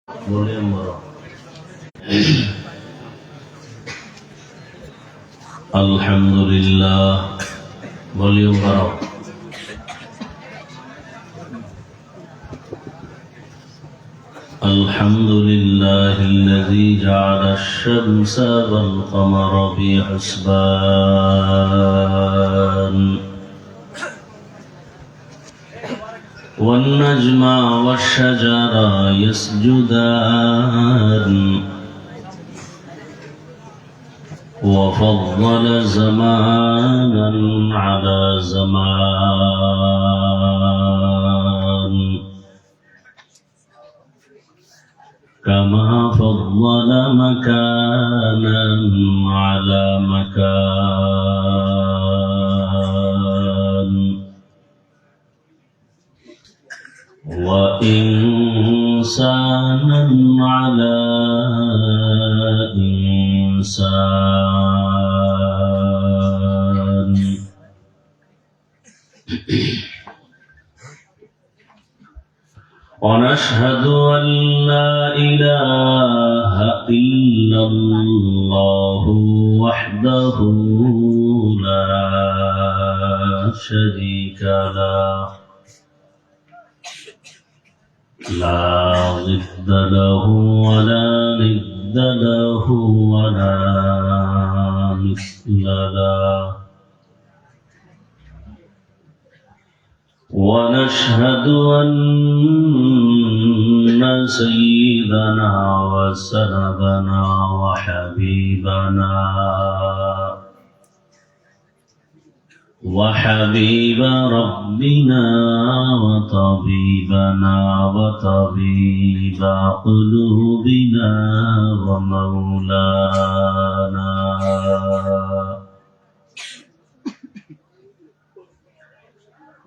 Volume baro. Alhamdulillah. Volume baro. الحمد لله الذي جعل الشمس والقمر بحسبان والنجم والشجر يسجدان وفضل زمانا على زمان كما فضل مكانا على مكان وإنسانا على إنسان ونشهد أن لا إله إلا الله وحده لا شريك له لا ضد له ولا ند له ولا مثل له ونشهد أن سيدنا وسندنا وحبيب ربنا وطبيبنا وطبيب قلوبنا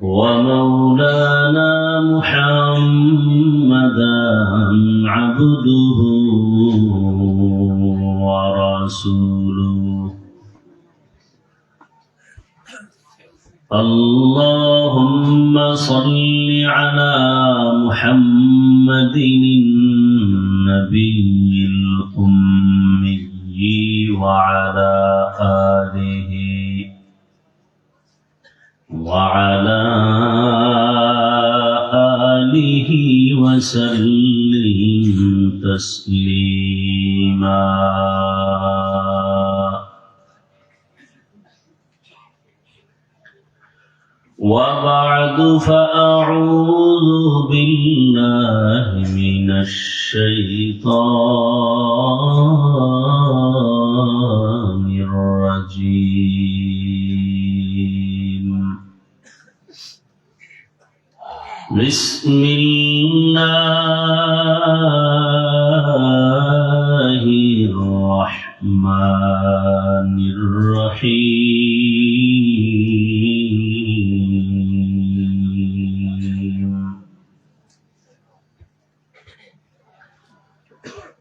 ومولانا محمدا عبده ورسوله اللهم صل على محمد النبي الأمي وعلى آله وسلم تسليما وبعد فأعوذ بالله من الشيطان الرجيم بسم الله الرحمن الرحيم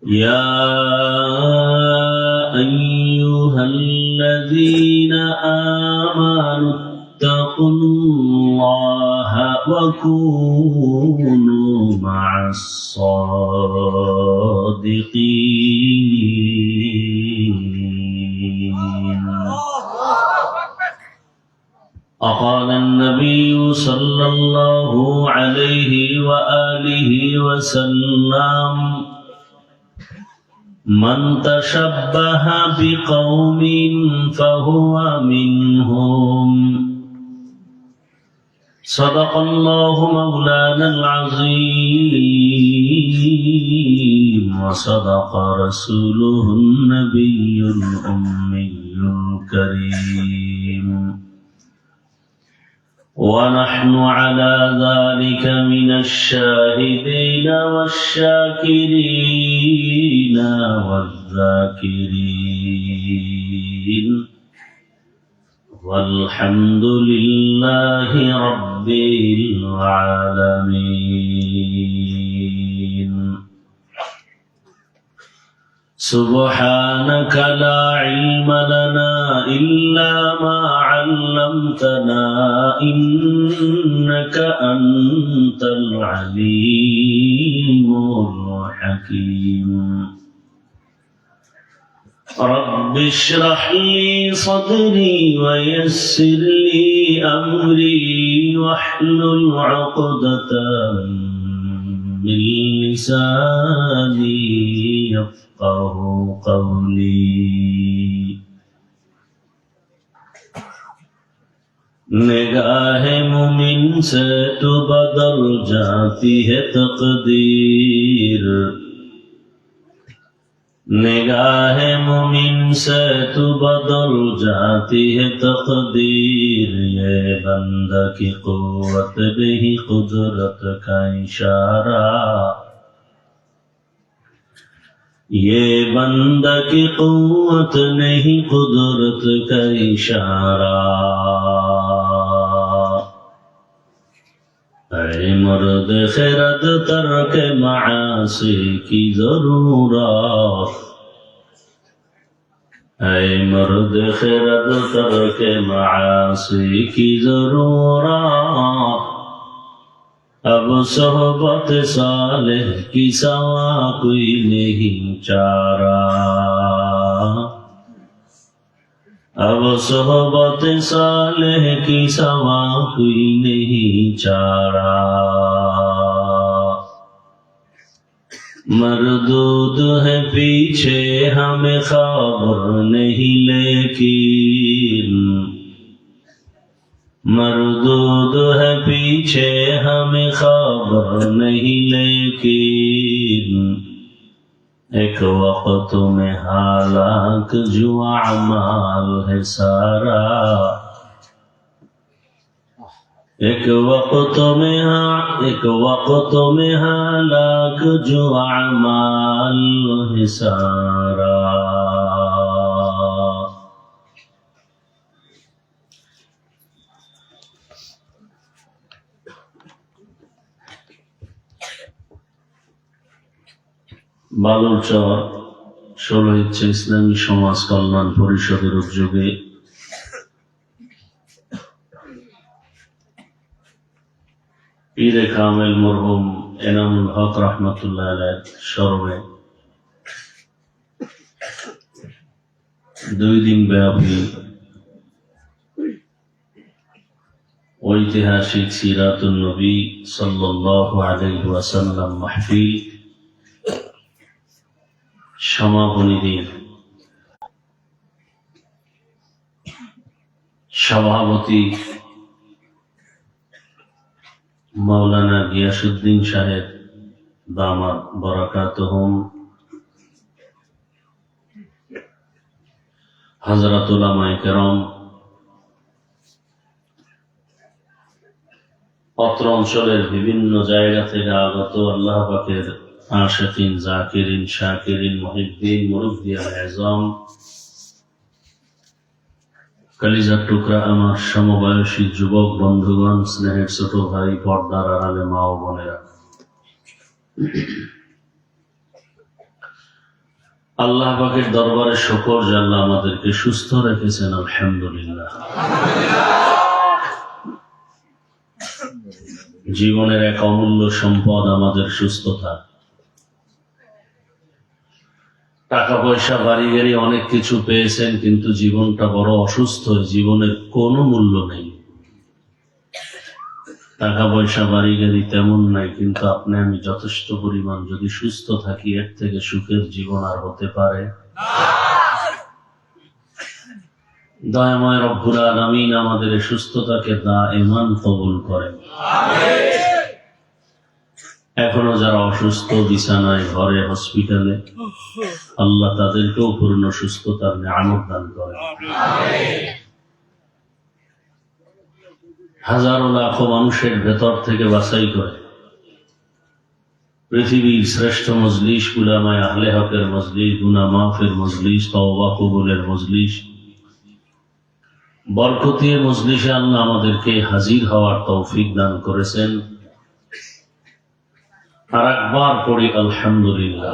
يا أيها الذين آمنوا اتقوا الله وكونوا مع الصادقين وقال النبي صلى الله عليه وآله وسلم من تشبه بقوم فهو منهم صدق الله مولانا العظيم وصدق رسوله النبي الأمي الكريم ونحن على ذلك من الشاهدين والشاكرين والذاكرين والحمد لله رب العالمين سبحانك لا علم لنا إلا ما علمتنا إنك أنت العليم الحكيم حكيم رب اشرح لي صدري ويسر لي أمري واحلل عقدة من لساني يفقه قولي निगाह मुमिन से तो बदल जाती है तकदीर निगाह मुमिन से तो बदल जाती है तकदीर ये बंदा की कुव्वत नहीं कुदरत का इशारा ये बंदा की कुव्वत नहीं कुदरत का इशारा ऐ मर्द खिरद तर्क मासी की जरूरत ऐ मर्द खिरद तर्क मासी की जरूरत अब सोहबत सालेह की सवा कोई नहीं चारा अब सोहबत सालेह की सवा कोई नहीं चारा मरदूद है पीछे हमें खबर नहीं लेकिन मरदूद है पीछे हमें खबर नहीं लेकिन एक वक्त में हालाक जो अमाल है सारा एक वक्त में हालाक जो अमाल है सारा বালুরচর 16 ইচ্ছে ইসলামী সমাজ কল্যাণ পরিষদের উদ্যোগে পীরে কামেল মরহুম এনামুল হক রহমতুল্লাহ আলাইহির স্মরণে 2 দিন ব্যাপী ঐতিহাসিক সিরাতুন নবী সাল্লাল্লাহু আলাইহি ওয়াসাল্লাম মাহফিল সমাপনী দিন সভাপতি মাওলানা গিয়াসউদ্দিন সাহেব দামাত বরাকাতুহুম হযরত উলামায়ে কেরাম অত্র অঞ্চলের বিভিন্ন জায়গা থেকে আগত আল্লাহ পাকের আশিকিন জাকিরিন শাকিরিন মুহিব্বিন মুরব্বিয়ান আযম কলিজার টুকরা আমার সমবয়সী যুবক বন্ধুগণ স্নেহের ছোট ভাই পর্দার আড়ালে মা ও বোনেরা আল্লাহ পাকের দরবারে শুকর যে আল্লাহ আমাদেরকে সুস্থ রেখেছেন আলহামদুলিল্লাহ জীবনের এক অমূল্য সম্পদ আমাদের সুস্থতা টাকা পয়সা বাড়ি গাড়ি অনেক কিছু পেয়েছেন কিন্তু জীবনটা বড় অসুস্থ জীবনের কোনো মূল্য নেই টাকা পয়সা বাড়ি গাড়ি তেমন নাই কিন্তু আপনি আমি যথেষ্ট পরিমাণ যদি সুস্থ থাকি এর থেকে সুখের জীবন আর হতে পারে দয়াময় রব্বুল আলামিন আমাদের এই সুস্থতাকে দাইমান কবুল করেন এখনো যারা অসুস্থ বিছানায় ঘরে হসপিটালে আল্লাহ তাদেরকেও পূর্ণ সুস্থতার নিয়ামত দান করেন হাজারো লাখো মানুষের ভেতর থেকে বাছাই করে পৃথিবীর শ্রেষ্ঠ মজলিস উলামায়ে আহলে হকের মজলিস গুনাহ মাফের মজলিস তওবা কবুলের মজলিস বরকতীয় মজলিসে আল্লাহ আমাদেরকে হাজির হওয়ার তৌফিক দান করেছেন আর একবার পড়ি আলহামদুলিল্লাহ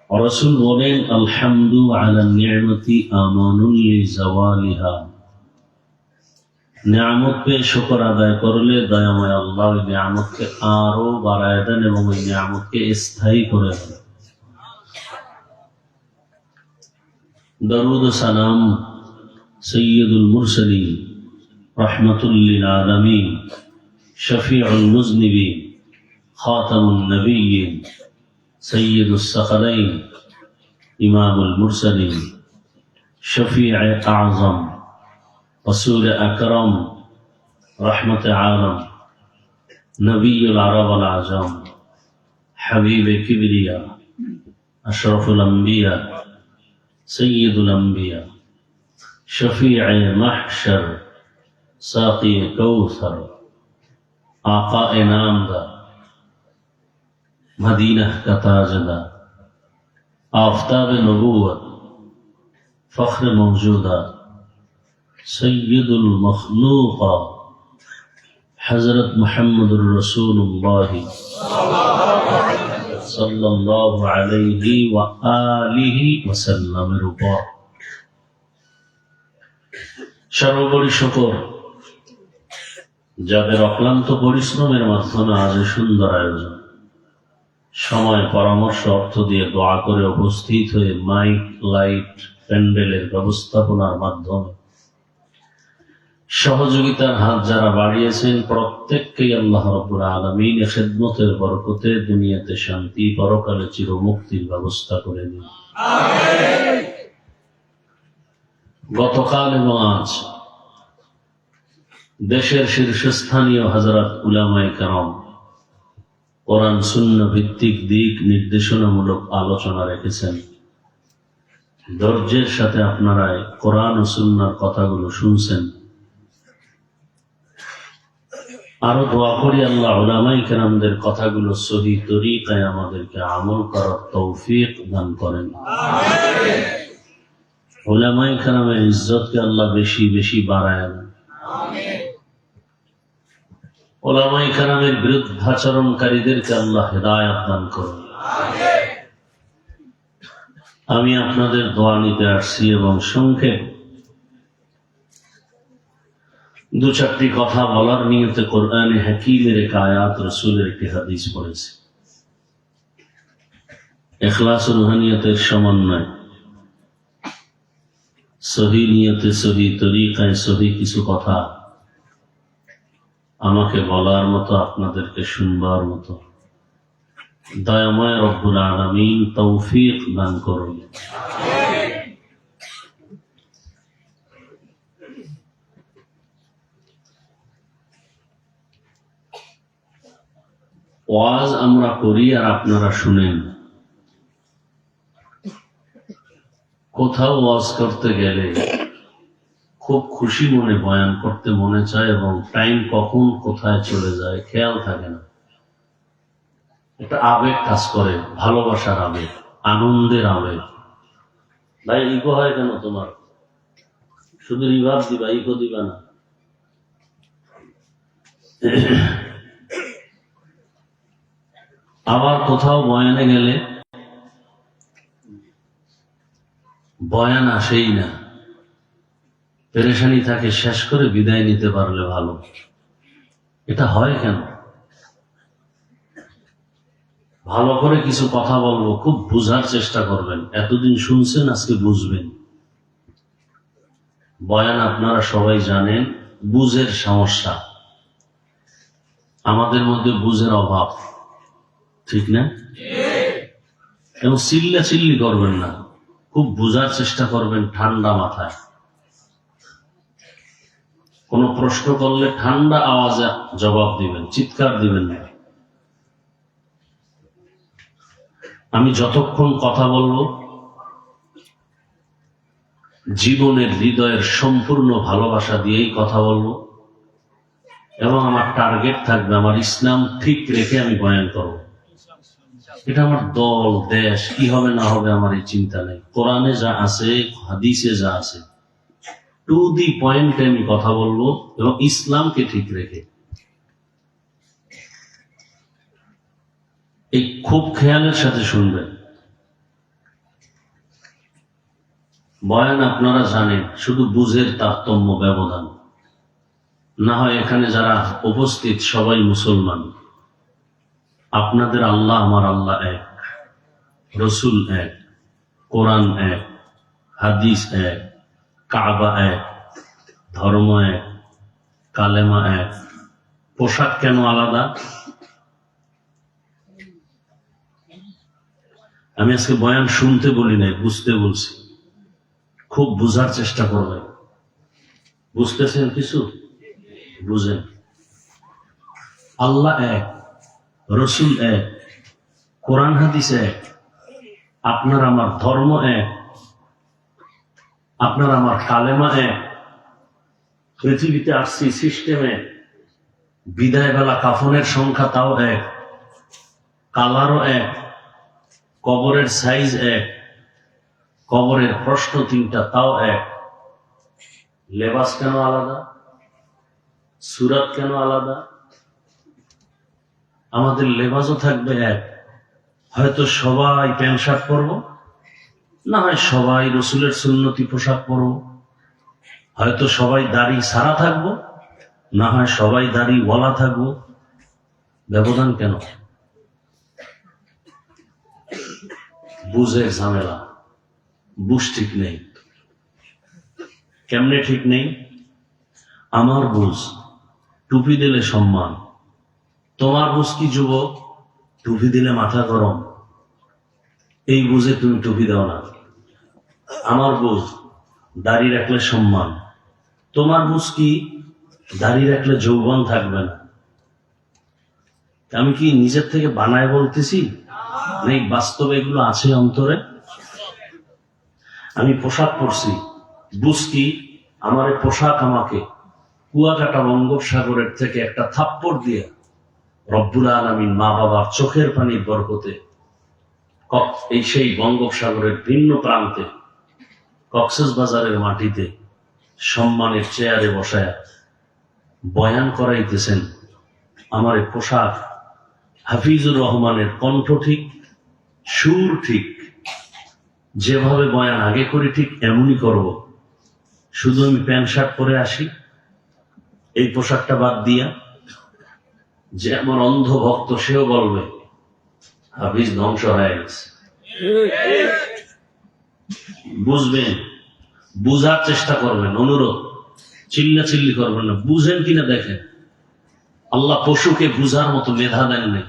রাসূল বলেন আলহামদু আলা নি'মাতি আমানুল লিজাওয়ালিহা নিয়ামত পেয়ে শুকর আদায় করলে দয়াময় আল্লাহ ওই নিয়ামতকে আরো বাড়ায় দেন এবং ওই নিয়ামতকে স্থায়ী করে দেন। দরুদ ও সালাম সৈয়দুল মুরসালিন রহমতুল লিল আলামিন শফিউল মুজনিবিন খাতামুন নবিয়্যিন সৈয়দুস সাকলাইন ইমামুল মুরসালিন শফিউ আযম রসুল আকরম রহমত আলম নবীউল আরব আল আজম হাবিব কিবরিয়া আশরাফুল আম্বিয়া সৈয়দুল আম্বিয়া শফিউ মাহশর সাকি কৌসর आका नामदार मदीना का ताजदार आफताब नबूवत फख्र मौजूदा सैयदुल मखलूका हजरत मुहम्मदुर रसूलुल्लाह सल्लल्लाहु अलैहि व आलिहि वसल्लम উপর সর্বোপরি শুকর যাদের অক্লান্ত পরিশ্রমের মাধ্যমে আজ সুন্দর আয়োজন, সময় পরামর্শ অর্থ দিয়ে দোয়া করে উপস্থিত হয়ে মাইক লাইট প্যান্ডেলের ব্যবস্থাপনার মাধ্যমে সহযোগিতার হাত যারা বাড়িয়েছেন প্রত্যেককেই আল্লাহ রাব্বুল আলামিন খেদমতের বরকতে দুনিয়াতে শান্তি, পরকালে চিরমুক্তির ব্যবস্থা করে দিন। গতকাল এবং আজ দেশের শীর্ষস্থানীয় হযরত উলামায়ে কেরাম কোরআন সুন্নাহ ভিত্তিক দিক নির্দেশনামূলক আলোচনা রেখেছেন। ধৈর্যের সাথে আপনারা কোরআন ও সুন্নাহর কথাগুলো শুনছেন। আরো দোয়া করি আল্লাহ উলামায়ে কেরামদের কথাগুলো সহি তরিকায় আমাদেরকে আমল করার তৌফিক দান করেন। আমিন। উলামায়ে কেরামের ইজ্জতকে আল্লাহ বেশি বেশি বাড়ায় দেন। আমিন। উলামায়ে কেরামের বিরুদ্ধাচরণকারীদেরকে আল্লাহ হেদায়েত দান করুন। আমিন। আমি আপনাদের দোয়া নিতে আসছি এবং সংক্ষেপ দু চারটি কথা বলার নিয়তে কোরআনে হাকিমের এক আয়াত, রাসূলের একটি হাদিস পড়েছি। ইখলাস ও রুহানিয়তের সমন্বয়, সহি নিয়তে সহি তরিকায় সহি কিছু কথা আমাকে বলার মতো, আপনাদেরকে শুনবার মতো দয়াময় রব্বুল আলামিন তৌফিক দান করুন। ওয়াজ আমরা করি আর আপনারা শুনেন। কোথাও ওয়াজ করতে গেলে খুব খুশি মনে বয়ান করতে মনে চায় এবং টাইম কখন কোথায় চলে যায় খেয়াল থাকে না। একটা আবেগ কাজ করে, ভালোবাসার আবেগ, আনন্দের আবেগ। ভাই ইগো হয় কেন তোমার? শুধু রিভাব দিবা, ইগো দিবা না। আবার কোথাও বয়ানে গেলে বয়ান আসেই না, পেরেশানি থাকে, শেষ করে বিদায় নিতে পারলে ভালো। এটা হয় কেন? ভালো করে কিছু কথা বলবো, খুব বুঝার চেষ্টা করবেন। এতদিন শুনছেন, আজকে বুঝবেন। বয়ান আপনারা সবাই জানেন, বুঝের সমস্যা, আমাদের মধ্যে বুঝের অভাব, ঠিক না? এবং চিল্লি করবেন না, খুব বুঝার চেষ্টা করবেন ঠান্ডা মাথায়। কোন প্রশ্ন করলে ঠান্ডা আওয়াজে জবাব দিবেন, চিৎকার দিবেন না। আমি যতক্ষণ কথা বলবো জীবনের হৃদয়ের সম্পূর্ণ ভালোবাসা দিয়েই কথা বলবো এবং আমার টার্গেট থাকবে আমার ইসলাম ঠিক রেখে আমি বয়ান করব। এটা আমার দল দেশ কি হবে না হবে আমার এই চিন্তা নেই। কোরআনে যা আছে, হাদিসে যা আছে, টু দি পয়েন্টে আমি কথা বলবো এবং ইসলামকে ঠিক রেখে। এই খুব খেয়ালের সাথে শুনবেন। বয়ান আপনারা জানেন, শুধু বুঝের তারতম্য, ব্যবধান। না হয় এখানে যারা উপস্থিত সবাই মুসলমান, আপনাদের আল্লাহ আমার আল্লাহ এক, রসুল এক, কোরআন এক, হাদিস এক, কাবা এক, ধর্ম এক, কালেমা এক, পোশাক কেন আলাদা? আমি আজকে বয়ান শুনতে বলি নাই, বুঝতে বলছি। খুব বুঝার চেষ্টা করবেন। বুঝতেছেন কিছু? বুঝেন। আল্লাহ এক, রসুল এক, কোরআন হাদিস এক, আপনার আমার ধর্ম এক, আপনার আমার কালেমা এক, পৃথিবীতে আসছি সিস্টেমে, বিদায় বেলা কাফনের সংখ্যা তাও এক, কালারও এক, কবরের সাইজ এক, কবরের প্রশ্ন 3টা তাও এক। লেবাস কেন আলাদা? সুরাত কেন আলাদা? আমাদের লেবাসও থাকবে এক। হয়তো সবাই প্যান্ট শার্ট পরবো, না হয় সবাই রসুলের সুন্নতি পোশাক পরবো, হয়তো সবাই দাড়ি সারা থাকবো, না হয় সবাই দাড়ি ওয়ালা থাকবো। ব্যবধান কেন? বুঝের ঝামেলা। বুঝ ঠিক নেই। কেমনে ঠিক নেই? আমার বুঝ টুপি দিলে সম্মান, তোমার বুঝ কি যুবক? টুপি দিলে মাথা গরম। এই বুঝে তুমি টুপি দাও না। আমার বুঝ দাড়ি রাখলে সম্মান, তোমার বুঝ কি? দাড়ি রাখলে যৌবন থাকবে না। আমি কি নিজের থেকে বানায় বলতেছি? নেই, বাস্তবে এগুলো আছে অন্তরে। আমি পোশাক পরছি, বুঝ কি? আমার এই পোশাক আমাকে কুয়াকাটা বঙ্গোপসাগরের থেকে একটা থাপ্পড় দিয়ে রব্বুল আলামিন মা বাবার চোখের পানির বরকতে এই সেই বঙ্গোপসাগরের ভিন্ন প্রান্তে কক্সবাজারের মাটিতে সম্মানের চেয়ারে বসায় বয়ান করাইতেছেন। আমার এই পোশাক হাফিজুর রহমানের কণ্ঠ ঠিক, সুর ঠিক, যেভাবে বয়ান আগে করি ঠিক এমনই করব। শুধু আমি প্যান্ট শার্ট পরে আসি, এই পোশাকটা বাদ দিয়া। যে আমার অন্ধ ভক্ত সেও বলবে হাফিজ ধ্বংস হয়ে গেছে। বুঝবেন, বুঝার চেষ্টা করবেন, অনুরোধ। চিল্লাচিল্লি করবেন না, বুঝেন কিনা দেখেন। আল্লাহ পশুকে বুঝার মতো মেধা দেন নাই,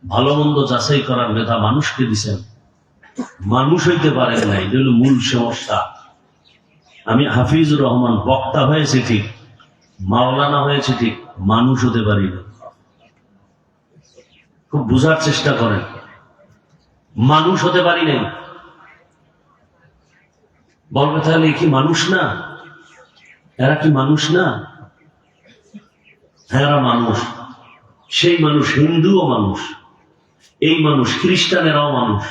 ভালো মন্দ যাচাই করার মেধা মানুষকে দিছেন, মানুষ হইতে পারেন নাই। এটা হলো মূল সমস্যা। আমি হাফিজুর রহমান বক্তা হয়েছে ঠিক, মাওলানা হয়েছে ঠিক, মানুষ হতে পারি না। খুব বুঝার চেষ্টা করেন, মানুষ হতে পারি নাই। বলবে তাহলে কি মানুষ না? এরা কি মানুষ না? এরা মানুষ। সেই মানুষ হিন্দুও মানুষ, এই মানুষ খ্রিস্টানেরাও মানুষ,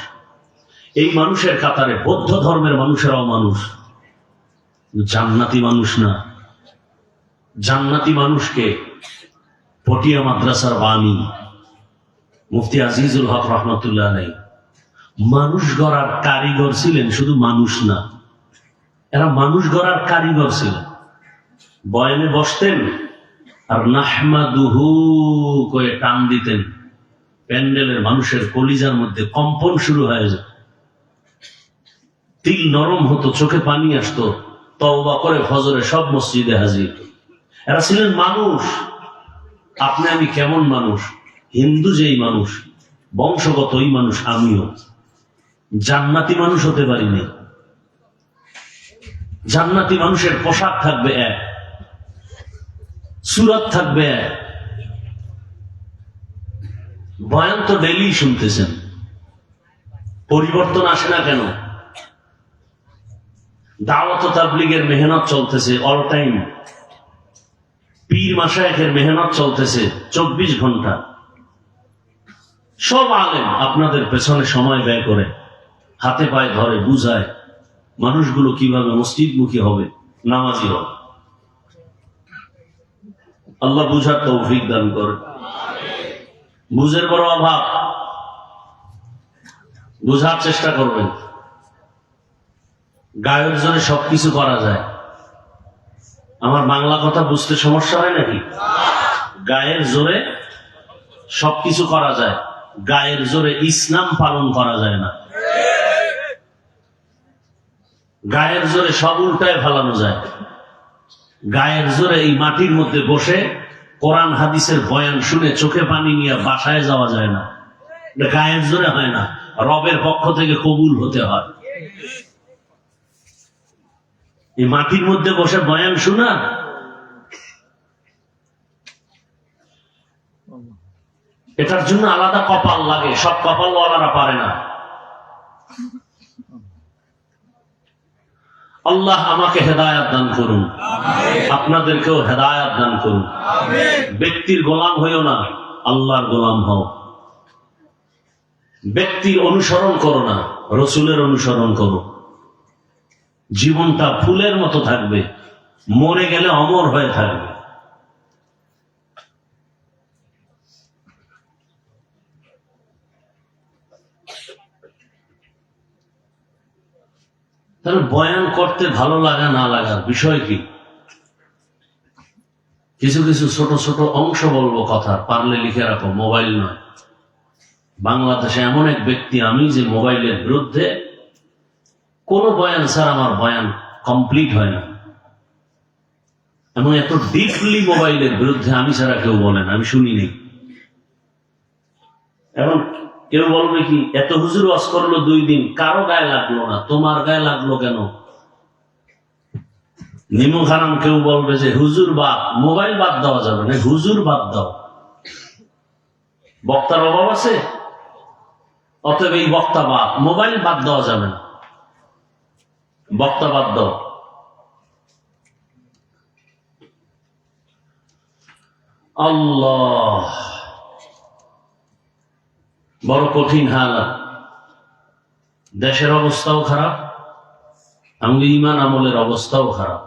এই মানুষের কাতারে বৌদ্ধ ধর্মের মানুষেরাও মানুষ। জান্নাতি মানুষ না। জান্নাতি মানুষকে পটিয়া মাদ্রাসার বাণী মুফতি আজিজুল হক রহমতুল্লাহ আলাইহি মানুষ গড়ার কারিগর ছিলেন, শুধু মানুষ না। এরা মানুষ গড়ার কারিগর ছিলেন। বয়ানে বসতেন আর নাহমাদুহু করে টান দিতেন, প্যান্ডেলের মানুষের কলিজার মধ্যে কম্পন শুরু হয়ে যেত, তিল নরম হতো, চোখে পানি আসতো, তওবা করে ফজরে সব মসজিদে হাজির। এরা ছিলেন মানুষ। আপনি আমি কেমন মানুষ? হিন্দু যেই মানুষ, বংশগত ওই মানুষ আমিও। জান্নাতি মানুষ হতে পারিনি। জান্নাতি মানুষের পোশাক থাকবে এক, সুরাত থাকবে এক। বয়ান তো ডেইলি শুনতেছেন, পরিবর্তন আসে না কেন? দাওয়াত ও তাবলীগের মেহনত চলতেছে অল টাইম, পীর মাশায়েখের মেহনত চলতেছে 24 ঘন্টা। সব আলেম আপনাদের পেছনে সময় ব্যয় করে, হাতে পায়ে ধরে বুঝায় মানুষগুলো কিভাবে মসজিদমুখী হবে, নামাজি হবে। আল্লাহ বুঝার তৌফিক দান করে। বুঝের বড় অভাব, বুঝার চেষ্টা করবেন। গায়ের জোরে সবকিছু করা যায়, আমার বাংলা কথা বুঝতে সমস্যা হয় নাকি? গায়ের জোরে সবকিছু করা যায়, গায়ের জোরে ইসলাম পালন করা যায় না। গায়ের জোরে সব উল্টায় ফেলানো যায়, গায়ের জোরে এই মাটির মধ্যে বসে কোরআন হাদিসের বয়ান শুনে চোখে পানি নিয়ে বাসায় যাওয়া যায় না। গায়ের জোরে হয় না, রবের পক্ষ থেকে কবুল হতে হয়। এই মাটির মধ্যে বসে বয়ান শোনা, এটার জন্য আলাদা কপাল লাগে, সব কপালওয়ালারা পারে না। আল্লাহ আমাকে হেদায়াত দান করুন, আপনাদেরকেও হেদায়াত দান করুন। ব্যক্তির গোলাম হইও না, আল্লাহর গোলাম হও। ব্যক্তির অনুসরণ করো না, রসুলের অনুসরণ করো। জীবনটা ফুলের মতো থাকবে, মরে গেলে অমর হয়ে থাকবে। তাহলে বয়ান করতে ভালো লাগা না লাগার বিষয় কি? কিছু কিছু ছোট ছোট অংশ বলবো কথা, পারলে লিখে রাখো, মোবাইল নয়। বাংলাদেশে এমন এক ব্যক্তি আমি, যে মোবাইলের বিরুদ্ধে কোন বয়ান স্যার আমার বয়ান কমপ্লিট হয় না, এবং এত ডিপলি মোবাইলের বিরুদ্ধে আমি ছাড়া কেউ বলেন আমি শুনিনি। এখন কেউ বলবে কি, এত হুজুর ওয়াজ করলো 2 দিন, কারো গায়ে লাগলো না, তোমার গায়ে লাগলো কেন? নিমু খারাম কেউ বলবে যে হুজুর বাদ, মোবাইল বাদ দেওয়া যাবে না, হুজুর বাদ দাও। বক্তার অভাব আছে, অতএব এই বক্তা বাদ, মোবাইল বাদ দেওয়া যাবে না, বক্তা বাদ দাও। আল্লাহ, বড় কঠিন হালাত। দেশের অবস্থাও খারাপ, আমাদের ঈমান আমলের অবস্থাও খারাপ।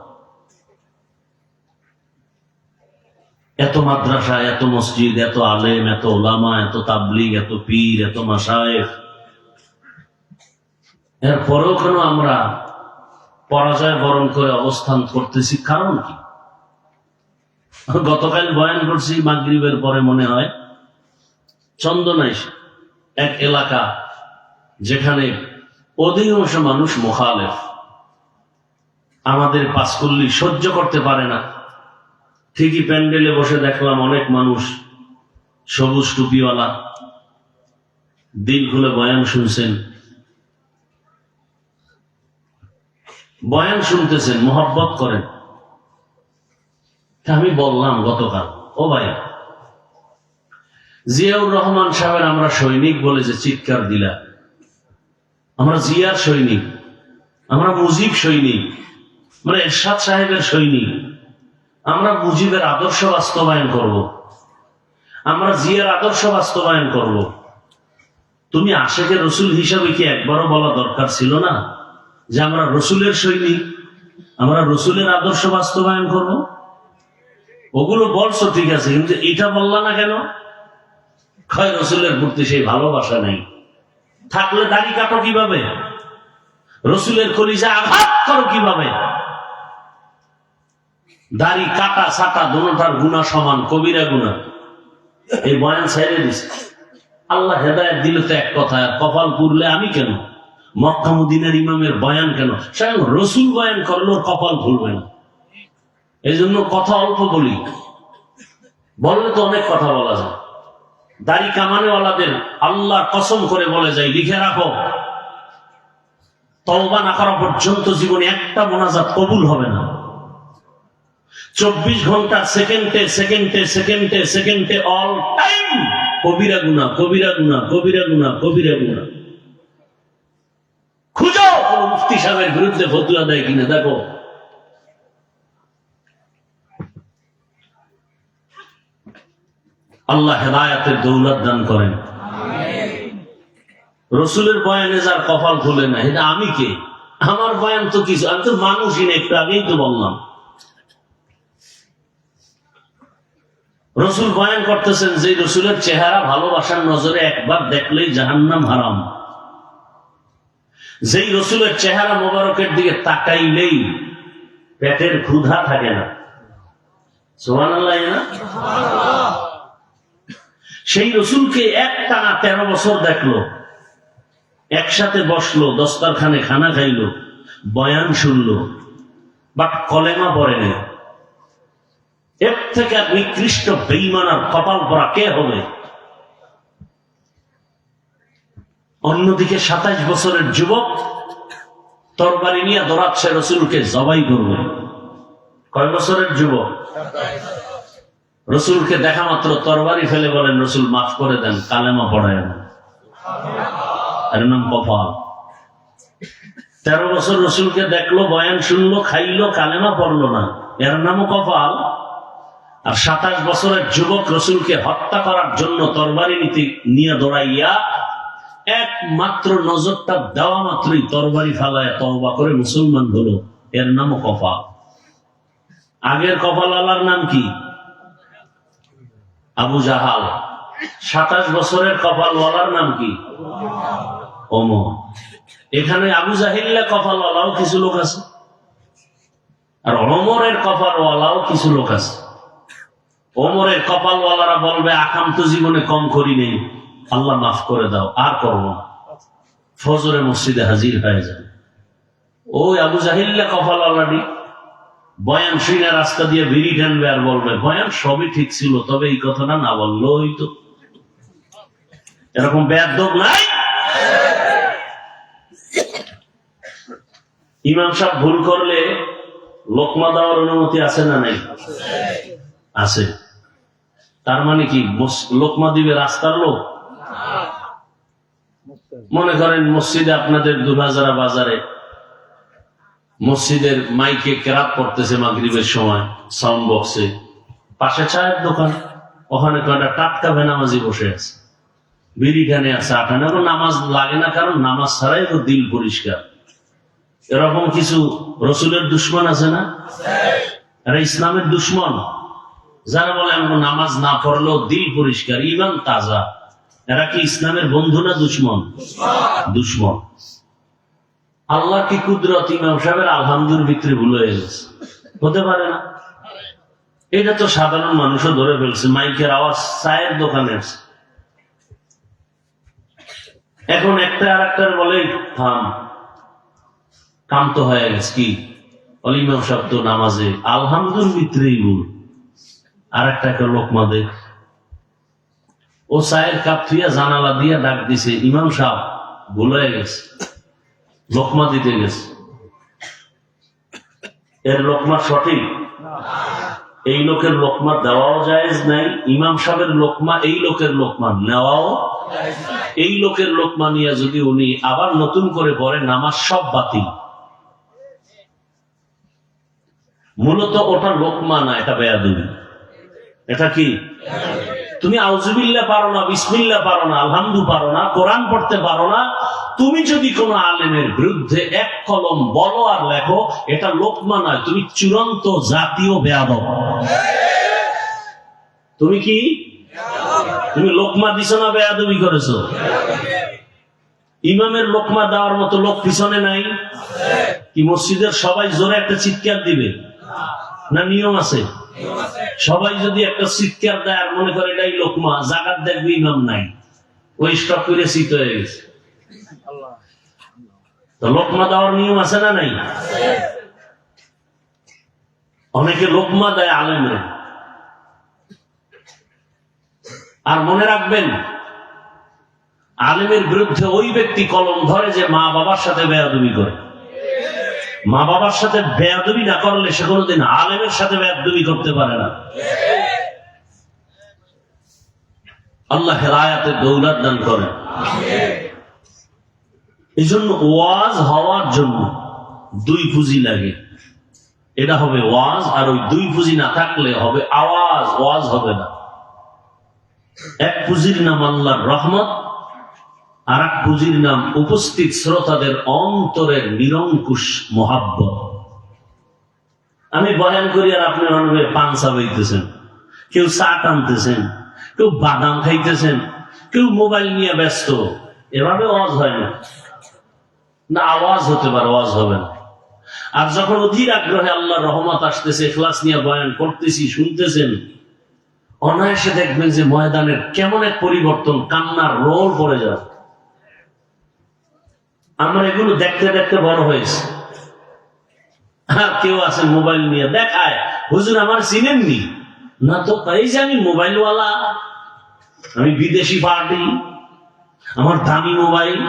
এত মাদ্রাসা, এত মসজিদ, এত আলেম, এত ওলামা, এত তাবলীগ, এত পীর, এত মাশায়েখ, এরপরেও কেন আমরা পরাজয় বরণ করে অবস্থান করতেছি? কারণ কি? গতকাল বয়ান করছি মাগরিবের পরে, মনে হয় চন্দনাইশ এক এলাকা, যেখানে অধিকাংশ মানুষ মুখালেফ, আমাদের পাঁচকুল্লি সহ্য করতে পারে না। ঠিকই প্যান্ডেলে বসে দেখলাম অনেক মানুষ সবুজ টুপিওয়ালা, দিল খুলে বয়ান শুনছেন, বয়ান শুনতেছেন, মোহাব্বত করেন। আমি বললাম গতকাল, ও ভাই, জিয়াউর রহমান সাহেবের আমরা সৈনিক বলে যে চিৎকার দিলা, আমরা জিয়ার সৈনিক, আমরা মুজিব সৈনিক, আমরা এরশাদ সাহেবের সৈনিক, আমরা মুজিবের আদর্শ বাস্তবায়ন করব, আমরা জিয়ার আদর্শ বাস্তবায়ন করব। তুমি আশেকে রসুল হিসাবে কি একবারও বলা দরকার ছিল না যে আমরা রসুলের সৈনিক, আমরা রসুলের আদর্শ বাস্তবায়ন করব? ওগুলো বলছো ঠিক আছে, কিন্তু এটা বললা না কেন? ক্ষয় রসুলের প্রতি সেই ভালোবাসা নেই। থাকলে দাড়ি কাটো কিভাবে? রসুলের কলিজা আঘাত করো কিভাবে? দাড়ি কাটা ছাটা দোনোটার গুনাহ সমান, কবিরা গুনাহ। এই বয়ান ছেড়ে দিছে। আল্লাহ হেদায়েত দিলে তো এক কথা, আর কপাল পুরলে আমি কেন? মক্কা মদিনার ইমামের বয়ান কেন? স্বয়ং রসুল বয়ান করলো, কপাল ভুলবে না। এই জন্য কথা অল্প বলি, বললে তো অনেক কথা বলা যায়। দাড়ি কামানেওয়ালাদের আল্লাহর কসম করে বলে যায়, লিখে রাখো, তওবা না করা পর্যন্ত জীবনে একটা মোনাজাত কবুল হবে না। 24 ঘন্টা সেকেন্ডে সেকেন্ডে সেকেন্ডে সেকেন্ডে অল টাইম কবিরা গুনাহ, কবিরা গুনাহ, কবিরা গুনাহ, কবিরা গুনাহ। খুঁজো কোন মুফতি সাহেবের বিরুদ্ধে ফতোয়া দেয় কিনা, দেখো। আল্লাহ হেদায়েতের দৌলত দান করেন। রসুলের বয়ানে যার কপাল খুলে না, এটা আমি কে? আমার বয়ান তো কিছু, আমি তো মানুষই না, একটু আগেই তো বললাম। রসুল বয়ান করতেছেন, যে রসুলের চেহারা ভালোবাসার নজরে একবার দেখলেই জাহান্নাম হারাম, যেই রসুলের চেহারা মোবারকের দিকে তাকাইলেই পেটের ক্ষুধা থাকে না, সুবহানাল্লাহ না? সেই রসুলকে একটানা 13 বছর দেখলো, একসাথে বসলো, দস্তরখানে খানা খাইলো, বয়ান শুনলো, বাট কলেমা পড়ে নেই। এর থেকে আর নিকৃষ্ট বেঈমান আর কপাল পরা কে হবে? অন্যদিকে 27 বছরের যুবক তরবারি নিয়ে দৌড়াচ্ছে রসুলকে জবাই করবে। কয় বছরের যুবক? রসুলকে দেখা মাত্র তরবারি ফেলে বলেন, রসুল মাফ করে দেন, কালেমা পড়ায় না। এর নাম কপাল। 13 বছর রসুলকে দেখলো, বয়ান শুনলো, খাইলো, কালেমা পড়লো না, এর নামও কপাল। আর 27 বছরের যুবক রসুলকে হত্যা করার জন্য তরবারি নিয়ে দৌড়াইয়া একমাত্র নজরটা দেওয়া মাত্রই তরবারি ফালায় তওবা করে মুসলমান হলো, এর নামও কপাল। আগের কপাল আলার নাম কি? আবু জাহাল। 27 বছরের কপালওয়ালার নাম কি? ওমর। এখানে আবু জাহিল্লা কপালওয়ালাও কিছু লোক আছে, আর ওমরের কপালওয়ালাও কিছু লোক আছে। ওমরের কপালওয়ালারা বলবে, আকান্ত জীবনে কম করি নেই, আল্লাহ মাফ করে দাও, আর করবো না, ফজরে মসজিদে হাজির হয়ে যাবে। ওই আবু জাহিল্লা কপালওয়ালাটি বয়ান শুনে রাস্তা দিয়ে বিড়ি টানবে আর বলবে, বয়ান সবই ঠিক ছিল, তবে এই কথাটা না বললো হইতো। এরকম বেয়াদব নাই? ইমাম সাহেব ভুল করলে লোকমা দেওয়ার অনুমতি আছে না নাই? আছে। তার মানে কি লোকমা দিবে রাস্তার লোক? মনে করেন মসজিদে আপনাদের দুহাজারা বাজারে মসজিদের মাইকে কেরাত পড়তেছে মাগরিবের সময়, সাউন্ড বক্সে, পাশে চায়ের দোকান, ওখানে কয়টা টাটকা বেনামাজি বসে আছে, বিড়ি খানে আছে, আঠানে নামাজ লাগে না, কারণ নামাজ ছাড়াই তো দিল পরিষ্কার। এরকম কিছু রসুলের দুশ্মন আছে না? এরা ইসলামের দুশ্মন, যারা বলে আমরা নামাজ না পড়লেও দিল পরিষ্কার, ইমান তাজা। এরা কি ইসলামের বন্ধু না দুশ্মন? দুশ্মন। আল্লাহ কি কুদরত ইমাম সাহেবের আলহামদুলিল্লাহর ভিতরে ভুল হয়ে গেছে? হতে পারে না। এটা তো সাধারণ মানুষও ধরে ফেলছে, মাইকের আওয়াজ চায়ের দোকানের। এখন একটা আর একটার বলে থাম, কাম তো হয়ে গেছে, কি ইমাম সাহেব তো নামাজে আলহামদুলিল্লাহর ভিতরেই ভুল। আর একটা লোকমা দে, ও চায়ের কাপ থুইয়া জানালা দিয়া ডাক দিছে, ইমাম সাহেব ভুল হয়ে গেছে, লোকমা দিতে গেছে। এর লোকমা সঠিক? এই লোকের লোকমা দেওয়াও জায়েজ নাই, ইমাম সাহেবের লোকমা এই লোকের লোকমা নেওয়াও। এই লোকের লোকমা নিয়ে যদি উনি আবার নতুন করে পড়ে, নামাজ সব বাতিল। মূলত ওটা লোকমা না, এটা বেয়াদবি। এটা কি? তুমি আউযুবিল্লাহ পারো না, বিসমিল্লাহ পারো না, আলহামদু পারো না, কোরআন পড়তে পারো না, তুমি যদি কোন আলেমের বিরুদ্ধে এক কলম বলো আর লেখো, এটা লোকমা নয়, তুমি চূড়ান্ত জাতীয় বেয়াদব। তুমি কি? তুমি লোকমা দিছো না বেয়াদবি করেছো? ইমামের লোকমা দেওয়ার মতো লোক পিছনে নাই? কি মসজিদের সবাই জোরে একটা চিৎকার দিবে না? নিয়ম আছে। সবাই যদি একটা চিৎকার দেয় আর মনে করে এটাই লোকমা, জাগাত দেখবে ইমাম নাই, ওই স্টক করে শীত হয়ে গেছে। তো লোকমা দেওয়ার নিয়ম আছে না নাই? অনেকে লোকমা দেয় আলেমরে। আর মনে রাখবেন, আলেমের বিরুদ্ধে ওই ব্যক্তি কলম ধরে যে মা বাবার সাথে বেয়াদবি করে। মা বাবার সাথে বেয়াদবি না করলে সে কোনোদিন আলেমের সাথে বেয়াদবি করতে পারে না। আল্লাহ হেদায়েতের দৌলত দান করেন। এই জন্য ওয়াজ হওয়ার জন্য দুই পুঁজি লাগে। এটা হবে ওয়াজ, আর ওই দুই পুঁজি না থাকলে হবে আওয়াজ, ওয়াজ হবে না। এক পুঁজির নাম আল্লাহর রহমত, আর এক পুঁজির নাম উপস্থিত শ্রোতাদের অন্তরের নিরঙ্কুশ মহাব্বত। আমি বয়ান করি আর আপনি অনেকে পান চাবাইতেছেন, কেউ চা টানতেছেন, কেউ বাদাম খাইতেছেন, কেউ মোবাইল নিয়ে ব্যস্ত, এভাবে ওয়াজ হয় না। না, আওয়াজ হতে পারে, ওয়াজ হবে না। আর যখন অধীর আগ্রহে আল্লাহর রহমত আসতেছে, ইখলাস নিয়ে বয়ান করতেছি, শুনতেছেন, অনায়াসে দেখবেন যে ময়দানের কেমন এক পরিবর্তন, কান্নার রোল পড়ে যায়। আমরা এগুলো দেখতে দেখতে বড় হয়েছে। আর কেউ আছে মোবাইল নিয়ে দেখায়, হুজুর আমার চিনেননি না তো, এই যে আমি মোবাইলওয়ালা, আমি বিদেশি পার্টি, আমার দামি মোবাইল।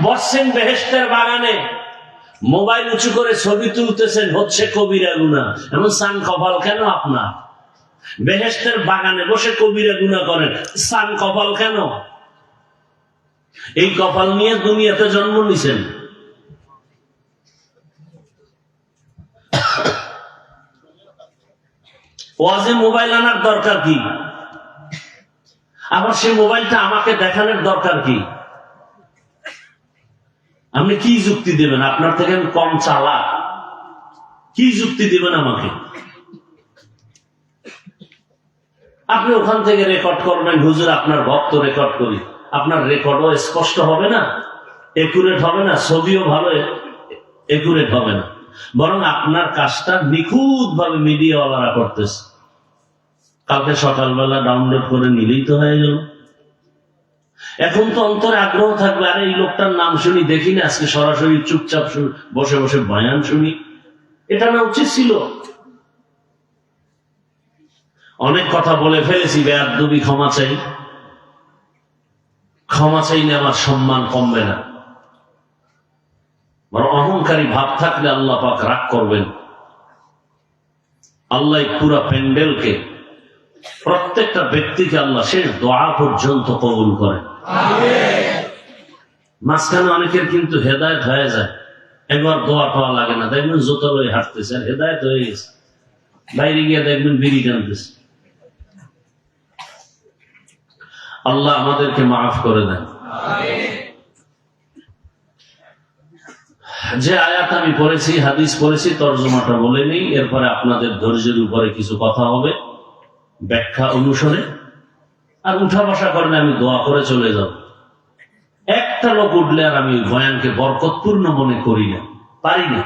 বসছেন বেহেশতের বাগানে, মোবাইল উঁচু করে ছবি তুলতেছেন, হচ্ছে কবিরা গুনাহ। এমন সান কপাল কেন আপনার? বেহেশতের বাগানে বসে কবিরা গুনাহ করেন, সান কপাল কেন? এই কপাল নিয়ে দুনিয়াতে জন্ম নিছেন। ওয়াজে মোবাইল আনার দরকার কি? আবার সেই মোবাইলটা আমাকে দেখানোর দরকার কি? আপনি কি যুক্তি দেবেন? আপনার থেকে আমি কম চালাক? কি যুক্তি দিবেন আমাকে? আপনি ওখান থেকে রেকর্ড করবেন, হুজুর আপনার ভক্ত রেকর্ড করি, আপনার রেকর্ডও স্পষ্ট হবে না, একুরেট হবে না, ছবিও ভালো একুরেট হবে না, বরং আপনার কাজটা নিখুঁত ভাবে মিডিয়াওয়ালারা করতেছে। কালকে সকালবেলা ডাউনলোড করে নিলেই তো হয়ে গেল। এখন তো অন্তরে আগ্রহ থাকবে, আরে এই লোকটার নাম শুনি, দেখি না, আজকে সরাসরি চুপচাপ বসে বসে বয়ান শুনি। এটা না উচিত ছিল? অনেক কথা বলে ফেলেছি, বেয়াদবি, ক্ষমা চাই। ক্ষমা চাইলে আমার সম্মান কমবে না, বরং অহংকারী ভাব থাকলে আল্লাহ পাক রাগ করবেন। আল্লাহ পুরা প্যান্ডেলকে, প্রত্যেকটা ব্যক্তিকে আল্লাহ শেষ দোয়া পর্যন্ত কবুল করেন। মাঝখানে অনেকের কিন্তু হেদায়েত হয়ে যায়, একবার দোয়া পাওয়া লাগে না, দেখবেন জোতা লয়ে হাঁটতেছে, আর হেদায়েত হয়ে গেছে, বাইরে গিয়ে দেখবেন বিড়ি টানতেছে। আল্লাহ আমাদেরকে মাফ করে দেন। যে আয়াত আমি পড়েছি, হাদিস পড়েছি, তর্জমাটা বলে নেই, এরপরে আপনাদের ধৈর্যের উপরে কিছু কথা হবে ব্যাখ্যা অনুসারে। আর উঠা বসা করলে আমি দোয়া করে চলে যাব। একটা লোক উঠলে আর আমি বয়ানকে বরকতপূর্ণ মনে করি না, পারি না।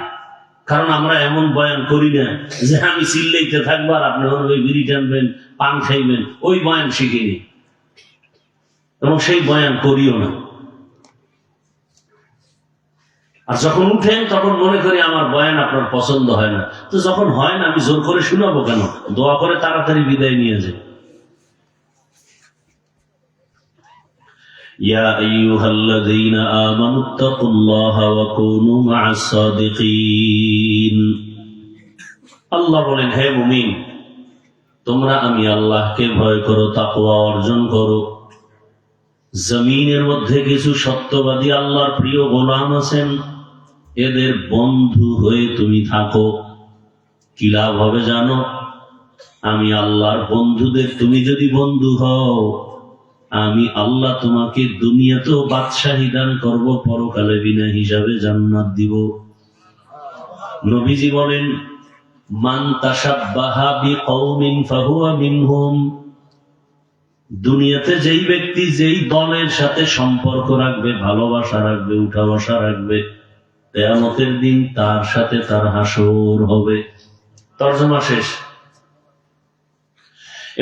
কারণ আমরা এমন বয়ান করি না যে আমি চিল্লাইতে থাকবো আর আপনি ওই বিড়ি টানবেন, পান খাইবেন, ওই বয়ান শিখিনি এবং সেই বয়ান করিও না। আর যখন উঠেন তখন মনে করি আমার বয়ান আপনার পছন্দ হয় না, তো যখন হয় না আমি জোর করে শোনাবো কেন? দোয়া করে তাড়াতাড়ি বিদায় নিয়ে যাই। ইয়া আইয়ুহাল্লাযীনা আমানুত্তাকুল্লাহা ওয়া কুনু মা'আস সাদিকিন। আল্লাহ বলেন, হে মুমিন, তোমরা আমি আল্লাহকে ভয় করো, তাকওয়া অর্জন করো। জমিনের মধ্যে কিছু সত্যবাদী আল্লাহর প্রিয় গোলাম আছেন, এদের বন্ধু হয়ে তুমি থাকো। কি লাভ হবে জানো? আমি আল্লাহর বন্ধুদের তুমি যদি বন্ধু হও, আমি আল্লাহ তোমাকে দুনিয়াতেও বাদশাহী দান করব, পরকালে বিনা হিসাবে জান্নাত দিব। নবীজি বলেন, মান তাশাব্বাহা বিকওমিন ফাহুয়া মিনহুম। দুনিয়াতে যেই ব্যক্তি যেই দলের সাথে সম্পর্ক রাখবে, ভালোবাসা রাখবে, উঠা বসা রাখবে, কিয়ামতের দিন তার সাথে তার হাসর হবে। তরজমা শেষ।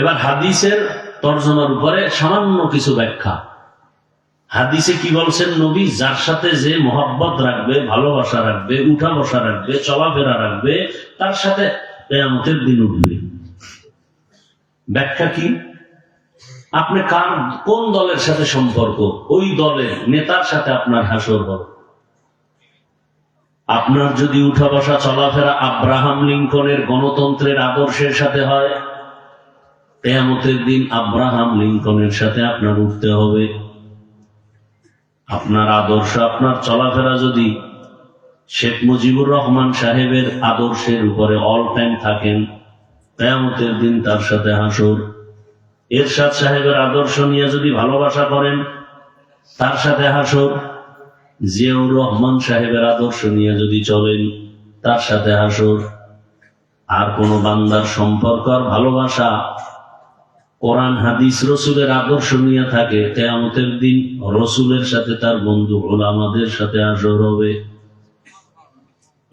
এবার হাদিসের তরজমার উপরে সামান্য কিছু ব্যাখ্যা। হাদিসে কি বলছেন নবী? যার সাথে যে মোহাব্বত রাখবে, ভালোবাসা রাখবে, উঠা বসা রাখবে, চলাফেরা রাখবে, তার সাথে কিয়ামতের দিন উঠবে। ব্যাখ্যা কি? আপনি কোন দলের সাথে সম্পর্ক, ওই দলের নেতার সাথে আপনার হাসর হবে। আপনার যদি উঠা বসা চলাফেরা আব্রাহাম লিঙ্কনের গণতন্ত্রের আদর্শের সাথে হয়, কিয়ামতের দিন আব্রাহাম লিঙ্কনের সাথে আপনার উঠতে হবে। আপনার আদর্শ, আপনার চলাফেরা যদি শেখ মুজিবুর রহমান সাহেবের আদর্শের উপরে অল টাইম থাকেন, কিয়ামতের দিন তার সাথে হাসর। এরশাদ সাহেবের আদর্শ নিয়ে যদি ভালোবাসা করেন, তার সাথে হাসর। জিয়াউর রহমান সাহেবের আদর্শ নিয়ে যদি চলেন, তার সাথে হাসর। আর কোন বান্দার সম্পর্ক আর ভালোবাসা কোরআন হাদিস রসুলের আদর্শ নিয়ে থাকে, কিয়ামতের দিন রসুলের সাথে তার বন্ধু ওলামাদের সাথে হাসর হবে।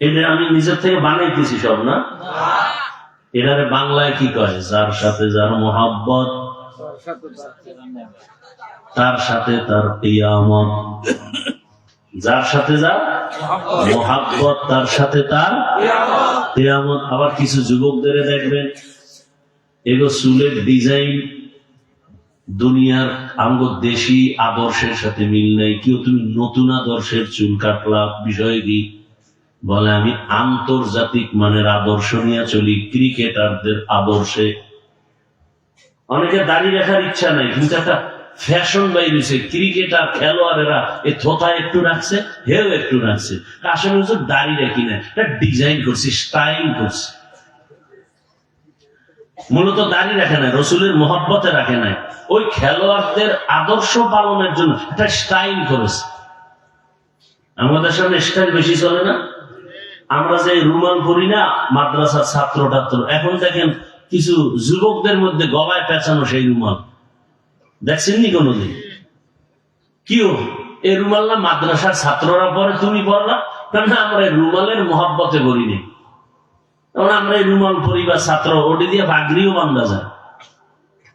এটা আমি নিজের থেকে বানাইতেছি সব না। এটারে বাংলায় কি কয়? যার সাথে যার মোহাব্বত তার সাথে তার কিয়ামত। যার সাথে যার মোহাব্বত তার সাথে তার কিয়ামত। আবার কিছু যুবকদের দেখবেন এগো চুলের ডিজাইন দুনিয়ার আঙ্গ দেশি আদর্শের সাথে মিল নাই। কেউ তুমি নতুন আদর্শের চুল কাটলা, বিষয় কি? বলে আমি আন্তর্জাতিক মানের আদর্শ নিয়ে চলি, ক্রিকেটারদের আদর্শে। অনেকে দাড়ি রাখার ইচ্ছা নাই, কিন্তু একটা ফ্যাশন বাইরেছে, ক্রিকেটার খেলোয়াড়েরা এ থোথা একটু রাখছে, হেও একটু রাখছে। আসলে দাড়ি রাখি না, এটা ডিজাইন করছি, স্টাইল করছি। মূলত দাড়ি রাখে নাই, রসুলের মোহাব্বতে রাখে নাই, ওই খেলোয়াড়দের আদর্শ পালনের জন্য একটা স্টাইল করেছে। আমাদের সামনে স্টাইল বেশি চলে না। আমরা যে রুমাল করি না মাদ্রাসার ছাত্র টাত্র, এখন দেখেন কিছু যুবকদের মধ্যে গলায় পেঁচানো সেই রুমাল দেখছেননি কোনোদিন? কিও এই রুমাল না মাদ্রাসার ছাত্ররা পরে, তুমি পড়লা? কারণ আমরা এই রুমালের মোহাব্বতে করিনি। কারণ আমরা এই রুমাল পরি বা ছাত্র, ওটি দিয়ে বাগরিও বান্ধা যায়।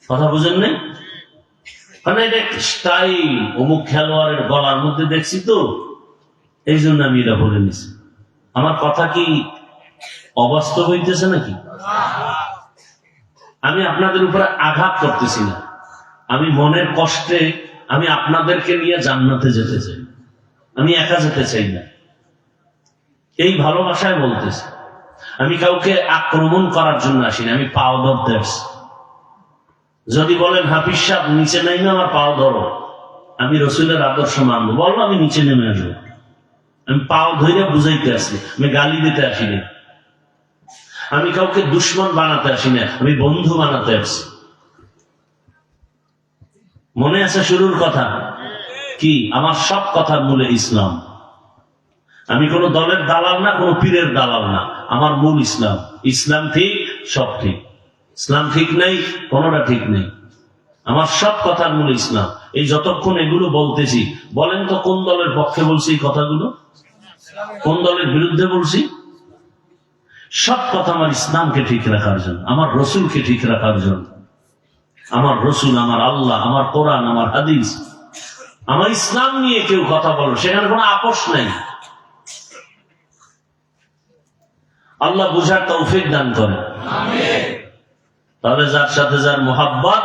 কথা বুঝেন নাই? কারণ এটা স্টাইল, অমুক খেলোয়াড়ের গলার মধ্যে দেখছি তো, এই জন্য আমি এটা বলে নিছি। আমার কথা কি অবাস্তব হইতেছে নাকি? আমি আপনাদের উপরে আঘাত করতেছি না, আমি মনের কষ্টে আমি আপনাদেরকে নিয়ে জান্নাতে যেতে চাই, আমি একা যেতে চাই না। এই ভালোবাসায় বলতেছি। আমি কাউকে আক্রমণ করার জন্য আসিনি, আমি পাও ধরতে আসছি। যদি বলেন হাফিজ সাহেব নিচে নাইমে আমার পাও ধরো, আমি রসুলের আদর্শ মানবো, বলবো আমি নিচে নেমে আসবো। আমি পাও ধরে বুঝাইতে আসি, আমি গালি দিতে আসিনি। আমি কাউকে দুশ্মন বানাতে আসি না, আমি বন্ধু বানাতে আসছি। মনে আছে শুরুর কথা কি? আমার সব কথার মূলে ইসলাম। আমি কোন দলের দালাল না, কোন পীরের দালাল না, আমার মূল ইসলাম। ইসলাম ঠিক, সব ঠিক। ইসলাম ঠিক নেই, কোনটা ঠিক নেই। আমার সব কথার মূল ইসলাম। এই যতক্ষণ এগুলো বলতেছি, বলেন তো কোন দলের পক্ষে বলছি এই কথাগুলো, কোন দলের বিরুদ্ধে বলছি? সব কথা আমার ইসলামকে ঠিক রাখার জন্য, আমার রসুলকে ঠিক রাখার জন্য। আমার রসুল, আমার আল্লাহ, আমার কোরআন, আমার হাদিস, আমার ইসলাম নিয়ে কেউ কথা বলো, সেখানে কোনো আপোষ নেই। আল্লাহ বুঝার তৌফিক দান করে। তাহলে যার সাথে যার মোহাব্বত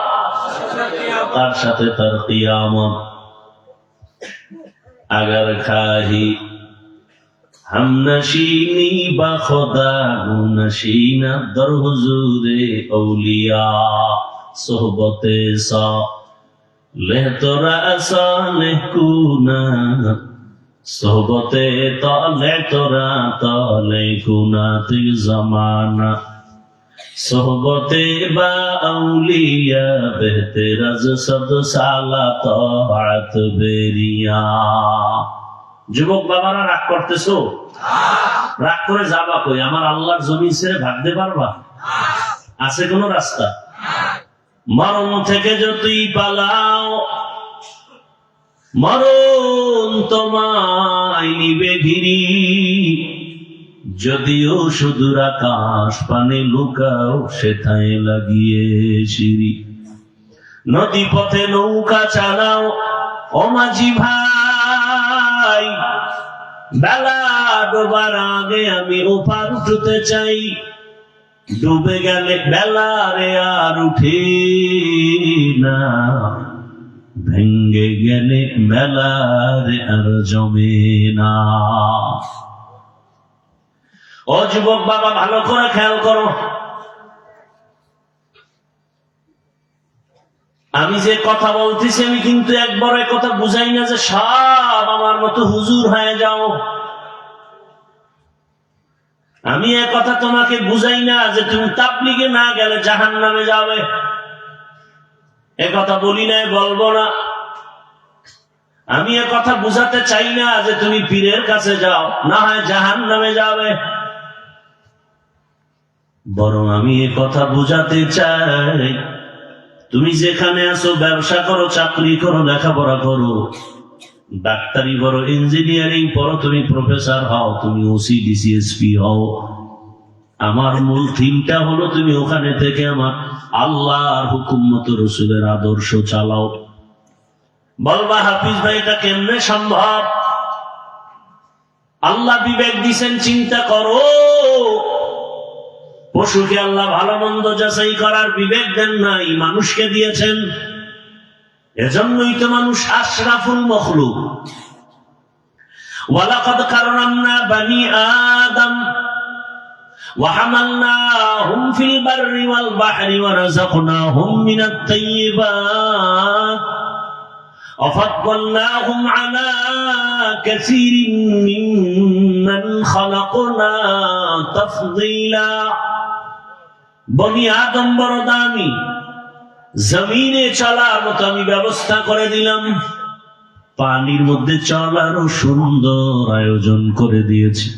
তার সাথে তার কিয়ামত। আগার খাহি हम नशीनी बखुदा नशीना दर हुजूरे औलिया सोहबते सा ले तोरा आसाने कुना सोहबते ताले तोरा ताले कुना तिर जमाना सोहबते बा औलिया बेहतराज सद साला ताआत बेरिया। যুবক বাবারা রাগ করতেছো? রাগ করে যাবা কই? আমার আল্লাহর জমিন ছেড়ে ভাগতে পারবা? আছে কোন রাস্তা? মরণ থেকে যতই পালাও, মরণ তোমায় নিবে ঘিরি। যদিও সুদূর আকাশ পানে লুকাও, সেথায় লাগিয়ে সিঁড়ি। নদী পথে নৌকা চালাও ও মাঝি ভাই, বেলা ডোবার আগে আমি ওপার উঠতে চাই। ডুবে গেলে বেলা রে আর উঠে না, ভেঙ্গে গেলে বেলা রে আর জমে না। ও যুবক বাবা, ভালো করে খেয়াল করো। আমি যে কথা বলতেছি, আমি কিন্তু একবার কথা বুঝাই না যে সব আমার মতো হুজুর হয়ে যাও। আমি এক কথা তোমাকে বুঝাই না যে তুমি তাবলীগে না গেলে জাহান্নামে যাবে। এ কথা বলি না, বলবো না। আমি এ কথা বুঝাতে চাই না যে তুমি পীরের কাছে যাও, না হয় জাহান্নামে যাবে। বরং আমি এ কথা বুঝাতে চাই, তুমি যেখানে আছো, ব্যবসা করো, চাকরি করো, লেখাপড়া করো, ডাক্তারি পড়ো, ইঞ্জিনিয়ারিং পড়ো, তুমি প্রফেসর হও, তুমি ওসি ডিসিএসপি হও, আমার মূল থিমটা হলো তুমি ওখানে থেকে আমার আল্লাহর হুকুম মতো রসুলের আদর্শ চালাও। বলবা হাফিজ ভাই এটা কেমনে সম্ভব? আল্লাহ বিবেক দিছেন, চিন্তা করো। পশুকে আল্লাহ ভালো মন্দ যাচাই করার বিবেক দেন নাই, মানুষকে দিয়েছেন। এজন্যই তো মানুষ আশরাফুল মখলুক। ওয়ালাকাদ কাররামনা বানি আদম وحملناهم في البر والبحر ورزقناهم من الطيبات وفضلناهم على كثير ممن خلقنا تفضيلا। বনি আদম বড় দামি, জমিনে চলার মতো আমি ব্যবস্থা করে দিলাম, পানির মধ্যে চলারও সুন্দর আয়োজন করে দিয়েছি।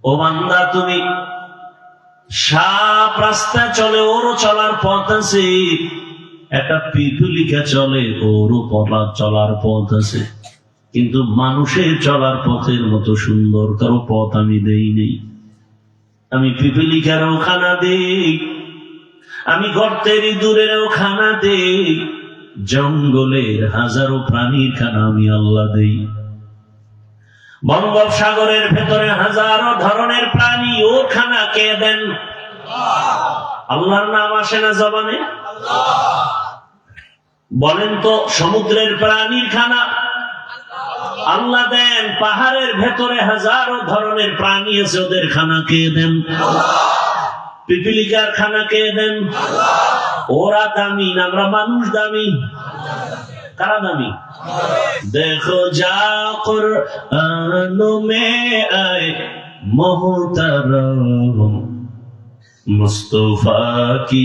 ও বান্দা, তুমি সাপ রাস্তা চলে, ওরও চলার পথ আছে। একটা পিপলিকা চলে, ওরও চলার পথ আছে। কিন্তু মানুষের চলার পথের মতো সুন্দর কারো পথ আমি দেই নেই। আমি পিপলিকারও খানা দেই, আমি গর্তের ইঁদুরেরও খানা দেই, জঙ্গলের হাজারো প্রাণীর খানা আমি আল্লাহ দেই। বঙ্গোপসাগরের ভেতরে হাজারো ধরনের প্রাণী, ওর খানা কে দেন? আল্লাহর নাম আসে না জবানে? বলেন তো, সমুদ্রের প্রাণীর খানা আল্লাহ দেন। পাহাড়ের ভেতরে হাজারো ধরনের প্রাণী আছে, ওদের খানা কে দেন? পিপিলিকার খানা কে দেন? ওরা দামি না আমরা মানুষ দামি? কারা দামি? দেখো যা কুরআন মে আয়ে মুহতারাম মুস্তাফা কি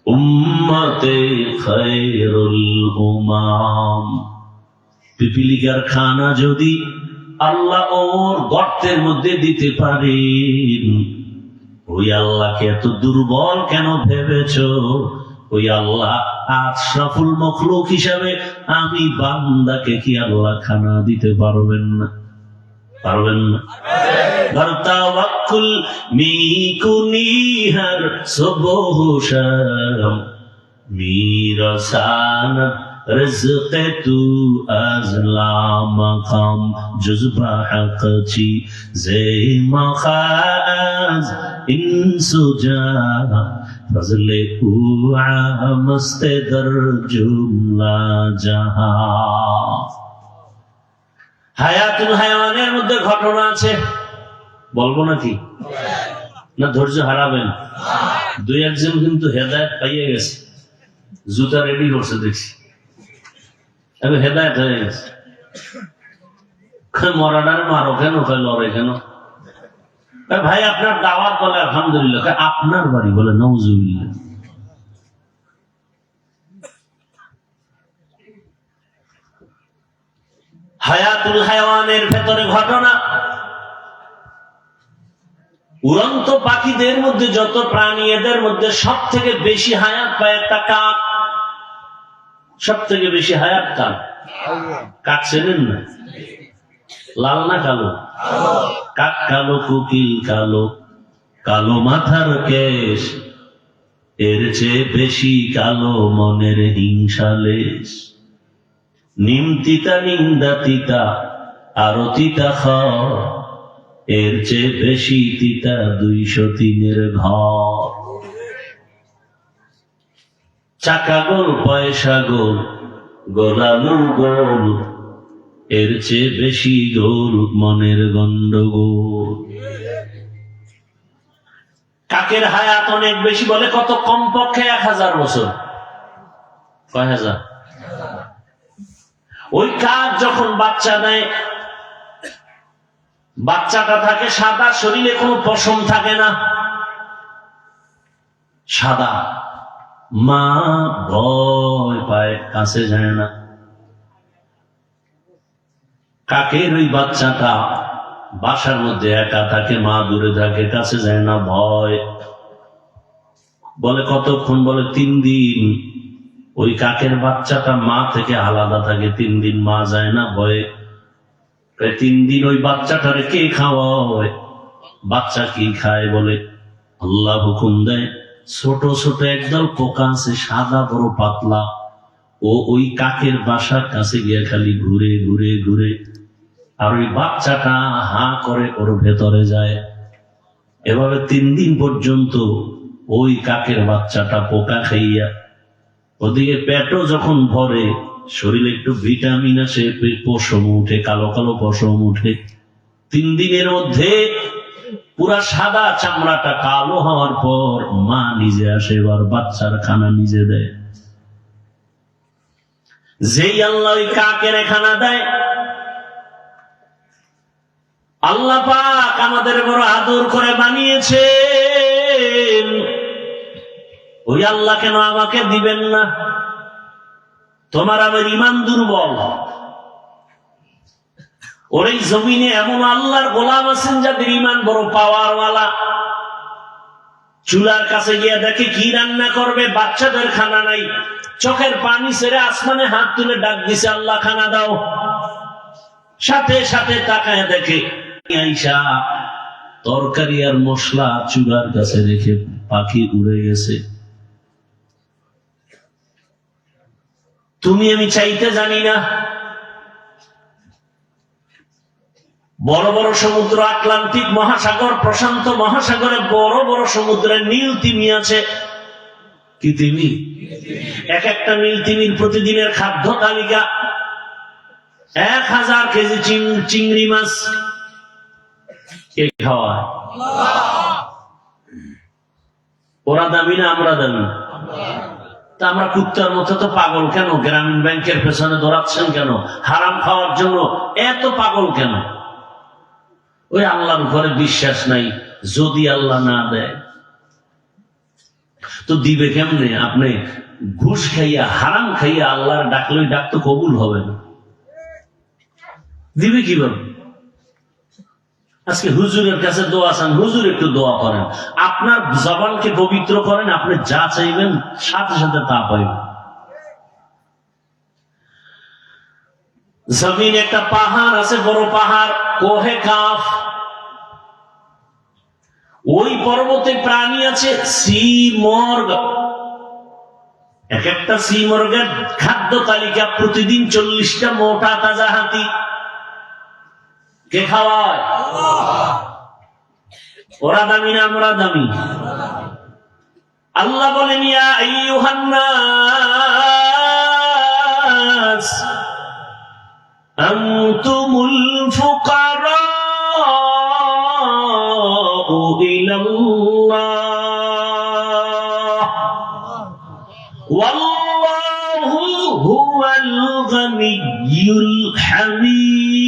উম্মতে খায়রুল উমাম। পিপিলিকার খানা যদি আল্লাহ ওর গর্তের মধ্যে দিতে পারেন, ওই আল্লাহকে এত দুর্বল কেন ভেবেছো? ওই আল্লাহ আশরাফুল মখলুক হিসাবে আমি বান্দাকে কি আল্লাহ খানা দিতে পারবেন না? পারবেন না? তাওয়াক্কুল মিকুনি হর সুবহ শাম মিরাসানাত রিজকে তু আজলা মাকাম জুজবা হাকচি জে মাখাজ ইনসুজা ফজলে উ আমস্তে দর জুমলা জাহা। হায়াতুল হায়াওয়ানের মধ্যে ঘটনা আছে, বলবো নাকি? না ধৈর্য হারাবেন? দুই একজন কিন্তু হেদায়েত পাইয়ে গেছে, জুতা রেডি করছে দেখছি, আমি হেদায়েত হয়ে গেছে। মরাডার মারো কেন, লড়ে কেন? ভাই আপনার দাওয়াত, বলে আলহামদুলিল্লাহ। আপনার বাড়ি, বলে নাউজুবিল্লাহ। হায়াতুল হায়াওয়ানের ভেতরে ঘটনা, উড়ন্ত পাখিদের মধ্যে যত প্রাণী, এদের মধ্যে সব থেকে বেশি হায়াত পায় একটা কাক। সব থেকে বেশি হায়াত কাক। কাক চেনেন না? লাল না কালো? কাক কালো, কোকিল কালো, কালো মাথার কেশ, এর চেয়ে বেশি কালো মনের হিংসা লেশ। নিম তিতা, নিন্দা তিতা, আরো তিতা খাও, এর চেয়ে বেশি তিতা 203 ঘর। চাকা গোল, পয়সা গোল, গোলালু গোল, এর চেয়ে বেশি গোল মনের গন্ডগোল। কাকের হায়াত অনেক বেশি, বলে কত? কমপক্ষে 1000 বছর। কয় হাজার? ওই কাক যখন বাচ্চা দেয়, বাচ্চাটা থাকে সাদা, শরীরে কোনো পশম থাকে না, সাদা। মা ভয় পায়, কাছে যায় না। কাকের ওই বাচ্চাটা বাসার মধ্যে একা থাকে, মা দূরে থাকে, কাছে যায় না, ভয়। বলে কতক্ষণ? বলে 3 দিন। ওই কাকের বাচ্চাটা মা থেকে আলাদা থাকে 3 দিন, মা যায় না ভয়ে। 3 দিন ওই বাচ্চাটারে কে খাওয়ায়? বাচ্চা কি খায় বলে আল্লাহ হুকুম দেয়, ছোট ছোট একদল পোকা আছে, সাদা বড় পাতলা। ও ওই কাকের বাসার কাছে গিয়ে খালি ঘুরে ঘুরে ঘুরে, আর ওই বাচ্চাটা হা করে ওর ভেতরে যায়। এভাবে 3 দিন পর্যন্ত ওই কাকের বাচ্চাটা পোকা খাইয়া, ওদিকে পেটও যখন ভরে, শরীরে একটু ভিটামিন আসে, পশম উঠে, কালো কালো পশম উঠে। 3 দিনের মধ্যে পুরা সাদা চামড়াটা কালো হওয়ার পর মা নিজে আসে, এবার বাচ্চার খানা নিজে দেয়। যেই আল্লাহ ওই কাকের খানা দেয়, আল্লাহ পাক আমাদের বড় আদর করে বানিয়েছেন। ওই আল্লাহ কেন আমাকে দিবেন না? তোমার আমার ইমান দুর্বল। ওর এই জমিনে এমন আল্লাহর গোলাম আছেন যাদের ইমান বড় পাওয়ারওয়ালা। চুলার কাছে গিয়ে দেখে কি রান্না করবে, বাচ্চাদের খানা নাই, চোখের পানি ছেড়ে আসমানে হাত তুলে ডাক দিছে, আল্লাহ খানা দাও। সাথে সাথে তাকায় দেখে আইসা তরকারি আর মশলা চুলার কাছে রেখে পাখি উড়ে গেছে। তুমি আমি চাইতে জানি না। বড় বড় সমুদ্র, আটলান্টিক মহাসাগর, প্রশান্ত মহাসাগরে বড় বড় সমুদ্রের নীল তিমি আছে। কি তিমি? এক একটা নীল তিমির প্রতিদিনের খাদ্য তালিকা 1000 কেজি চিংড়ি মাছ। কে খাওয়ায়? ওরা দামি না আমরা দামি? তা আমরা কুত্তার মতো তো পাগল কেন? গ্রামীণ ব্যাংকের পেছনে দৌড়াচ্ছেন কেন? হারাম খাওয়ার জন্য এত পাগল কেন? ওই আল্লাহর উপরে বিশ্বাস নাই। যদি আল্লাহ না দেয় তো দিবে কেমনে? আপনি ঘুষ খাইয়া, হারাম খাইয়া আল্লাহর ডাকলে ডাক তো কবুল হবে না। দিবে কিভাবে? আজকে হুজুরের কাছে দোয়া চান, হুজুর একটু দোয়া করেন, আপনার জবানকে পবিত্র করেন, আপনি যা চাইবেন সাথে সাথে তা পাইবেন। জমিন একটা পাহাড় আছে, বড় পাহাড়, কোহে কাফ। ওই পর্বতে প্রাণী আছে সি মর্গ। এক একটা সি মর্গের খাদ্য তালিকা প্রতিদিন 40টা মোটা তাজা হাতি। কে খাওয়ায়? ওরা দামি না আমরা দামি? আল্লাহ বলেন ইয়া আইয়ুহান নাস আনতুমুল ফুকারাউ ইলাল্লাহ ওয়াল্লাহু হুয়াল গানিয়্যুল হামিদ।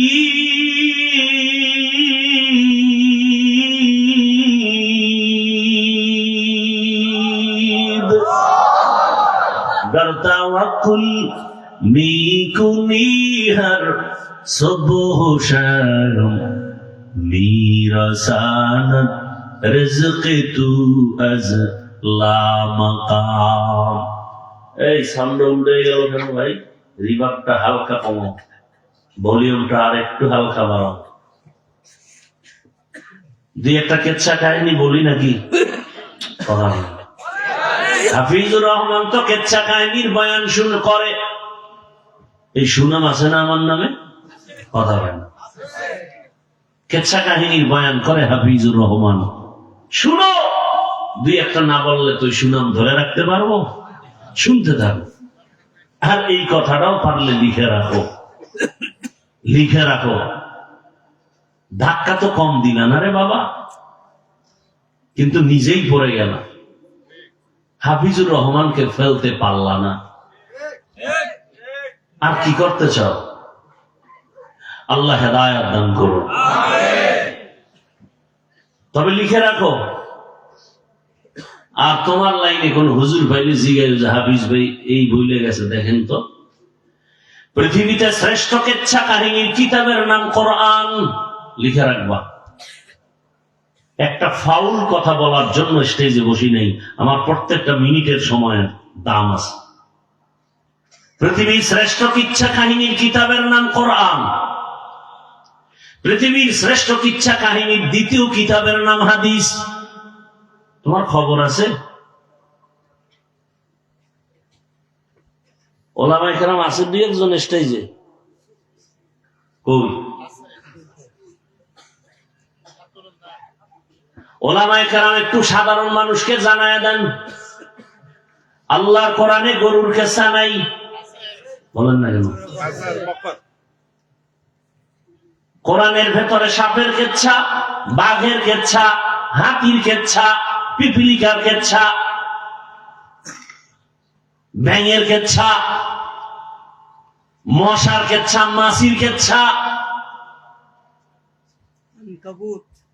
তাওয়াক্কুল মিকুনিহার সুবহ শারম মিরাসানাত রিজকি তু আজ লা মাকাম। এই সাউন্ড উড়ে গেল কেন ভাই? রিভার্বটা হালকা কমাও, ভলিউমটা আর একটু হালকা বাড়াও। 2-1টা কেচ্ছা কাহিনী বলি নাকি? হাফিজুর রহমান তো কেচ্ছা কাহিনীর বয়ান করে। এই সুনাম আছে না আমার নামে? কথা হয় না। কেচ্ছা কাহিনীর বয়ান করে হাফিজুর রহমান। শুনো, 2-1টা না বললে তো সুনাম ধরে রাখতে পারবো? শুনতে থাকো। আর এই কথাটাও পারলে লিখে রাখো, লিখে রাখো। ধাক্কা তো কম দিলা না রে বাবা, কিন্তু নিজেই পড়ে গেল। হাফিজুর রহমানকে ফেলতে পারলা না, আর কি করতে চাও? আল্লাহ হেদায়েত দান করুন। তবে লিখে রাখো। আর তোমার লাইনে কোন হুজুর ভাইলে জিগাই যে হাফিজ ভাই এই বইলে গেছে, দেখেন তো। পৃথিবীতে শ্রেষ্ঠ কেচ্ছা কাহিনীর কিতাবের নাম কোরআন। লিখে রাখবা। একটা ফাউল কথা বলার জন্য স্টেজে বসি নেই। আমার প্রত্যেকটা মিনিটের সময়ের দাম আছে। পৃথিবীর শ্রেষ্ঠ কিচ্ছা কাহিনীর কিতাবের নাম কোরআন। পৃথিবীর শ্রেষ্ঠ কিচ্ছা কাহিনীর দ্বিতীয় কিতাবের নাম হাদিস। তোমার খবর আছে? ওলামায়ে কেরাম আছে দুই একজন স্টেজে, কই? ওলামায়ে কেরাম একটু সাধারণ মানুষকে জানায় দেন, আল্লাহর কোরআনে গরুর কেচ্ছা নাই? বলেন না কেন? কোরআনের ভেতরে সাপের কেচ্ছা, বাঘের কেচ্ছা, হাতির কেচ্ছা, পিপিলিকার কেচ্ছা, ব্যাঙের কেচ্ছা, মশার কেচ্ছা, মাছির কেচ্ছা।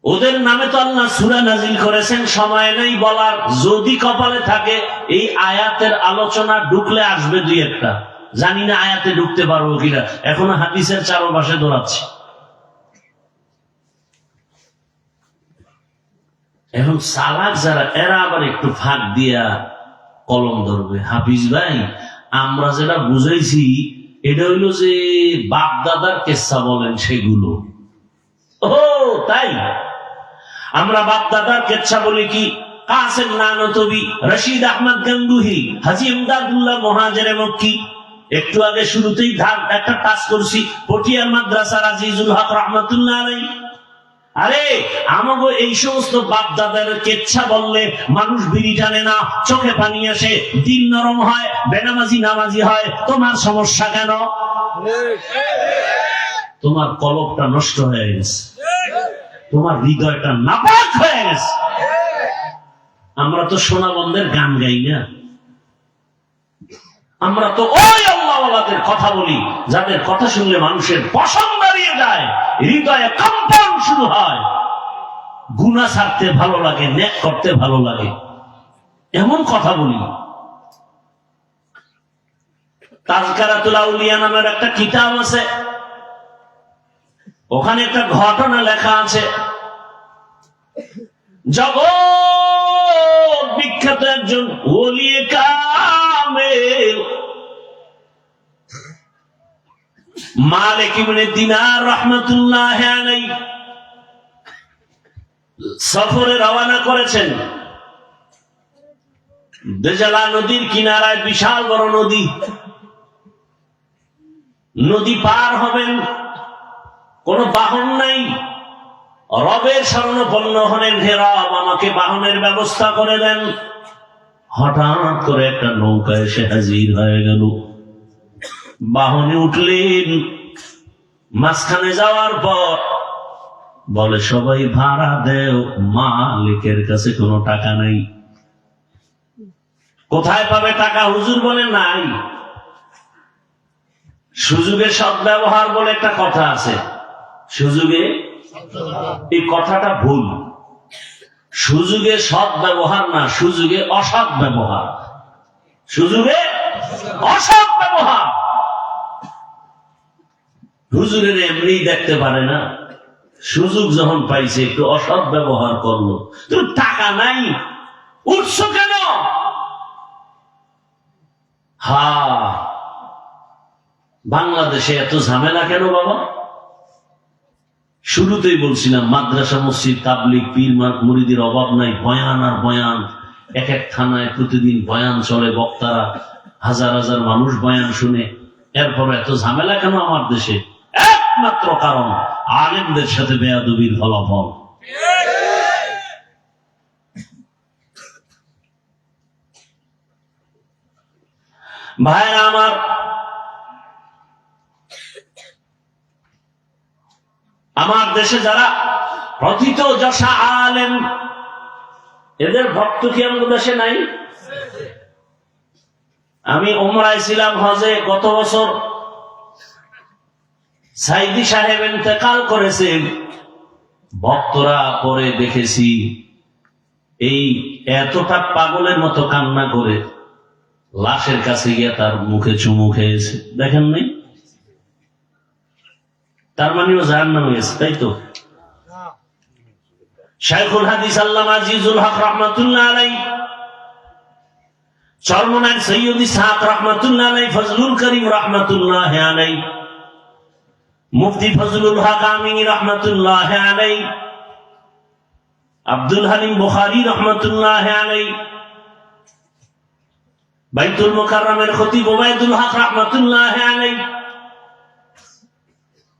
ওদের নামে তো আল্লাহ সূরা নাজিল করেছেন, সময় নেই বলার। যদি কপালে থাকে এই আয়াতের আলোচনা ঢুকলে আসবে দুই একটা, জানি না আয়াতে ঢুকতে পারবো কিনা, এখনো হাদিসের চারপাশে দৌড়াচ্ছি। এখন সালাক যারা, এরা আবার একটু ফাঁক দিয়া কলম ধরবে। হাফিজ ভাই, আমরা যেটা বুঝাইছি এটা হইলো যে বাপ দাদার কেচ্ছা বলেন সেগুলো। ও তাই? আমরা বাপ দাদার কেচ্ছা বলি কি? কাসেম নানতবি, রশিদ আহমদ গঙ্গুহি, হাজী ইমদাদুল্লাহ মুহাজিরে মক্কি। একটু আগে শুরুতেই একটা টাচ করছি, পটিয়ার মাদ্রাসার আজিজুল হক রহমাতুল্লাহ আলাইহি। আরে আমাগো এই সমস্ত বাপ দাদার কেচ্ছা বললে মানুষ বিড়ি টানে না, চোখে পানি আসে, দিল নরম হয়, বেনামাজি নামাজি হয়। তোমার সমস্যা কেন? তোমার কলবটা নষ্ট হয়ে গেছে, তোমার হৃদয়টা নাপাক হয়ে গেছে। আমরা তো সোনাবন্ধের গান গাই না, আমরা তো ওই আল্লাহওয়ালাদের কথা বলি যাদের কথা শুনলে মানুষের পশম দাঁড়িয়ে যায়, হৃদয়ে কম্পন শুরু হয়, গুনাহ ছাড়তে ভালো লাগে, নেক করতে ভালো লাগে, এমন কথা বলি। তাজকারাতুল আউলিয়া নামের একটা কিতাব আছে, ওখানে একটা ঘটনা লেখা আছে। জগৎ বিখ্যাত একজন ওলিয়ে কামেল মালিক ইবনে দিনার রাহমাতুল্লাহ আলাইহি সফরে রওনা করেছেন। দেজালা নদীর কিনারায় বিশাল বড় নদী, নদী পার হবেন, কোন বাহন নাই। রবের শরণাপন্ন হলেন, হে রব আমাকে বাহনের ব্যবস্থা করে দেন। হঠাৎ করে একটা নৌকা এসে হাজির হয়ে গেল। বাহনে উঠলেন, মাঝখানে যাওয়ার পর বলে সবাই ভাড়া দেও, মালিকের কাছে কোনো টাকা নাই। কোথায় পাবে টাকা? হুজুর বলে নাই। সুযোগে সদ্ব্যবহার বলে একটা কথা আছে, সুযোগে, এই কথাটা ভুল। সুযোগে সৎ ব্যবহার না, সুযোগে অসৎ ব্যবহার। সুযোগে অসৎ ব্যবহার। হুজুরের এমনি দেখতে পারে না, সুযোগ যখন পাইছে একটু অসৎ ব্যবহার করলো। তোর টাকা নাই, উঠছো কেন? বাংলাদেশে এত ঝামেলা কেন বাবা? শুরুতেই বলছিলাম, মাদ্রাসা, মসজিদ, তাবলিগ, পীর মুরিদের অভাব নাই। বয়ান আর বয়ান, এক এক থানায় প্রতিদিন বয়ান চলে, বক্তারা হাজার হাজার মানুষ বয়ান শুনে। এরপর এত ঝামেলা কেন আমার দেশে? একমাত্র কারণ আলেমদের সাথে বেয়াদবির ফলাফল। ভাইরা আমার, আমার দেশে যারা প্রথিত যশা আলেম, এদের ভক্ত কি আমাদের দেশে নাই? আমি ওমরায় ছিলাম, হজে গত বছর সাইদি সাহেব ইন্তেকাল করেছেন। ভক্তরা পরে দেখেছি এই এতটা পাগলের মতো কান্না করে লাশের কাছে গিয়ে তার মুখে চুমু খেয়েছে। দেখেন নাই? তার মানেও জাহান্নামে গেছে, তাই তো? শাইখুল হাদিস আল্লামা আজিজুল হক রাহমাতুল্লাহ আলাইহি চরমনায় সৈয়দ ইসহাক রহমাতুল্লাহ আলাইহি, ফজলুল করিম রহমাতুল্লাহ আলাইহি, মুফতি ফজলুল হক আমিনী রহমাতুল্লাহ আলাইহি, আব্দুল হালিম বুখারী রহমাতুল্লাহ আলাইহি, বাইতুল মুকাররমের খতিব ওবায়দুল হক রহমাতুল্লাহ আলাইহি,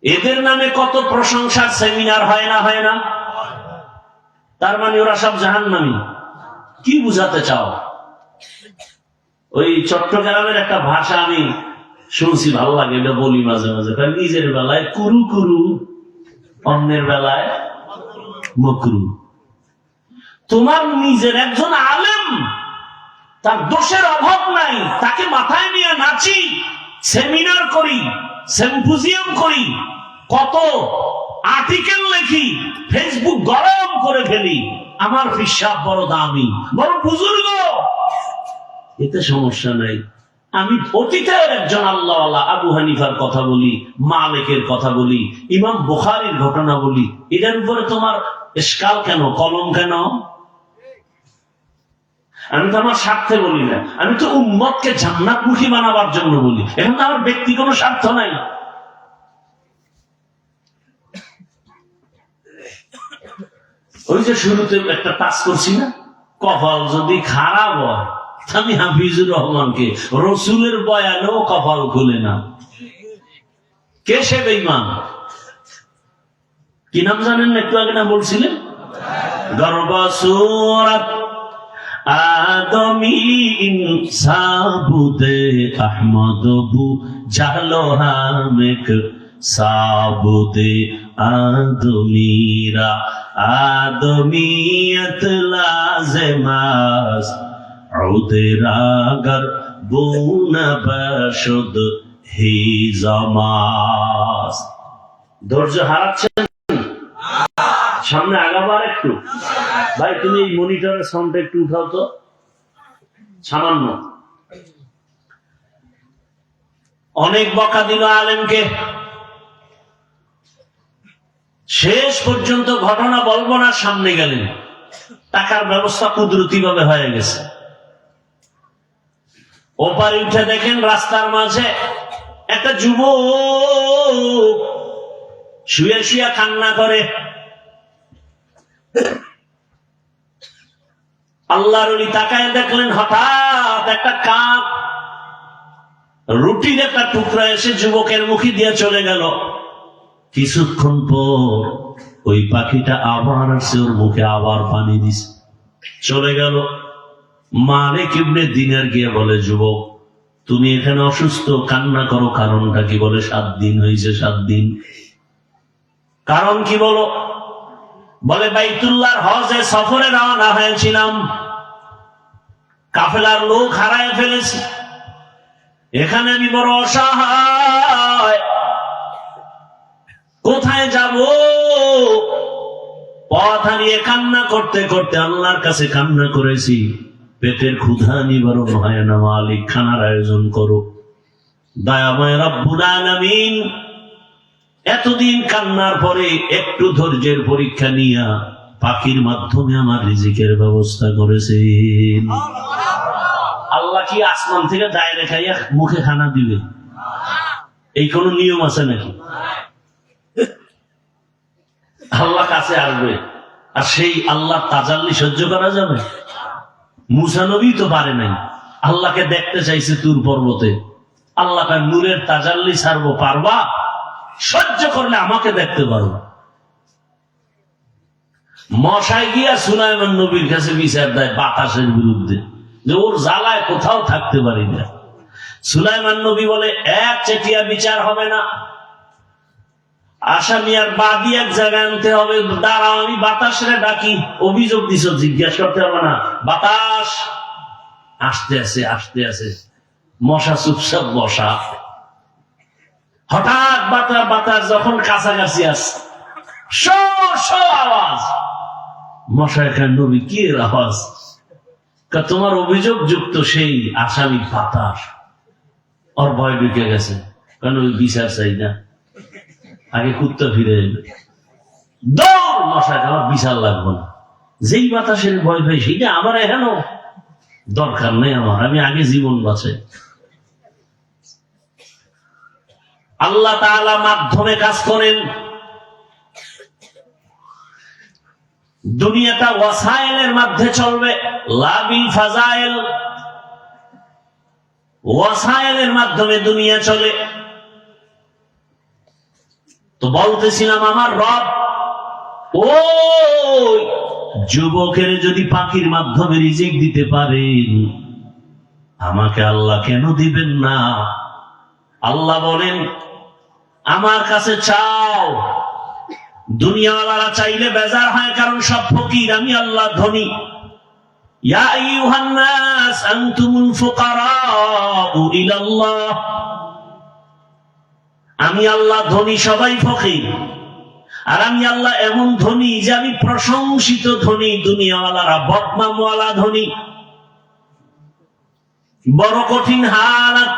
এদের নামে কত প্রশংসার সেমিনার হয় না? তার মানে ওরা সব জাহান্নামী? কি বুঝাতে চাও? ওই চট্টগ্রামের একটা ভাষা আমি শুনছি, ভালো লাগে, এটা বলি মাঝে মাঝে। নিজের বেলায় কুরু কুরু, অন্যের বেলায় মকরু। তোমার নিজের একজন আলেম, তার দোষের অভাব নাই, তাকে মাথায় নিয়ে নাচি, সেমিনার করি, সিম্পোজিয়াম করি, কত আর্টিকেল লিখি, ফেসবুক গরম করে ফেলি, আমার হিসাব বড় দামি, বড় বুজুর্গ, এতে সমস্যা নাই। আমি অতীতের একজন আল্লাহওয়ালা আবু হানিফার কথা বলি, মালিকের কথা বলি, ইমাম বুখারীর ঘটনা বলি, এটার উপরে তোমার ইশকাল কেন, কলম কেন? আমি তো আমার স্বার্থে বলি না, আমি তো উম্মতকে জান্নাতমুখী বানাবার জন্য বলি। এখন তো আমার ব্যক্তি কোনো স্বার্থ নাই। ওই যে শুরুতে একটা টাচ করছি না, কপাল যদি খারাপ হয়, আমি হাফিজুর রহমানকে রসুলের বয়ানেও কপাল খুলে না। কে সে বেঈমান? কি নাম জানেন? একটু আগে না বলছিলেন, গর্বসূরত আদমি ইনসাবুদে আহমদবু জাহলো হামেক সাবুদে আদমিরা আদমিয়ত লাজেমাস উদেরাগর বুনা বশুদ হি জামাস। ধৈর্য হারাচ্ছেন? সামনে আগাবার একটু। ভাই তুমি এই মনিটরের সাউন্ডটা একটু উঠাও তো, সামান্য। অনেক বকা দিল আলেমকে, শেষ পর্যন্ত ঘটনা বলবো না, সামনে গেলেন, টাকার ব্যবস্থা কুদরতি ভাবে হয়ে গেছে। ওপারে উঠে দেখেন রাস্তার মাঝে একটা যুবক শুয়ে শুয়ে কান্না করে। আল্লাহর ওলি তাকায় দেখলেন, হঠাৎ একটা কাক রুটির একটা টুকরা এসে যুবকের মুখে দিয়ে চলে গেল। কিছুক্ষণ পর ওই পাখিটা আবার আসছে, ওর মুখে আবার পানি দিছে, চলে গেল। মালিক ইবনে দিনার গিয়ে বলে, যুবক তুমি এখানে অসুস্থ, কান্না করো, কারণটা কি? বলে 7 দিন হয়েছে। 7 দিন। কারণ কি বলো? বলে বাইতুল্লাহর হজে সফরে রওনা হয়েছিলাম, কাফেলার লোক হারায় ফেলেছি, এখানে আমি বড় অসহায়, কোথায় যাব? পথ হারিয়ে কান্না করতে করতে আল্লাহর কাছে কান্না করেছি, পেটের ক্ষুধা নিবারণ হয় না, মালিক খানার আয়োজন করো। দয়াময় রব্বুল আলামিন এতদিন কান্নার পরে একটু ধৈর্যের পরীক্ষা নিয়া পাখির মাধ্যমে আমার রিজিকের ব্যবস্থা করেছেন। আল্লাহ কি আসমান থেকে ডাইরেক্ট খাইয়া মুখে খানা দিবে? এই কোন নিয়ম আছে নাকি? আল্লাহ কাছে আসবে, আর সেই আল্লাহ তাজাল্লি সহ্য করা যাবে? মুসা নবী তো পারে নাই, আল্লাহকে দেখতে চাইছে তুর পর্বতে, আল্লাহ তার নূরের তাজাল্লি ছাড়বো, পারবা? সহ্য করলে আমাকে দেখতে পারবা। মশাই গিয়া সুলাইমান নবীর কাছে বিচার দেয় বাতাসের বিরুদ্ধে, যে ওর জ্বালায় কোথাও থাকতে পারি না। সুলাইমান নবী বলে, এক চেটিয়া বিচার হবে না, আসামি আর বাদী এক জায়গায় আনতে হবে। দাঁড়াও, আমি বাতাসের ডাকি, অভিযোগ দিছ, জিজ্ঞাসা করতে হবে না। বাতাস আসতে আছে, আসতে আছে। মশা চুপচাপ বসা। হঠাৎ বাতাস যখন কাছাকাছি আসে, আওয়াজ। মশা এখানে, নবী কি এর আওয়াজ? তোমার অভিযোগ যুক্ত সেই আসামি বাতাস। ওর ভয় ঢুকে গেছে, কারণ ওই বিচার চাই না, আগে কুত্তা ফিরে এলো। দৌড়, মশাকে আমার বিচার লাগবো না। যেই বাতাসের ভয় পাই সেইটা আমার এখানেও। দরকার নেই আমার, আমি আগে জীবন বাঁচাই। আল্লাহ তাআলা মাধ্যমে কাজ করেন। দুনিয়াটা ওয়াসাইলের মধ্যে চলবে, লা বিল ফাজাইল। ওয়াসাইলের মাধ্যমে দুনিয়া চলে। তো বলতেছিলাম আমার রব ওই যুবকের যদি পাখির মাধ্যমে রিজিক দিতে পারেন, আমাকে আল্লাহ কেন দিবেন না? আল্লাহ বলেন আমার কাছে চাও। দুনিয়াওয়ালারা চাইলে বেজার হয়, কারণ সব ফকির, আমি আল্লাহ ধনী। ইয়া আইয়ুহান নাস আনতুমুল ফুকারাউ ইলাল্লাহ। আমি আল্লাহ ধনী, সবাই ফকির। আর আমি আল্লাহ এমন ধনী যে আমি প্রশংসিত ধনী, দুনিয়াওয়ালারা বদনামওয়ালা ধনী। বড় কঠিন হালাত।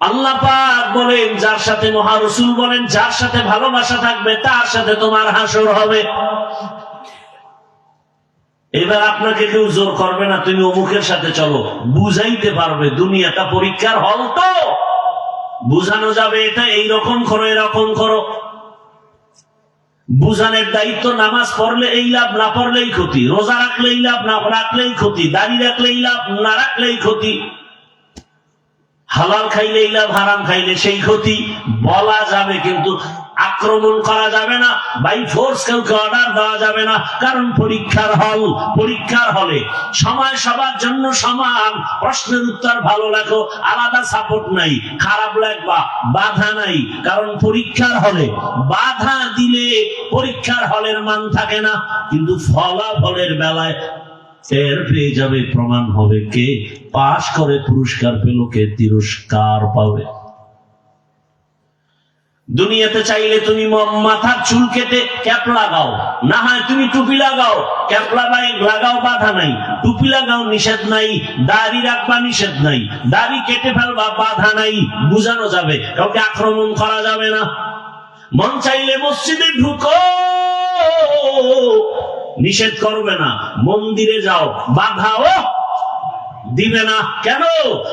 আল্লাহ পাক বলেন, যার সাথে মহা রাসূল বলেন, যার সাথে ভালোবাসা থাকবে তার সাথে তোমার হাসর হবে। এবার আপনাকে কেউ জোর করবে না তুমি অমুকের সাথে চলো, বুঝাইতে পারবে দুনিয়াটা পরীক্ষার হল, তো বুঝানো যাবে এটা এইরকম করো, এরকম করো। বুঝানোর দায়িত্ব। নামাজ পড়লে এই লাভ, না পড়লেই ক্ষতি। রোজা রাখলেই লাভ, না রাখলেই ক্ষতি। দাড়ি রাখলেই লাভ, না রাখলেই ক্ষতি। হালাল খাইলেই লাভ, হারাম খাইলে সেই ক্ষতি। বলা যাবে কিন্তু আক্রমণ করা যাবে না, বাই ফোর্স কাউকে অর্ডার দেওয়া যাবে না। কারণ পরীক্ষার হল। পরীক্ষার হলে সময় সবার জন্য সমান। প্রশ্নের উত্তর ভালো লেখো, আলাদা সাপোর্ট নাই। খারাপ লাগবা, বাধা নাই। কারণ পরীক্ষার হলে বাধা দিলে পরীক্ষার হলের মান থাকে না, কিন্তু ফলাফলের বেলায় টের পেয়ে যাবে, প্রমাণ হবে কে পাশ করে পুরস্কার পেল, কে তিরস্কার পাবে। দুনিয়াতে চাইলে তুমি মাথার চুল কেটে ক্যাপ লাগাও, না হয় তুমি টুপি লাগাও। ক্যাপ লাগাও, বাধা নাই। টুপি লাগাও, নিষেধ নাই। দাড়ি রাখবা, নিষেধ নাই। দাড়ি কেটে ফেলবা, বাধা নাই। বুঝানো যাবে, কাউকে আক্রমণ করা যাবে না। মন চাইলে মসজিদে ঢুকো, নিষেধ করবে না। মন্দিরে যাও, বাধাও দিবে না। কেন?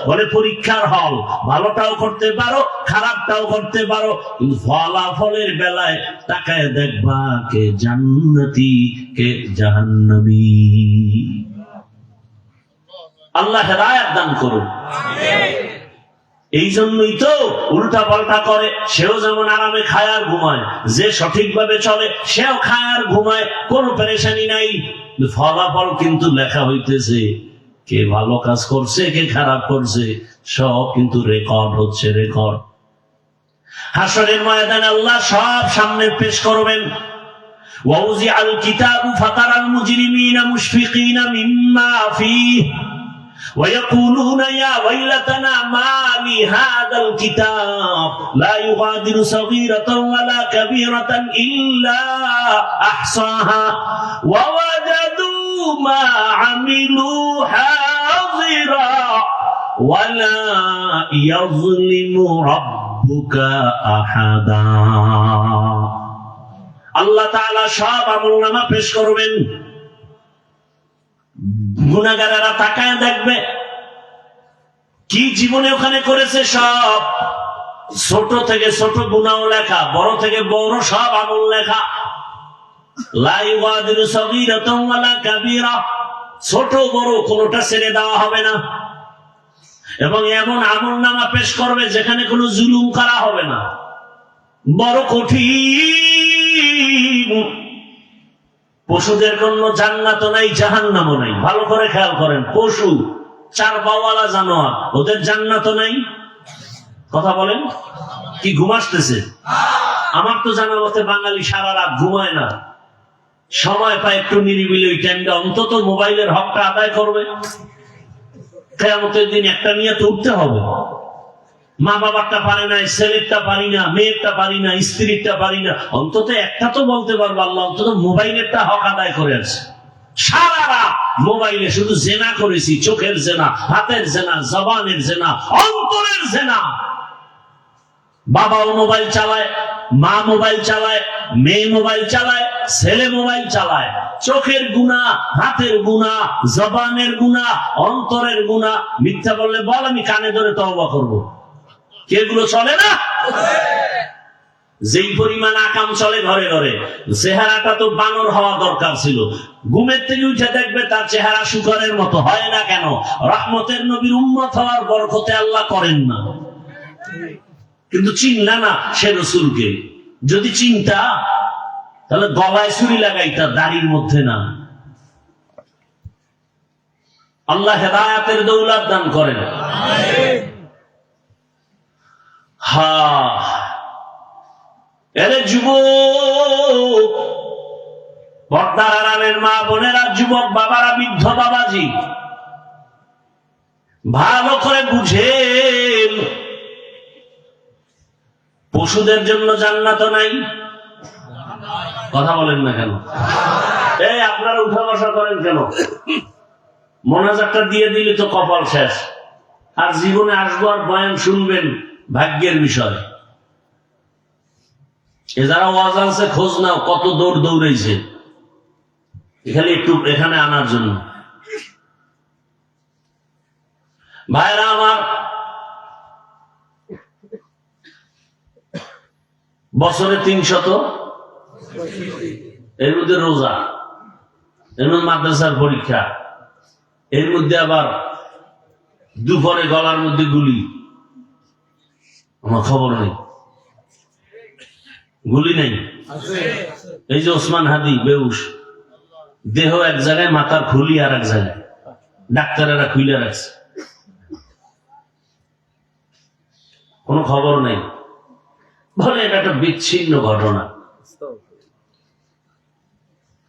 বলে পরীক্ষার হল। ভালোটাও করতে পারো, খারাপটাও করতে পারো, কিন্তু ফলাফলের বেলায় তাকায় দেখবা কে জান্নাতি, কে জাহান্নামী। আল্লাহ হেদায়েত দান করুন। এই জন্যই তো উল্টা পাল্টা করে, সেও যেমন আরামে খায় আর ঘুমায়, যে সঠিকভাবে চলে সেও খায় আর ঘুমায়, কোনো পেরেশানি নাই। ফলাফল কিন্তু লেখা হইতেছে, কে ভালো কাজ করছে, কে খারাপ করছে, সব কিন্তু রেকর্ড হচ্ছে, রেকর্ড। হাসরের ময়দানে আল্লাহ সব সামনে পেশ করবেন। ওয়াউজিআল কিতাবু ফাতারাল মুজরিমিনা মুশফিকিনা মিম্মা ফীহি ويقولون يا ويلتنا ما لهذا الكتاب لا يغادر صغيرة ولا كبيرة إلا أحصاها ووجدوا ما عملوا حاضرا ولا يظلم ربك أحدا। আল্লাহ তাআলা সব আমলনামা পেশ করবেন। গুনাহগারেরা তাকায় দেখবে কি জীবনে ওখানে করেছে, সব ছোট থেকে ছোট গুনাহ লেখা, বড় থেকে বড় সব আমল লেখা। লা ইউগাদিরু সাগীরাতান ওয়ালা কাবীরা, ছোট বড় কোনটা ছেড়ে দেওয়া হবে না। এবং এমন আমলনামা পেশ করবে যেখানে কোনো জুলুম করা হবে না। বড় কঠিন। পশুদের জন্য জান্নাতও নাই, জাহান্নামও নাই। ভালো করে খেয়াল করেন, পশু, চার পাওয়ালা জানোয়ার, ওদের জান্নাতও নাই। কথা বলেন, কি ঘুম আসতেছে? আমার তো জানা মতে বাঙালি সারা রাত ঘুমায় না, সময় পায় একটু নিরিবিলি ওই টাইমটা অন্তত মোবাইলের হকটা আদায় করবে। কিয়ামতের দিন একটা নিয়ে তো উঠতে হবে। মা বাবারটা পারে না, ছেলেরটা পারি না, মেয়েরটা পারি না, স্ত্রীরটা পারি না, অন্তত একটা তো বলতে পারবো আল্লাহ অন্তত মোবাইলেরটা হক আদায় করে আছে। সারা রাত মোবাইলে শুধু জেনা করেছি, চোখের জেনা, হাতের জেনা, জবানের জেনা, অন্তরের জেনা। বাবাও মোবাইল চালায়, মা মোবাইল চালায়, মেয়ে মোবাইল চালায়, ছেলে মোবাইল চালায়। চোখের গুনাহ, হাতের গুনাহ, জবানের গুনাহ, অন্তরের গুনাহ। মিথ্যা বললে বল, আমি কানে ধরে তওবা করব। এগুলো চলে না? যেই পরিমাণ আকাম চলে ঘরে ঘরে, চেহারাটা তো বানর হওয়া দরকার ছিল। ঘুমের থেকে উঠে দেখবে তার চেহারা শুকরের মতো। হয় না কেন? রহমতের নবীর উম্মত হওয়ার বরকতে আল্লাহ করেন না। কিন্তু চিনলা না সে রসুলকে। যদি চিন্তা, তাহলে গলায় ছুরি লাগাইতা, দাড়ির মধ্যে না। আল্লাহ হেদায়াতের দৌলত দান করেন। এরে যুবক, পর্দার আড়ালের মা বোনেরা, যুবক বাবারা, বৃদ্ধ বাবাজি, ভালো করে বুঝেন, পশুদের জন্য জান্নাত নাই। কথা বলেন না কেন? এই আপনারা উঠা বসা করেন কেন? মোনাজাতটা দিয়ে দিলে তো কপাল শেষ। আর জীবনে আসবো আর বয়ান শুনবেন, ভাগ্যের বিষয়। এ যারা ওয়াজ আনছে খোঁজ নাও, কত দৌড় দৌড়াইছে এখানে একটু এখানে আনার জন্য। ভাইরা আমার, বছরে 300, এর মধ্যে রোজা, এর মধ্যে মাদ্রাসার পরীক্ষা, এর মধ্যে আবার দুপুরে গলার মধ্যে গুলি। আমার খবর নেই, গুলি নেই। এই যে ওসমান হাদি বেউস, দেহ এক জায়গায়, মাথার খুলি আর এক জায়গায়, ডাক্তারেরা খুলে রাখছে, কোন খবর নেই। বলে এটা একটা বিচ্ছিন্ন ঘটনা।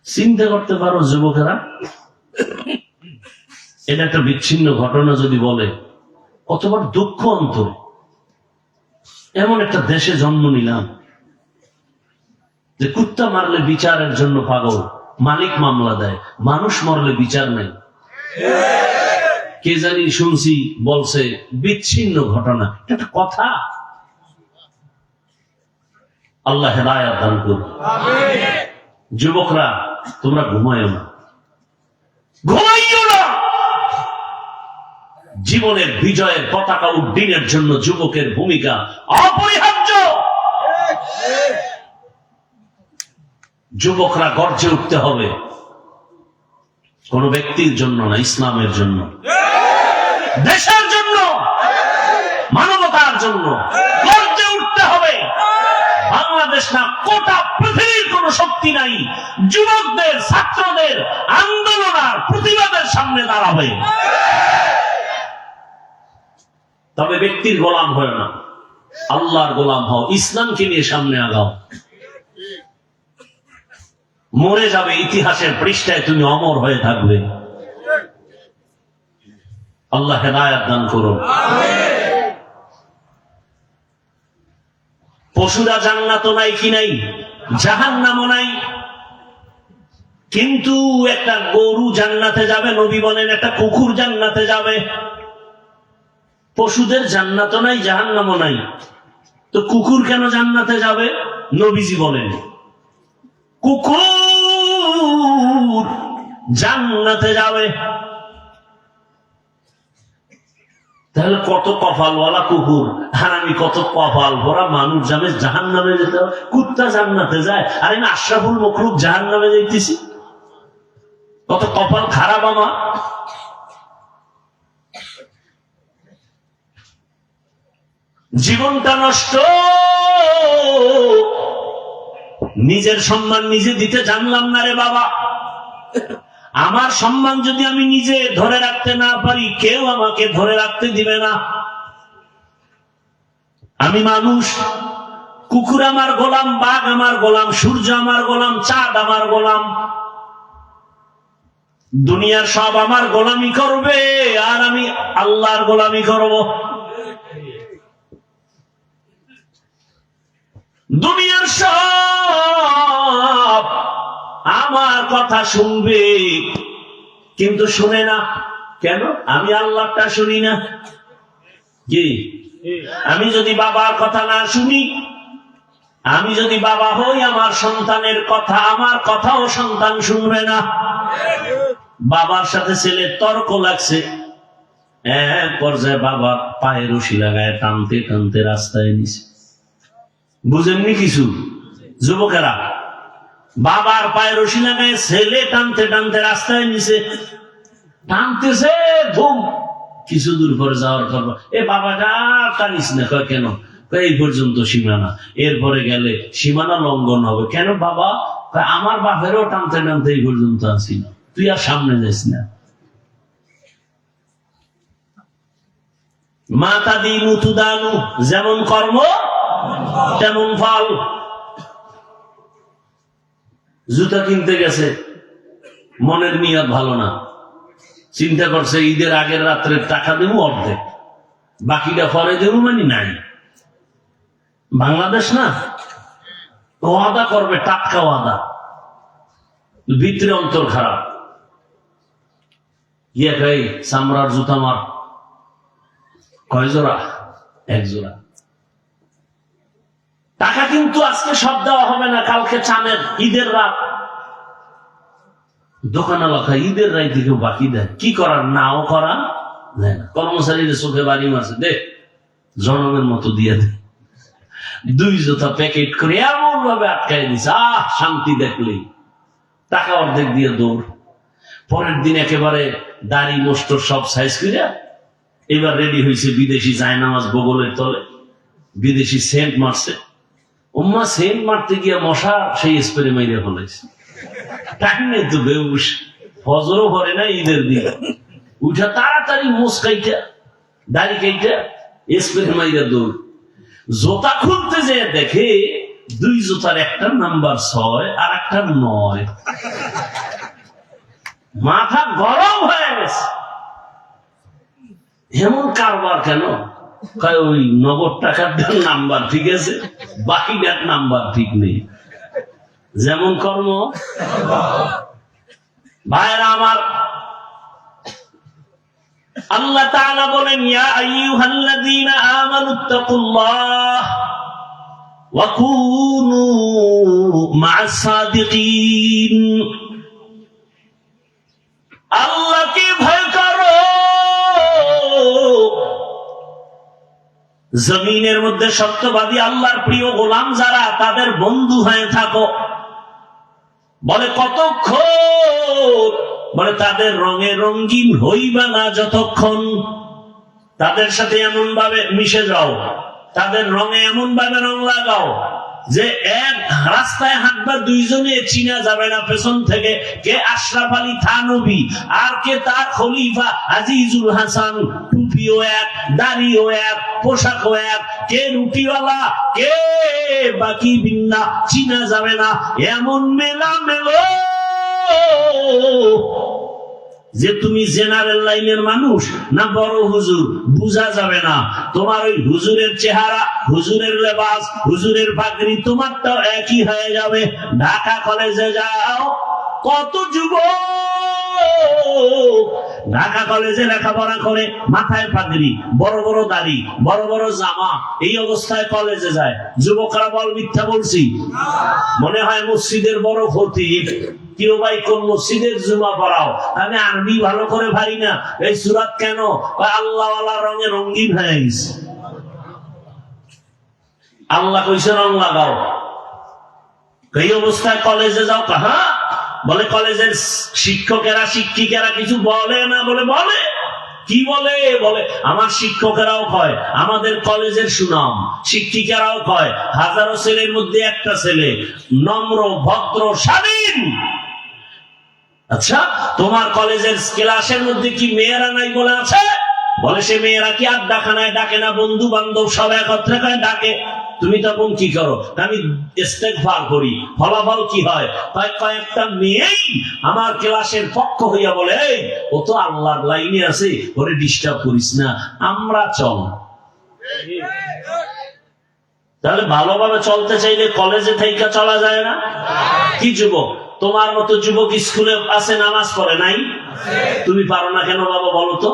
চিন্তা করতে পারো যুবকেরা, এটা একটা বিচ্ছিন্ন ঘটনা যদি বলে, কতবার দুঃখ অন্তর। এমন একটা দেশে জন্ম নিলাম যে কুত্তা মারলে বিচারের জন্য পাগল, মালিক মামলা দেয়, মানুষ মরলে বিচার নেই। কে জানি শুনছি বলছে বিচ্ছিন্ন ঘটনা, এটা একটা কথা। আল্লাহ হেদায়াত দান করুন। যুবকরা, তোমরা ঘুমায়ো না, ঘুমাইও না। জীবনের বিজয়ের পতাকা উড্ডীনের জন্য যুবকের ভূমিকা অপরিহার্য। যুবকরা গর্জে উঠতে হবে, কোন ব্যক্তির জন্য না, ইসলামের জন্য, দেশের জন্য, মানবতার জন্য গর্জে উঠতে হবে। বাংলাদেশ না, গোটা পৃথিবীর কোন শক্তি নাই যুবকদের, ছাত্রদের আন্দোলন আর প্রতিবাদের সামনে দাঁড়াবে। তবে ব্যক্তির গোলাম হয় না, আল্লাহর গোলাম হও, ইসলামকে নিয়ে সামনে আগাও। মরে যাবে, ইতিহাসের পৃষ্ঠায় তুমি অমর হয়ে থাকবে। আল্লাহ হেদায়াত দান করুন। পশুরা জান্নাতও নাই কি নাই, জাহান্নামও নাই, কিন্তু একটা গরু জান্নাতে যাবে, নবী বলেন একটা কুকুর জান্নাতে যাবে। পশুদের জান্নাতও নাই, জাহান্নামও নাই, তো কুকুর কেন জান্নাতে যাবে? নবীজি বলেন কুকুর জান্নাতে যাবে। তাহলে কত কপালওয়ালা কুকুর, আর আমি কত কপাল ভরা মানুষ যাবে জাহান্নামে যেতে হবে। কুত্তা জান্নাতে যায়, আর আমি আশরাফুল মখলুক জাহান্নামে যাইতেছি। কত কপাল খারাপ আমার। জীবনটা নষ্ট, নিজের সম্মান নিজে দিতে জানলাম না রে বাবা। আমার সম্মান যদি আমি নিজে ধরে রাখতে না পারি, কেউ আমাকে ধরে রাখতে দিবে না। আমি মানুষ, কুকুর আমার গোলাম, বাঘ আমার গোলাম, সূর্য আমার গোলাম, চাঁদ আমার গোলাম। দুনিয়ার সব আমার গোলামি করবে, আর আমি আল্লাহর গোলামি করব। দুনিয়ার সব আমার কথা শুনবে, কিন্তু শুনে না। কেন? আমি আল্লাহটা শুনি না। কি আমি যদি বাবার কথা না শুনি, আমি যদি বাবা হই, আমার সন্তানের কথা, আমার কথাও সন্তান শুনবে না। বাবার সাথে ছেলের তর্ক লাগছে, এক পর্যায়ে বাবার পায়ে রশি লাগায় টানতে টানতে রাস্তায় নিছে। বুঝেননি কিছু যুবকেরা? বাবার পায়ে রশি লাগায় ছেলে টানতে টানতে রাস্তায় নিছে, টানতেছে ধুম। কিছু দূর পরে যাওয়ার পর এ বাবাটা টানিস না। কয় কেন? এই পর্যন্ত সীমানা, এরপরে গেলে সীমানা লঙ্ঘন হবে। কেন বাবা? আমার বাপেরও টানতে টানতে এই পর্যন্ত আসি না, তুই আর সামনে যাস না। মাতা দিনু তুদানু, যেমন কর্ম তেমন ফল। জুতা কিনতে গেছে, মনের নিয়ত ভালো না, চিন্তা করছে ঈদের আগের রাত্রে টাকা দেবো অর্ধেক, বাকিটা পরে দেবো, মানে নাই। বাংলাদেশ না, ওয়াদা করবে, টাটকা ওয়াদা, ভিতরে অন্তর খারাপ। গিয়ে কই চামড়ার জুতা মার। কয় জোড়া? এক জোড়া। টাকা কিন্তু আজকে সব দেওয়া হবে না, কালকে চানের ঈদের রাত। দোকানে লেখা ঈদের রাত দিকেও বাকি দেয়, কি করার? নাও করা দেয় না। কর্মচারীদের চোখে বাড়ি মারছে, দেখ জনমের মতো দিয়ে দে। দুই জোতা প্যাকেট করে এমন ভাবে আটকাই দিছে, শান্তি দেখলেই। টাকা অর্ধেক দিয়ে দৌড়। পরের দিন একেবারে দাড়ি মোস্টর সব সাইজ করিয়া এবার রেডি হয়েছে, বিদেশি জায়নামাজ বগলের তলে, বিদেশি সেন্ট মারছে। উম্মা সেন্ট মারতে গিয়া মশা সেই স্প্রে মাইরে ফেলাইছে। টাইম নেই তো বেউস, ফজরও ভরে না ঈদের দিন। উঠা তাড়াতাড়ি মোষ কাইটা, দাড়ি কাইটা, স্প্রে মাইরা দৌড়। জোতা খুলতে যে দেখে দুই জোতার একটা নাম্বার 6 আর একটা 9। মাথা গরম হয়ে গেছে, এমন কারবার কেন? ওই নগদ টাকার নাম্বার ঠিক আছে, বাকিটার নাম্বার ঠিক নেই। যেমন কর্ম। ভাইরা আমার, আল্লাহ তাআলা বলেন, ইয়া আইয়ুহাল্লাযীনা আমানুত্তাকুল্লাহ ওয়া কুনু মা'আস সাদিকিন। আল্লাহকে ভয় করো, জমিনের মধ্যে সত্যবাদী আল্লাহর প্রিয় গোলাম যারা, তাদের বন্ধু হয়ে থাকো। বলে কতক্ষণ? বলে তাদের রঙে রঙিন হইবা না যতক্ষণ। তাদের সাথে এমন ভাবে মিশে যাও, তাদের রঙে এমন ভাবে রং লাগাও যে এক রাস্তায় হাঁটবা, দুইজনে চিনা যাবে না পেছন থেকে কে আশরাফ আলী থানভী আর কে তার খলিফা আজিজুল হাসান। টুপিও এক, দাড়িও এক, পোশাকও এক, কে রুটিওয়ালা কে বাকি বিন্না, চিনা যাবে না। এমন মেলা মেলো যে তুমি জেনারেল লাইনের মানুষ না বড় হুজুর বুঝা যাবে না। তোমার ওই হুজুরের চেহারা, হুজুরের লেবাস, হুজুরের পাগড়ি তোমারটাও একই হয়ে যাবে। ঢাকা কলেজে যাও, কত যুবক ঢাকা কলেজে লেখাপড়া করে, মাথায় পাগড়ি, বড় বড় দাড়ি, বড় বড় জামা, এই অবস্থায় কলেজে যায়। যুবকরা বল মিথ্যা বলছি? মনে হয় মসজিদের বড় খতিব। কেউ ভাই কোন মসজিদের জুমা পড়াও? আমি আরবি ভালো করে পারি না, এই সূরাত কেন? আল্লাহওয়ালা রঙে রঙিন হয়ে গেছে। আল্লাহ কইছে রং লাগাও। এই অবস্থায় কলেজে যাও, কাহা? বলে কলেজের শিক্ষকেরা শিক্ষিকারা কিছু বলে না? বলে বলে। কি বলে? বলে আমার শিক্ষকেরাও কয় আমাদের কলেজের সুনাম, শিক্ষিকারাও কয় হাজারো ছেলের মধ্যে একটা ছেলে নম্র, ভদ্র, স্বাধীন। আচ্ছা, তোমার কলেজের ক্লাসের মধ্যে কি মেয়েরা নাই বলে আছে? বলে সে মেয়েরা কি আড্ডাখানায় ডাকে না? বন্ধু বান্ধব সব একত্রে করে ডাকে। তুমি তখন কি করো? আমি ইস্তেগফার করি। ফলাফল কি হয়? কয়েকটা মেয়েই আমার ক্লাসের পক্ষ হইয়া বলে, এই ও তো আল্লাহর লাইনে আছে, ওরে ডিস্টার্ব করিস না, আমরা চল। তাহলে ভালোভাবে চলতে চাইলে কলেজে থেকে চলা যায় না? কি যুবক, তোমার মতো যুবক স্কুলে আছে, নামাজ পড়ে নাই? তুমি পারো না কেন বাবা বলো তো?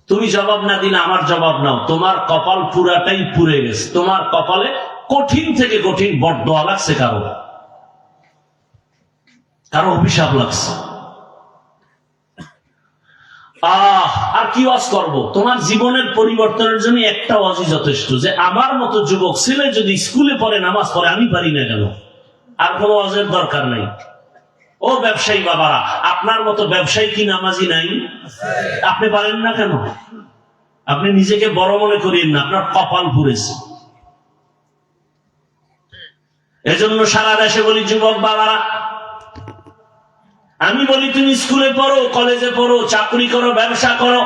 তুমি জবাব না দিলে আমার জবাব নাও, তোমার কপাল পুরাটাই পুড়ে গেছে। তোমার কপালে কঠিন থেকে কঠিন বদদোয়া লাগছে, কারো অভিশাপ লাগছে। আর কি ওয়াজ করবো? তোমার জীবনের পরিবর্তনের জন্য একটা ওয়াজই যথেষ্ট, যে আমার মতো যুবক ছেলে যদি স্কুলে পড়ে, নামাজ পড়ে, আমি পারি না কেন? আর কোনো ওয়াজের দরকার নেই। ও ব্যবসায়ী বাবারা, আপনার মতো ব্যবসায়ী কি নামাজি নাই? আপনি পারেন না কেন? আপনি নিজেকে বড় মনে করিয়েন না, আপনার কপাল পুড়েছে। এজন্য সারা দেশে বলি, যুবক বাবারা, আমি বলি তুমি স্কুলে পড়ো, কলেজে পড়ো, চাকরি করো, ব্যবসা করো,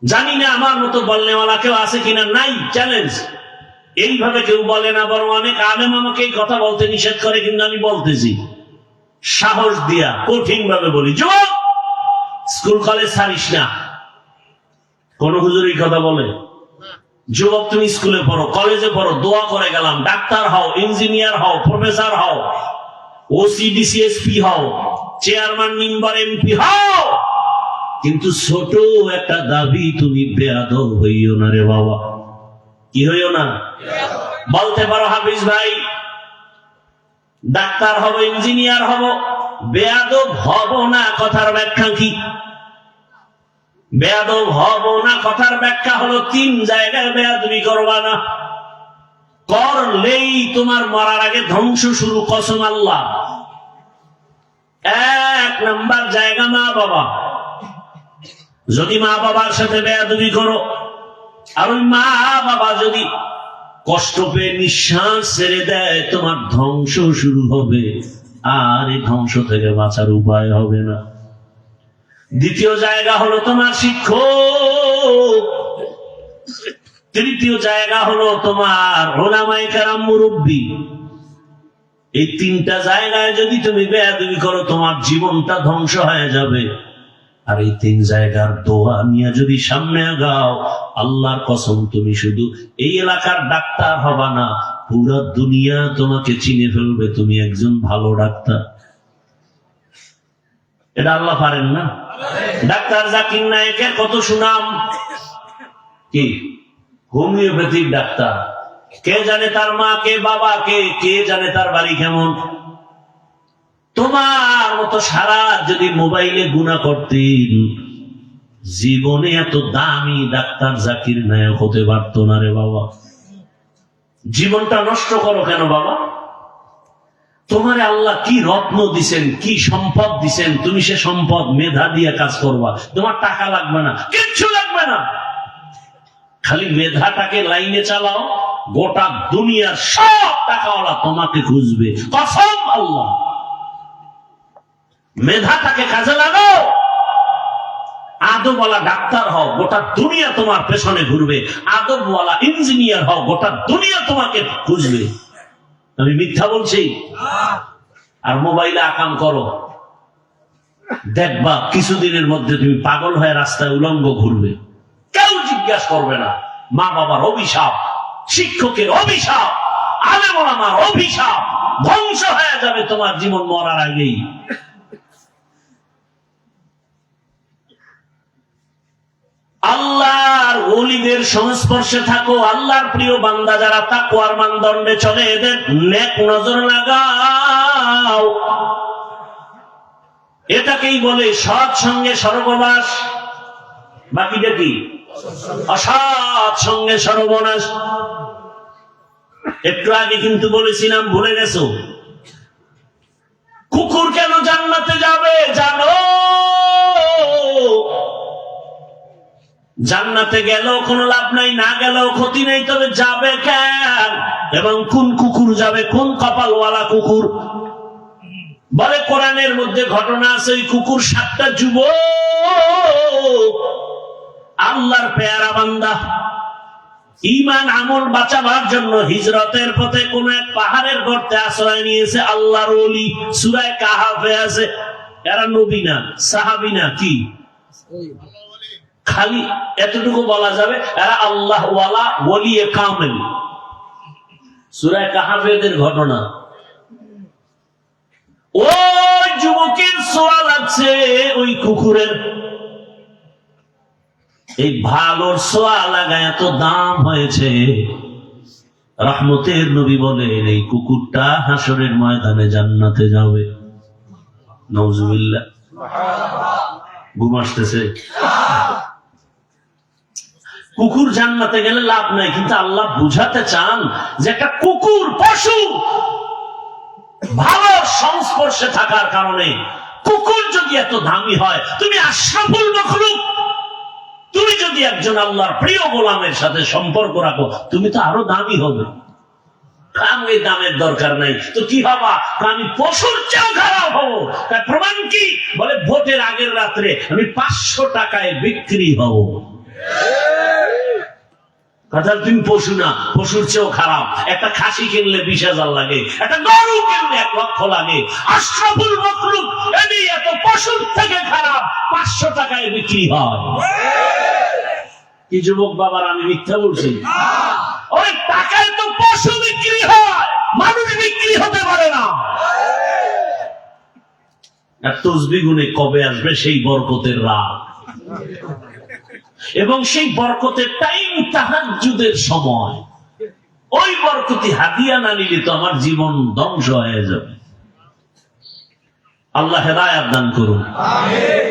জানি না আমার মতো বলনেওয়ালা কেউ আছে কিনা, নাই, চ্যালেঞ্জ। এইভাবে কেউ বলে না, বরং অনেক আলেম আমাকে এই কথা বলতে নিষেধ করে, কিন্তু আমি বলতেছি সাহস দিয়া, কঠিন ভাবে বলি, যুবক স্কুল কলেজ ছাড়িস না। কোন হুজুর এই কথা বলে? যুবক তুমি স্কুলে পড়ো, কলেজে পড়ো, দোয়া করে গেলাম, ডাক্তার হও, ইঞ্জিনিয়ার হও, প্রফেসর হও, ওসিডিসিএসপি হও, চেয়ারম্যান মেম্বার এমপি হও, কিন্তু ছোট একটা দাবি, তুমি বেয়াদব হইও না রে বাবা। কি হইও না? বলতে পারো হাফিজ ভাই ডাক্তার হব, ইঞ্জিনিয়ার হব, বেয়াদব হব না, কথার ব্যাখ্যা কি? বেয়াদব হব না কথার ব্যাখ্যা হলো, 3 জায়গায় বেয়াদবি করবা না, করলেই তোমার মরার আগে ধ্বংস শুরু, কসম আল্লাহ। 1 নাম্বার জায়গা মা বাবা। যদি মা বাবার সাথে বেয়াদবি করো, আর ওই মা বাবা যদি কষ্ট পেয়ে নিঃশ্বাস ছেড়ে দেয়, তোমার ধ্বংস শুরু হবে, আর এই ধ্বংস থেকে বাঁচার উপায় হবে না। দ্বিতীয় জায়গা হলো তোমার শিক্ষক। তৃতীয় জায়গা হলো তোমার ওলামায়ে কেরাম, মুরব্বী। এই 3টা জায়গায় যদি তুমি বেয়াদবি করো, তোমার জীবনটা ধ্বংস হয়ে যাবে। আর এই 3 জায়গার দোয়া নিয়ে যদি সামনে আগাও, আল্লাহর কসম, তুমি শুধু এই এলাকার ডাক্তার হবা না, পুরো দুনিয়া তোমাকে চিনে ফেলবে, তুমি একজন ভালো ডাক্তার। এটা আল্লাহ পারেন না? ডাক্তার জাকির নায়েকের কত সুনাম, কি হোমিওপ্যাথিক ডাক্তার। কে জানে তার মা কে, বাবা কে, কে জানে তার বাড়ি কেমন। তোমার মতো সারা যদি মোবাইলে গুনাহ করতেন, জীবনে এত দামি ডাক্তার জাকির নায়ক হতে পারত না রে বাবা। জীবনটা নষ্ট করো কেন বাবা? তোমারে আল্লাহ কি রত্ন দিছেন, কি সম্পদ দিছেন, তুমি সে সম্পদ মেধা দিয়ে কাজ করবা। তোমার টাকা লাগবে না, কিচ্ছু লাগবে না, খালি মেধাটাকে লাইনে চালাও, গোটা দুনিয়ার সব টাকাওয়ালা তোমাকে খুঁজবে, কসম আল্লাহ। মেধাটাকে কাজে লাগাও, আদবওয়ালা ডাক্তার হও, গোটা দুনিয়া তোমার পেছনে ঘুরবে। আদবওয়ালা ইঞ্জিনিয়ার হও, গোটা দুনিয়া তোমাকে খুঁজবে। আমি মিথ্যা বলছি? আর মোবাইলে আকাম করো, দেখবা কিছুদিনের মধ্যে তুমি পাগল হয়ে রাস্তায় উলঙ্গ ঘুরবে, কেউ জিজ্ঞাসা করবে না। মা বাবার অভিশাপ, শিক্ষকের অভিশাপ, আলেম ওলামার অভিশাপ, ধ্বংস হয়ে যাবে তোমার জীবন মরার আগেই। আল্লাহর ওলিদের সংস্পর্শে থাকো, আল্লাহর প্রিয় বান্দা যারা তাকওয়ার মানদণ্ডে চলে, এদের নেক নজর লাগাও। এটাকেই বলে সৎ সঙ্গে স্বর্গবাস। বাকিটা কি? অসৎ সঙ্গে সর্বনাশ। একটু আগে কিন্তু বলেছিলাম, ভুলে গেছো? কুকুর কেন জান্নাতে যাবে জানো? জান্নাতে গেলেও কোনো লাভ নাই, না গেলেও ক্ষতি নেই, তবে যাবে কেন এবং কোন কুকুর যাবে, কোন কপালওয়ালা কুকুর? বলে কোরআনের মধ্যে ঘটনা আছে, ওই কুকুর 7টা যুবক, আল্লাহর পেয়ারা বান্দা, ঈমান আমল বাঁচাবার জন্য হিজরতের পথে কোন এক পাহাড়ের গর্তে আশ্রয় নিয়েছে। আল্লাহর ওলি, সূরা কাহাফে আছে। এরা নবী না, সাহাবী না, কি? খালি এতটুকু বলা যাবে, এরা আল্লাহ ওয়ালা, ওলিয়ে কামেল। সূরা কাহাফের ঘটনা। ওই যুবকের ছোঁয়া লাগছে ওই কুকুরের। এই ভালোর ছোঁয়া লাগায় এত দাম হয়েছে। রহমতের নবী বলেন এই কুকুরটা হাসরের ময়দানে জান্নাতে যাবে। নাউজুবিল্লাহ। ঘুম আসতেছে। কুকুর জান্নাতে গেলে লাভ নাই, কিন্তু আল্লাহ বুঝাতে চান যে একটা কুকুর পশু ভালো সংস্পর্শে থাকার কারণে কুকুর যদি এত দামি হয়, তুমি আশরাফুল মাখলুক, তুমি যদি একজন আল্লাহর প্রিয় গোলামের সাথে সম্পর্ক রাখো, তুমি তো আরো দামি হবে। আমি দামের দরকার নাই তো কি হবা? আমি পশুর চেয়েও খারাপ হবো। তার প্রমাণ কি? বলে ভোটের আগের রাত্রে আমি 500 টাকায় বিক্রি হব। কথা, তুমি পশু না, পশুর চেয়েও খারাপ। একটা খাসি কিনলে 20,000 লাগে, একটা গরু কিনলে 1 লক্ষ লাগে। আশরাফুল মাখলুক এমনি এত পশুর থেকে খারাপ, 500 টাকায় বিক্রি হয়। কি যুবক বাবার, আমি মিথ্যা বলছি? ওই টাকায় তো পশু বিক্রি হয়, মানুষ বিক্রি হতে পারে না। তসবিহ গুনে কবে আসবে সেই বরকতের রাত, এবং সেই বরকতের টাইম তাহাজ্জুদের সময়। ওই বরকতি হাদিয়া না নিলে তো আমার জীবন ধ্বংস হয়ে যাবে। আল্লাহ হেদায়েত দান করুন। আমিন।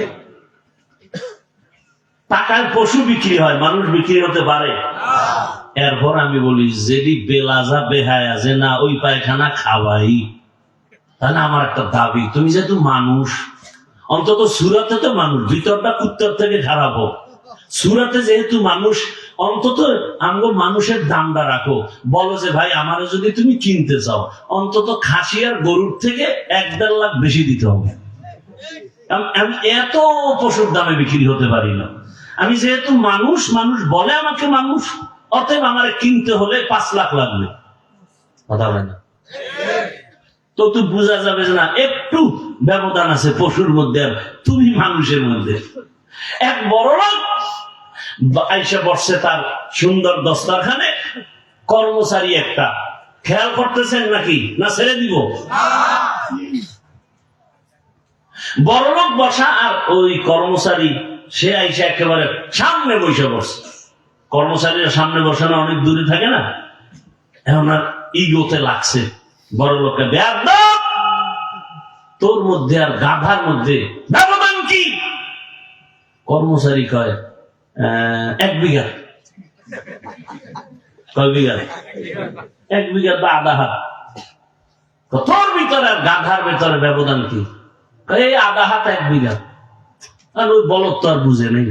টাকায় পশু বিক্রি হয়, মানুষ বিক্রি হতে পারে? এরপর আমি বলি, যদি বেলাজা বেহায়া যে না ওই পায়খানা খাওয়াই, তাহলে আমার একটা দাবি, তুমি যেহেতু মানুষ, অন্তত সুরাতে তো মানুষ, ভিতরটা কুত্তার থেকে খারাপ হোক, সুরাতে যেহেতু মানুষ, অন্তত আমগো মানুষের দামটা রাখো। বলো যে ভাই আমারে যদি তুমি কিনতে চাও, অন্তত খাসি আর গরুর থেকে 1-1.5 লাখ বেশি দিতে হবে। আমি এত পশুর দামে বিক্রি হতে পারি না। আমি যেহেতু মানুষ, মানুষ বলে আমাকে মানুষ, অতএব আমারে কিনতে হলে 5 লাখ লাগবে। কথা বলে না তো তুই বোঝা যাবে যে না একটু ব্যবধান আছে পশুর মধ্যে আর তুমি মানুষের মধ্যে। এক বড় লোক আইসা বসছে তার সুন্দর দস্তারখানে, কর্মচারী একটা, খেয়াল করতেছেন নাকি না ছেড়ে দিব? বড় লোক বসা আর ওই কর্মচারী সে আইসা একেবারে সামনে বসে বসছে। কর্মচারীরা সামনে বসানো অনেক দূরে থাকে না, এখন আর ইগোতে লাগছে বড় লোককে, বেয়াদব তোর মধ্যে আর গাধার মধ্যে ব্যবধান কি? কর্মচারী কয় 1 বিঘা। কয় বিঘা? 1 বিঘা বা আধা হাত। তোর ভিতরে আর গাধার ভিতরে ব্যবধান কি? এই আধা হাত 1 বিঘা। আর ওই বলদ তো আর বুঝে নেই।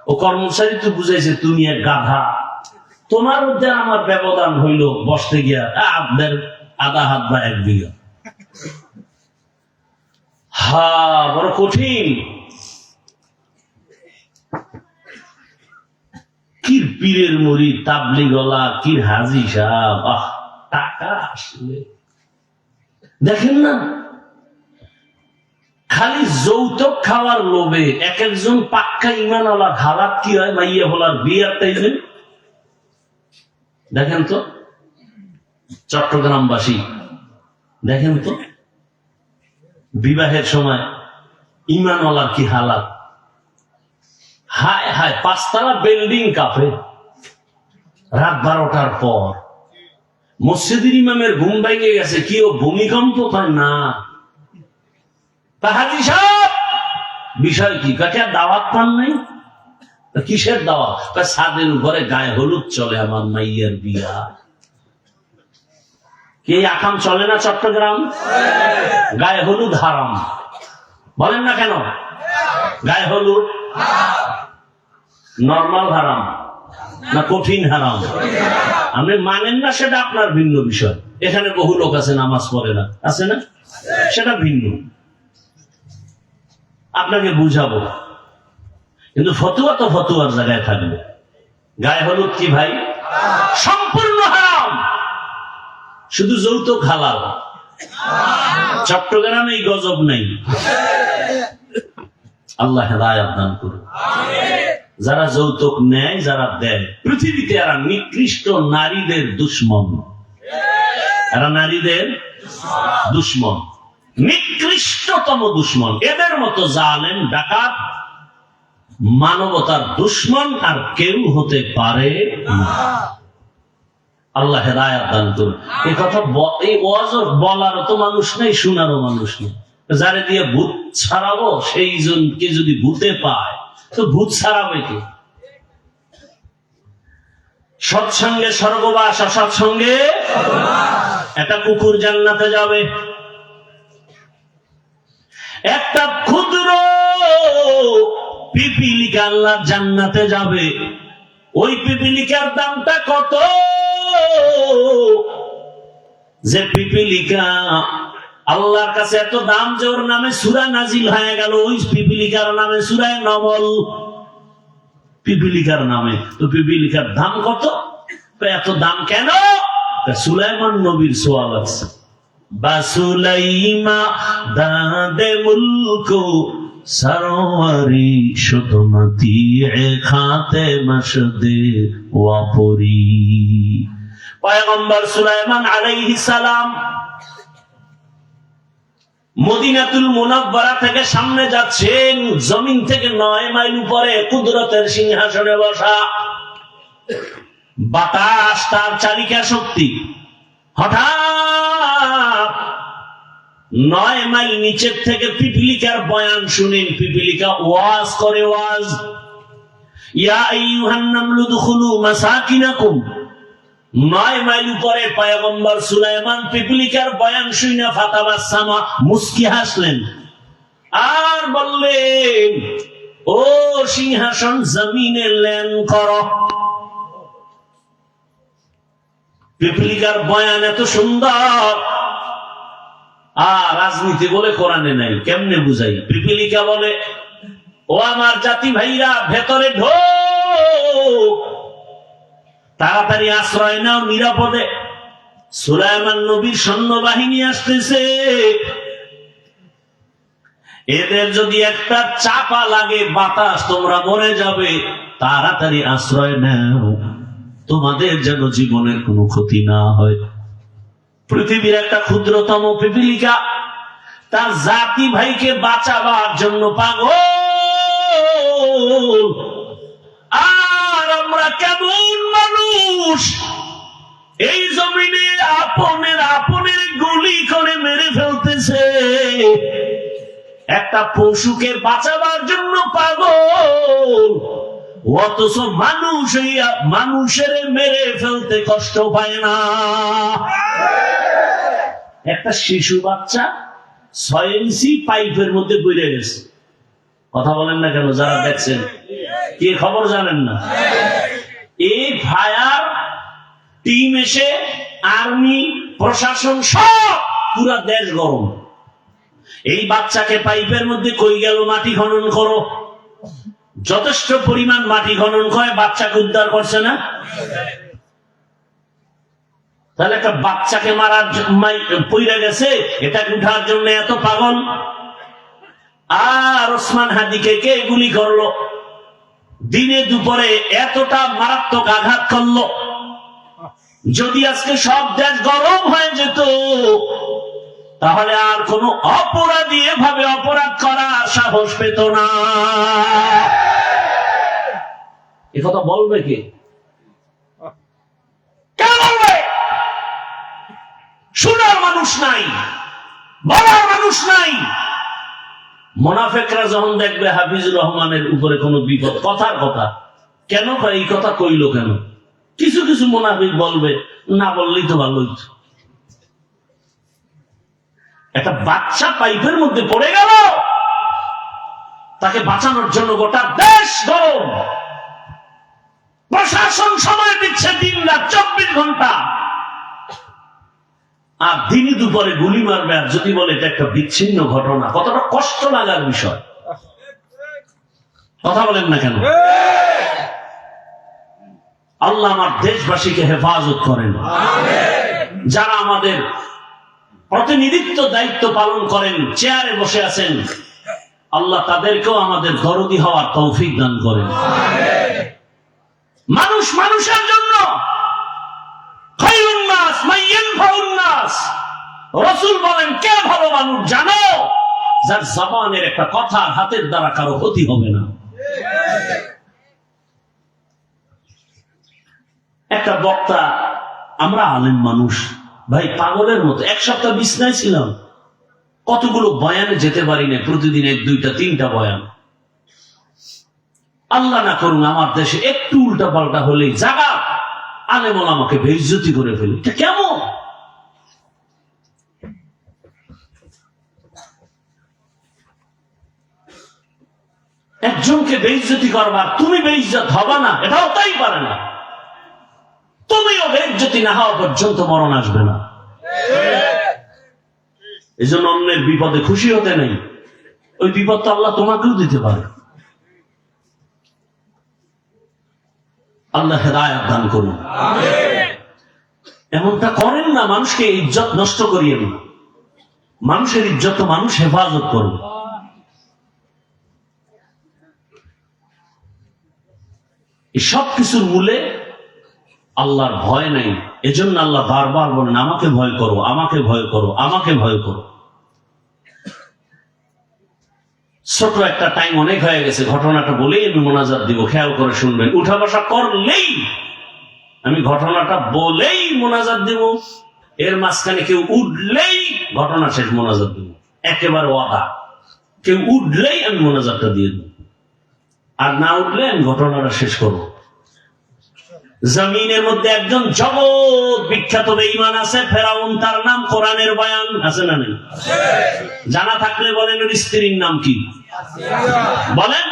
ও কর্মচারী তো বুঝাইছে তুমি এক গাধা, তোমার মধ্যে আমার ব্যবধান হইল বসতে গিয়া আধা হাত বা 1 বিঘা। হা, বড় কঠিন। কি পীরের মুড়ি, তাবলিগলা, কি হাজি সাহেব, টাকা আসলে দেখেন না, খালি যৌতুক খাওয়ার লোভে এক একজন পাক্কা ইমান আলার হালাত কি হয়, মাইয়া হলার বিয়ার টাইমে দেখেন তো। চট্টগ্রামবাসী দেখেন তো, বিবাহের সময় ইমান আলার কি হালাত। হায় হায়, 5 তলা বিল্ডিং কাঁপে রাত 12টার পর। মসজিদের ইমামের ঘুম ভেঙে গেছে, কি ও ভূমিকম্প পায় না? হাজি সাহেব বিষয় কি? কাকে দাওয়াত পান নাই? কিসের দাওয়াত? ছাদের উপরে গায়ে হলুদ চলে, আমার মাইয়ের বিয়া। কি আকাম চলে না চট্টগ্রাম? গায়ে হলুদ হারাম, বলেন না কেন? গায়ে হলুদ নরমাল হারাম না কঠিন হারাম? আপনি মানেন না সেটা আপনার ভিন্ন বিষয়। এখানে বহু লোক আছে নামাজ পড়ে না, আছে না? সেটা ভিন্ন, আপনাকে বুঝাবো। কিন্তু ফতুয়া তো ফতুয়ার জায়গায় থাকবে। গায়ে হলুদ কি ভাই? সম্পূর্ণ হারাম। শুধু যৌতুক হালাল। চট্টগ্রামে এই গজব নেই। আল্লাহ হেদায়েত দান করুন। যারা যৌতুক নেয়, যারা দেয়, পৃথিবীতে এরা নিকৃষ্ট নারীদের দুশ্মন। এরা নারীদের দুশ্মন, নিকৃষ্টতম দুশ্মন। এদের মতো জালেম, ডাকাত মানবতার দুশমন আর কেউ হতে পারে না। আল্লাহ হেদায়েত দান করুন। এই কথা এই ওয়াজ বলারও তো মানুষ নেই, শোনারও মানুষ নেই। যারে দিয়ে ভূত ছাড়াবো সেই জনকে যদি ভূতে পায় তো ভূত ছাড়াবে কে? সৎসঙ্গে স্বর্গবাস, অসৎসঙ্গে একটা কুকুর জান্নাতে যাবে, একটা ক্ষুদ্র পিপিলিকা আল্লাহর জান্নাতে যাবে। ওই পিপিলিকার দামটা কত যে পিপিলিকা আল্লাহর কাছে এত দাম যে ওর নামে সূরা নাজিল হয়ে গেল। ওই পিপিলিকার নামে সূরা নমল, পিপিলিকার নামে। তো পিপিলিকার দাম কত? এত দাম কেন? সুলাইমান নবীর সোয়াল আছে, বাসুলাইমা দাদে মুলকো সরওয়ারি শুদমতি খাতে মশদে ওয়াপরি। পয়গম্বর সুলাইমান আলাইহিস সালাম মদিনাতুল মুনাওয়ারা থেকে সামনে যাচ্ছেন, জমিন থেকে 9 মাইল উপরে কুদরতের সিংহাসনে বসা। বাতাস তার চালিকা শক্তি। হঠাৎ 9 মাইল নিচের থেকে পিপিলিকার বয়ান শুনেন। পিপিলিকা ওয়াজ করে, ওয়াজ, ইয়া আইয়ুহান নামলু দুখুলু মাসাকিনাকুম। 9 মাইল উপরে পয়গম্বর সুলাইমান পিপিলিকার বয়ান শুনে ফাতাবাসসামা, মুস্কি হাসলেন আর বললেন, ও সিংহাসন জমিনে ল্যান করো। পিপিলিকার বয়ান এত সুন্দর, আর রাজনীতি বলে কোরআনে নাই, কেমনে বুঝাই? পিপিলিকা বলে, ও আমার জাতি ভাইরা, ভেতরে ঢোক, তাড়াতাড়ি আশ্রয় নাও, নিরাপদে। সুলাইমান নবীর সৈন্যবাহিনী আসতেছে, এদের যদি একটা চাপা লাগে বাতাস, তোমরা মরে যাবে, তাড়াতাড়ি আশ্রয় নাও, তোমাদের যেন জীবনের কোনো ক্ষতি না হয়। পৃথিবীর একটা ক্ষুদ্রতম পিপিলিকা তার জাতি ভাইকে বাঁচাবার জন্য পাগল। আর আমরা কেমন মানুষ, এই জমিনে আপনের গুলি করে মেরে ফেলতেছে, একটা পশুকে বাঁচাবার জন্য পাগল, অথচ মানুষের মেরে ফেলতে কষ্ট পায় না। একটা শিশু বাচ্চা 6 ইঞ্চি পাইপের মধ্যে পড়ে গেছে। কথা বলেন না কেন? যারা দেখছেন, কি খবর জানেন না? এই ফায়ার টিম এসে, আর্মি, প্রশাসন, সব পুরা দেশ গরম। এই বাচ্চাকে পাইপের মধ্যে কই গেল, মাটি খনন করো। যথেষ্ট পরিমাণ মাটি খনন করে বাচ্চাকে উদ্ধার করছে না? তাহলে একটা বাচ্চাকে মারার পইরা গেছে, এটাকে উঠার জন্য এত পাগল। আর ওসমান হাদিকে কে গুলি করলো, দিনে দুপুরে এতটা মারাত্মক আঘাত করলো। যদি আজকে সব দেশ গরম হয়ে যেত, তাহলে আর কোন অপরাধী এভাবে অপরাধ করার সাহস পেত না। একথা বলবে কে? কে বলবে? শোনার মানুষ নাই, বলার মানুষ নাই। মুনাফিকরা যখন দেখবে হাফিজুর রহমানের উপরে কোনো বিপদ, কথার কথা, কেন এই কথা কইল কেন? কিছু কিছু মুনাফিক বলবে, না বললেই তো ভালো হইতো। একটা বাচ্চা পাইপের মধ্যে পড়ে গেল, তাকে বাঁচানোর জন্য গোটা দেশ গরম, প্রশাসন সময় দিচ্ছে দিন রাত 24 ঘন্টা, আর দিনই দুপুরে গুলি মারবে। আর যদি বলে এটা একটা বিচ্ছিন্ন ঘটনা, কতটা কষ্ট লাগার বিষয়। কথা বলেন না কেন? আল্লাহ আমার দেশবাসীকে হেফাজত করেন। যারা আমাদের প্রতিনিধিত্ব দায়িত্ব পালন করেন, চেয়ারে বসে আছেন, আল্লাহ তাদেরকেও আমাদের দরদি হওয়ার তৌফিক দান করেন। মানুষ মানুষের জন্য, রাসূল বলেন, কে ভালো মানুষ জানো? যার জবানের একটা কথা হাতের দ্বারা কারো ক্ষতি হবে না। একটা বক্তা, আমরা আলেম মানুষ ভাই, পাগলের মতো এক সপ্তাহ বিছনায় ছিলাম, কতগুলো বয়ানে যেতে পারি না, প্রতিদিন 1, 2, 3টা বয়ান। আল্লাহ না করুন আমার দেশে একটু উল্টা পাল্টা হলেই জাগা আলেম ওলামাকে বেইজ্জতি করে ফেলি। এটা কেমন? একজনকে বেইজ্জতি করবার, তুমি বেইজ্জত হবা না, এটা হতেই পারে না। তুমিও বেইজ্জতি না হওয়া পর্যন্ত মরণ আসবে না। এই জন্য অন্যের বিপদে খুশি হতে নেই, ওই বিপদটা আল্লাহ তোমাকেও দিতে পারে। আল্লাহ হেদায়েত দান করুন। এমনটা করেন না, মানুষকে ইজ্জত নষ্ট করিয়েন না। মানুষের ইজ্জত মানুষ হেফাজত করবে। এই সব কিছুর মূলে আল্লাহর ভয় নাই। এজন্য আল্লাহ বারবার বলেন, আমাকে ভয় করো, আমাকে ভয় করো, আমাকে ভয় করো। ছোট একটা টাইম অনেক হয়ে গেছে, ঘটনাটা বলেই আমি মোনাজাত দিব, খেয়াল করে শুনবেন। উঠা বসা করলেই আমি ঘটনাটা বলেই মোনাজাত দিব, এর মাঝখানে কেউ উঠলেই ঘটনা শেষ, মোনাজাত দিব, একেবারে ওয়াদা। কেউ উঠলেই আমি মোনাজাতটা দিয়ে দেব, আর না উঠলে আমি ঘটনাটা শেষ করব। জমিনের মধ্যে একজন জগৎ বিখ্যাত বেঈমান আছে, ফেরাউন, তার নাম কোরআনের বয়ান আছে না নেই? জানা থাকলে বলেন ওর স্ত্রীর নাম কি? বলেন।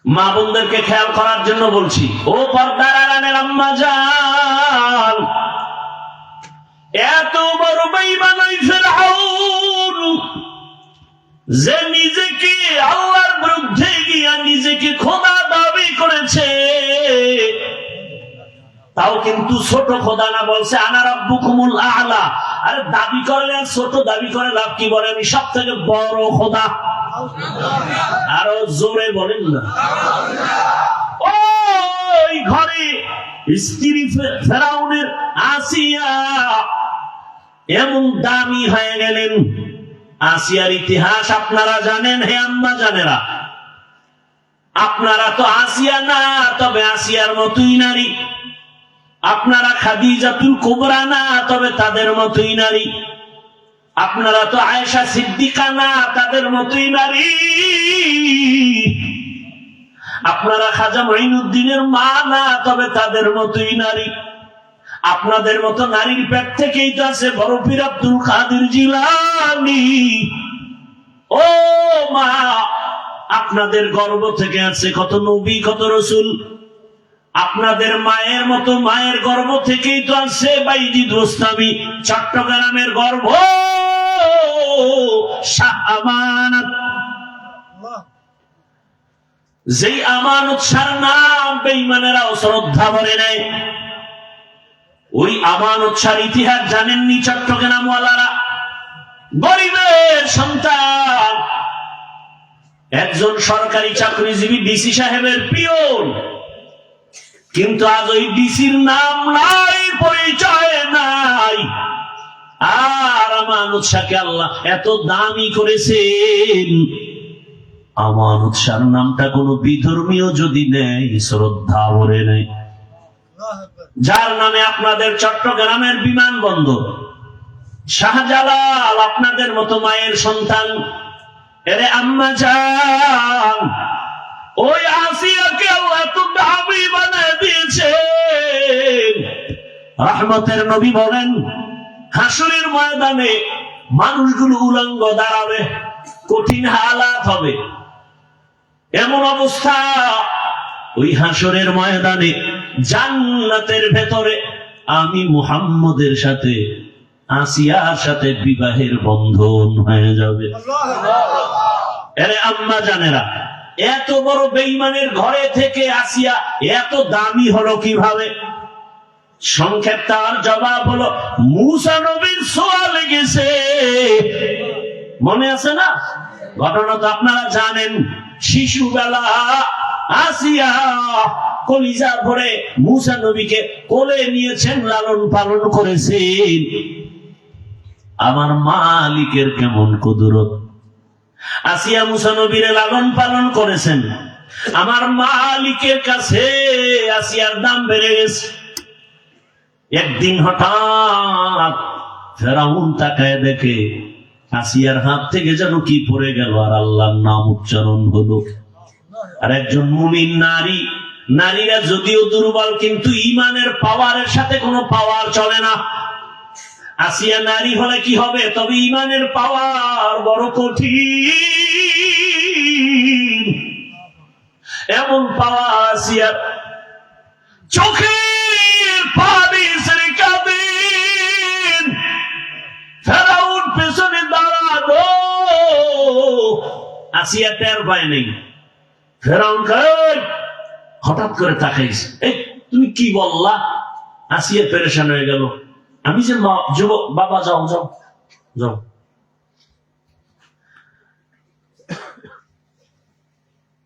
মা বোনদেরকে খেয়াল করার জন্য বলছি, ও পর্দার আড়ালের আম্মা জান, এত বড় বেঈমান ওই ফেরাউন, যে নিজেকে আল্লাহর বিরুদ্ধে গিয়া নিজেকে খোদা দাবি করেছে, তাও কিন্তু ছোট খোদা না, বলছে আনা রাব্বুকুমুল আ'লা। আরে দাবি করলে আর ছোট দাবি করে লাভ কি? বলে আমি সব থেকে বড় খোদা। আরো জোরে বলেন না। ওই ঘরে স্ত্রী ফেরাউনের আসিয়া এমন দামি হয়ে গেলেন। আসিয়ার ইতিহাস আপনারা জানেন, হে আম্মা জানেরা। আপনারা তো আসিয়া না, তবে আসিয়ার মতোই নারী। আপনারা খাদিজাতুল কুবরা না, তবে তাদের মতোই নারী। আপনারা তো আয়েশা সিদ্দিকা না, তাদের মতোই নারী। আপনারা খাজা মঈনুদ্দিনের মা না, তবে তাদের মতোই নারী। আপনাদের মতো নারীর পেট থেকেই তো আছে বড় পীর আব্দুল কাদের জিলানী। ও মা, আপনাদের গর্ভ থেকে আছে কত নবী, কত রাসূল। আপনাদের মায়ের মতো মায়ের গর্ভ থেকেই তো আছে বাইজিদ রুস্তামি, চট্টগ্রামের গর্ভ শাহ আমানত। যেই আমানত শাহর নাম বেঈমানেরাও শ্রদ্ধা করে নেয়, ওই আমানত শাহর ইতিহাস জানেননি চট্টগ্রাম ওয়ালারা? গরিবের সন্তান, একজন সরকারি চাকরিজীবী ডিসি সাহেবের পিয়ন, কিন্তু আজ ওই ডিসির নাম নাই, পরিচয় নাই। আর আমানত শাহকে আল্লাহ এত দামি করেছেন, আমানত শাহর নামটা কোনো বিধর্মীয় যদি নেই, শ্রদ্ধা ভরে নেই। যার নামে আপনাদের চট্টগ্রামের বিমানবন্দর, শাহজালাল আপনাদের মতো মায়ের সন্তান। এরে আম্মা জান, ওই আসিয়াকে আল্লাহ তো দামি বানায় দিয়েছে। রহমতের নবী বলেন, হাসরের ময়দানে মানুষগুলো উলঙ্গ দাঁড়াবে, কঠিন হালাত হবে। এমন অবস্থা, ওই হাসরের ময়দানে জান্নাতের ভেতরে আমি মুহাম্মদের সাথে আসিয়ার সাথে বিবাহের বন্ধন হয়ে যাবে। আরে আম্মা জানেরা, এত বড় বেঈমানের ঘরে থেকে আসিয়া এত দামি হলো কিভাবে? সংক্ষেপ তার জবাব হলো, মুসা নবীর ছোঁয়া লেগেছে। মনে আছে না ঘটনা? তো আপনারা জানেন, শিশুবেলা আসিয়া কলিজা ভরে মুসা নবীকে কোলে নিয়েছেন, লালন পালন করেছেন। আমার মালিকের কেমন কুদরত! আসিয়া মুসা নবীরে লালন পালন করেছেন। আমার মালিকের কাছে আসিয়ার দাম বেড়ে গেছে। একদিন হঠাৎ ফেরাউন তাকায় দেখে আসিয়ার হাত থেকে যেন কি পড়ে গেল, আর আল্লাহর নাম উচ্চারণ হলো। আর একজন মুমিন নারী, নারীরা যদিও দুর্বল কিন্তু ঈমানের পাওয়ারের সাথে কোনো পাওয়ার চলে না। আসিয়া নারী হলে কি হবে, তবে ঈমানের পাওয়ার বড় কঠিন। এমন পাওয়ার আসিয়ার চোখের পানি ছেড়ে কাঁদেন। ফেরাউন পেছনে দাঁড়ানো, আসিয়া টের পায় নেই। ফেরাউন হঠাৎ করে তাকাইছে, এই তুমি কি বললা? আসিয়া পেরেশান হয়ে গেল। আমি যে যুবক, বাবা যাও যাও যাও।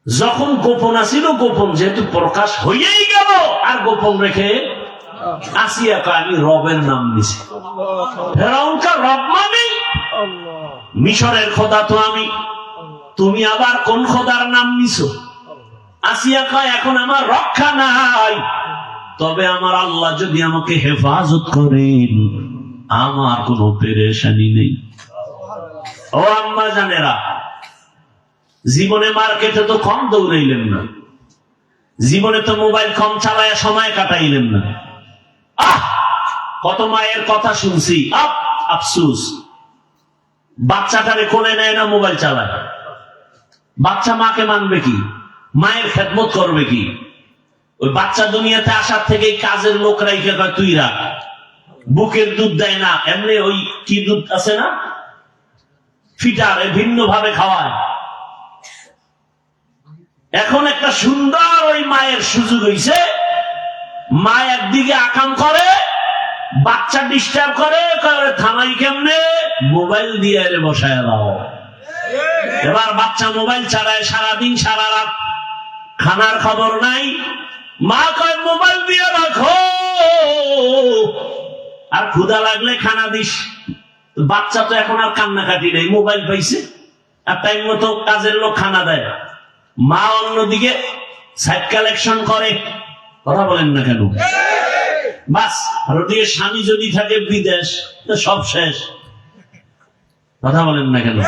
যখন গোপন আসিল, গোপন যেহেতু প্রকাশ হইয়াই গেল, আর গোপন রেখে আসিয়া আমি রবের নাম নিছি। ফেরাউনকার রব মানে মিশরের খোদা তো আমি, তুমি আবার কোন খোদার নাম নিছো? আসিয়া কয় এখন আমার রক্ষা নাই, তবে আমার আল্লাহ যদি আমাকে হেফাজত করেন আমার কোনো পেরেশানি নেই। ও আম্মা জানেরা, জীবনে মার্কেটে তো কম দৌড়াইলেন না, জীবনে তো মোবাইল কম চালায় সময় কাটাইলেন না। কত মায়ের কথা শুনছি, আফসুস, বাচ্চাটারে কোলে নেয় না, মোবাইল চালায়। বাচ্চা মাকে মানবে কি, মায়ের খেদমত করবে কি? ওই বাচ্চা দুনিয়াতে আসার থেকে কাজের লোক রাইখে কয় তুই রাখ। বুকের দুধ দেয় না, এমনি ওই কি দুধ আছে না, ফিটার, ভিন্ন ভাবে খাওয়ায়। এখন একটা সুন্দর ওই মায়ের সুযোগ হইছে, মা একদিকে আকাম করে, বাচ্চা ডিস্টার্ব করে, থামাই কেমনে, মোবাইল দিয়ে বসায় দাও। এবার বাচ্চা মোবাইল চালায় সারাদিন সারা রাত, খানার খবর নাই। মা কয় মোবাইল দিয়ে রাখো, আর ক্ষুধা লাগলে খানা দিস। বাচ্চা তো এখন আর কান্নাকাটি নেই, মোবাইল পাইছে, আর টাইম মতো কাজের লোক খানা দেয়। মা অন্যদিকে সাইড কালেকশন করে, কথা বলেন না কেন? বাস, আর ওদিকে স্বামী যদি থাকে বিদেশ, সব শেষ, কথা বলেন না কেন?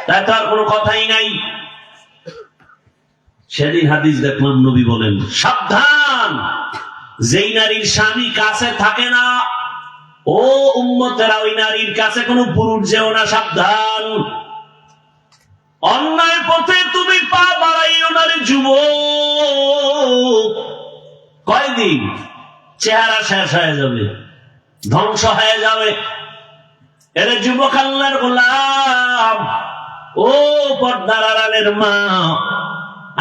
তাই তো আর কোনো কথাই নাই। সেদিন হাদিস দেখলাম, নবী বলেন সাবধান, যেই নারীর স্বামী কাছে থাকে না, ও উম্মতেরা, ওই নারীর কাছে কোনো পুরুষ যেও না, সাবধান। অন্যায় পথে তুমি পা বাড়াইও না রে যুবক। কয়দিন চেহারা শেষ হয়ে যাবে, ধ্বংস হয়ে যাবে। এর যুবক, আল্লাহর গোলাম, ও পর্দার আড়ালের মা,